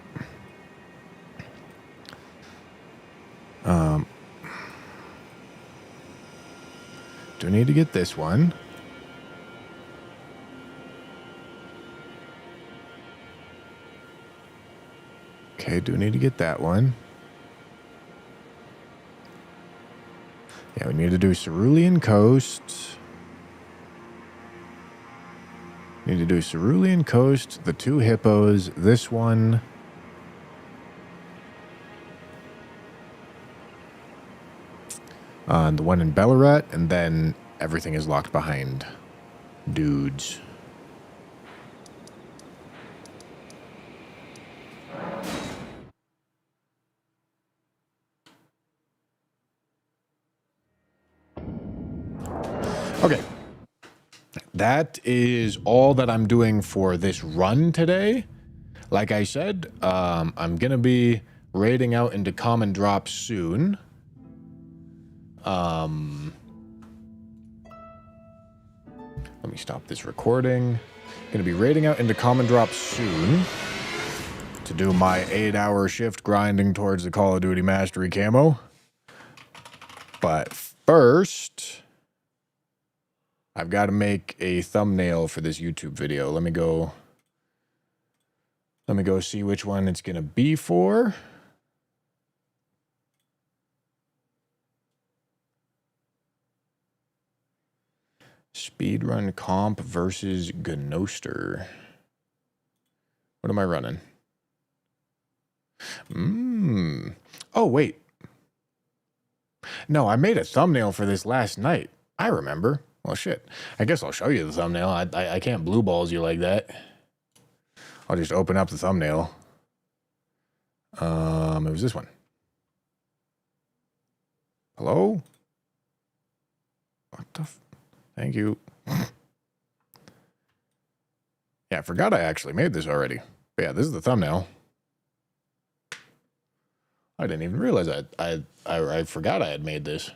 Do I need to get this one? Okay, do I need to get that one? Yeah, we need to do Cerulean Coast. Need to do Cerulean Coast, the 2 hippos, this one. The one in Ballarat, and then everything is locked behind dudes. Okay. That is all that I'm doing for this run today. Like I said, I'm going to be raiding out into common drops soon. Let me stop this recording. Going to be raiding out into common drops soon to do my 8-hour shift grinding towards the Call of Duty Mastery camo. But first, I've got to make a thumbnail for this YouTube video. Let me go see which one it's going to be for. Speedrun comp versus Gnoster. What am I running? Oh, wait. No, I made a thumbnail for this last night. I remember. Well, shit. I guess I'll show you the thumbnail. I can't blue balls you like that. I'll just open up the thumbnail. It was this one. Hello? What the Thank you. Yeah, I forgot I actually made this already. But yeah, this is the thumbnail. I didn't even realize I forgot I had made this.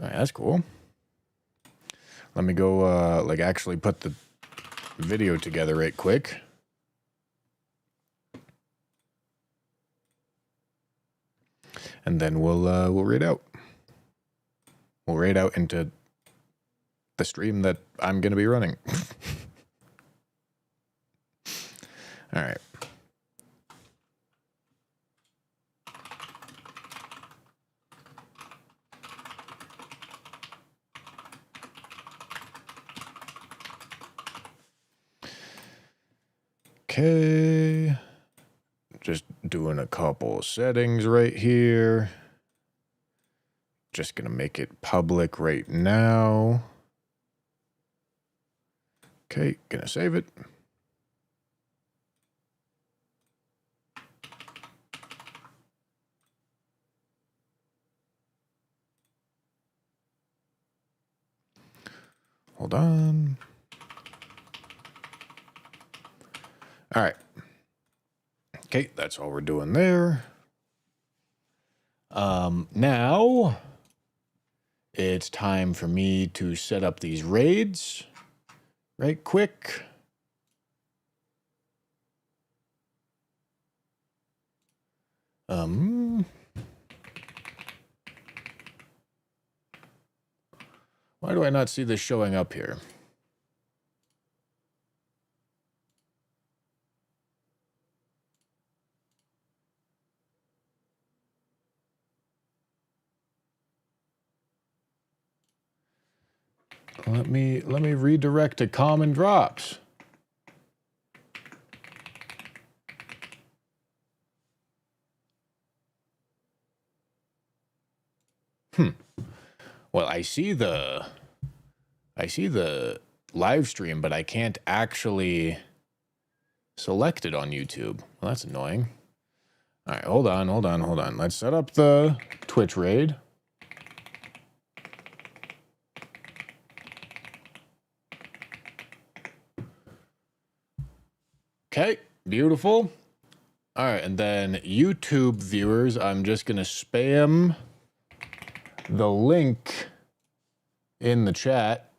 All right, that's cool. Let me go, like, actually put the video together right quick. And then we'll raid out. We'll raid out into the stream that I'm going to be running. All right. Okay. Just doing a couple settings right here. Just going to make it public right now. Okay, gonna save it. Hold on. All right. Okay, that's all we're doing there. Now it's time for me to set up these raids right quick. Why do I not see this showing up here? Let me redirect to common drops. Well, I see the live stream, but I can't actually select it on YouTube. Well, that's annoying. All right, hold on. Let's set up the Twitch raid. Okay, beautiful. All right, and then YouTube viewers, I'm just going to spam the link in the chat.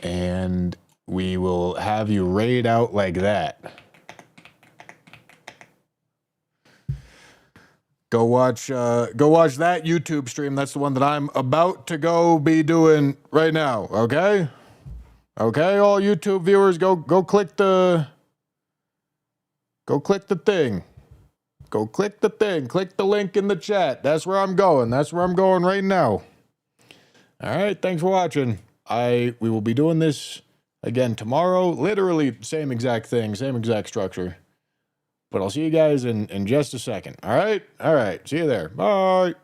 And we will have you raid out like that. Go watch that YouTube stream. That's the one that I'm about to go be doing right now. Okay? Okay, all YouTube viewers, go click the thing. Go click the thing. Click the link in the chat. That's where I'm going. That's where I'm going right now. All right, thanks for watching. We will be doing this again tomorrow. Literally same exact thing, same exact structure. But I'll see you guys in just a second. All right? All right. See you there. Bye.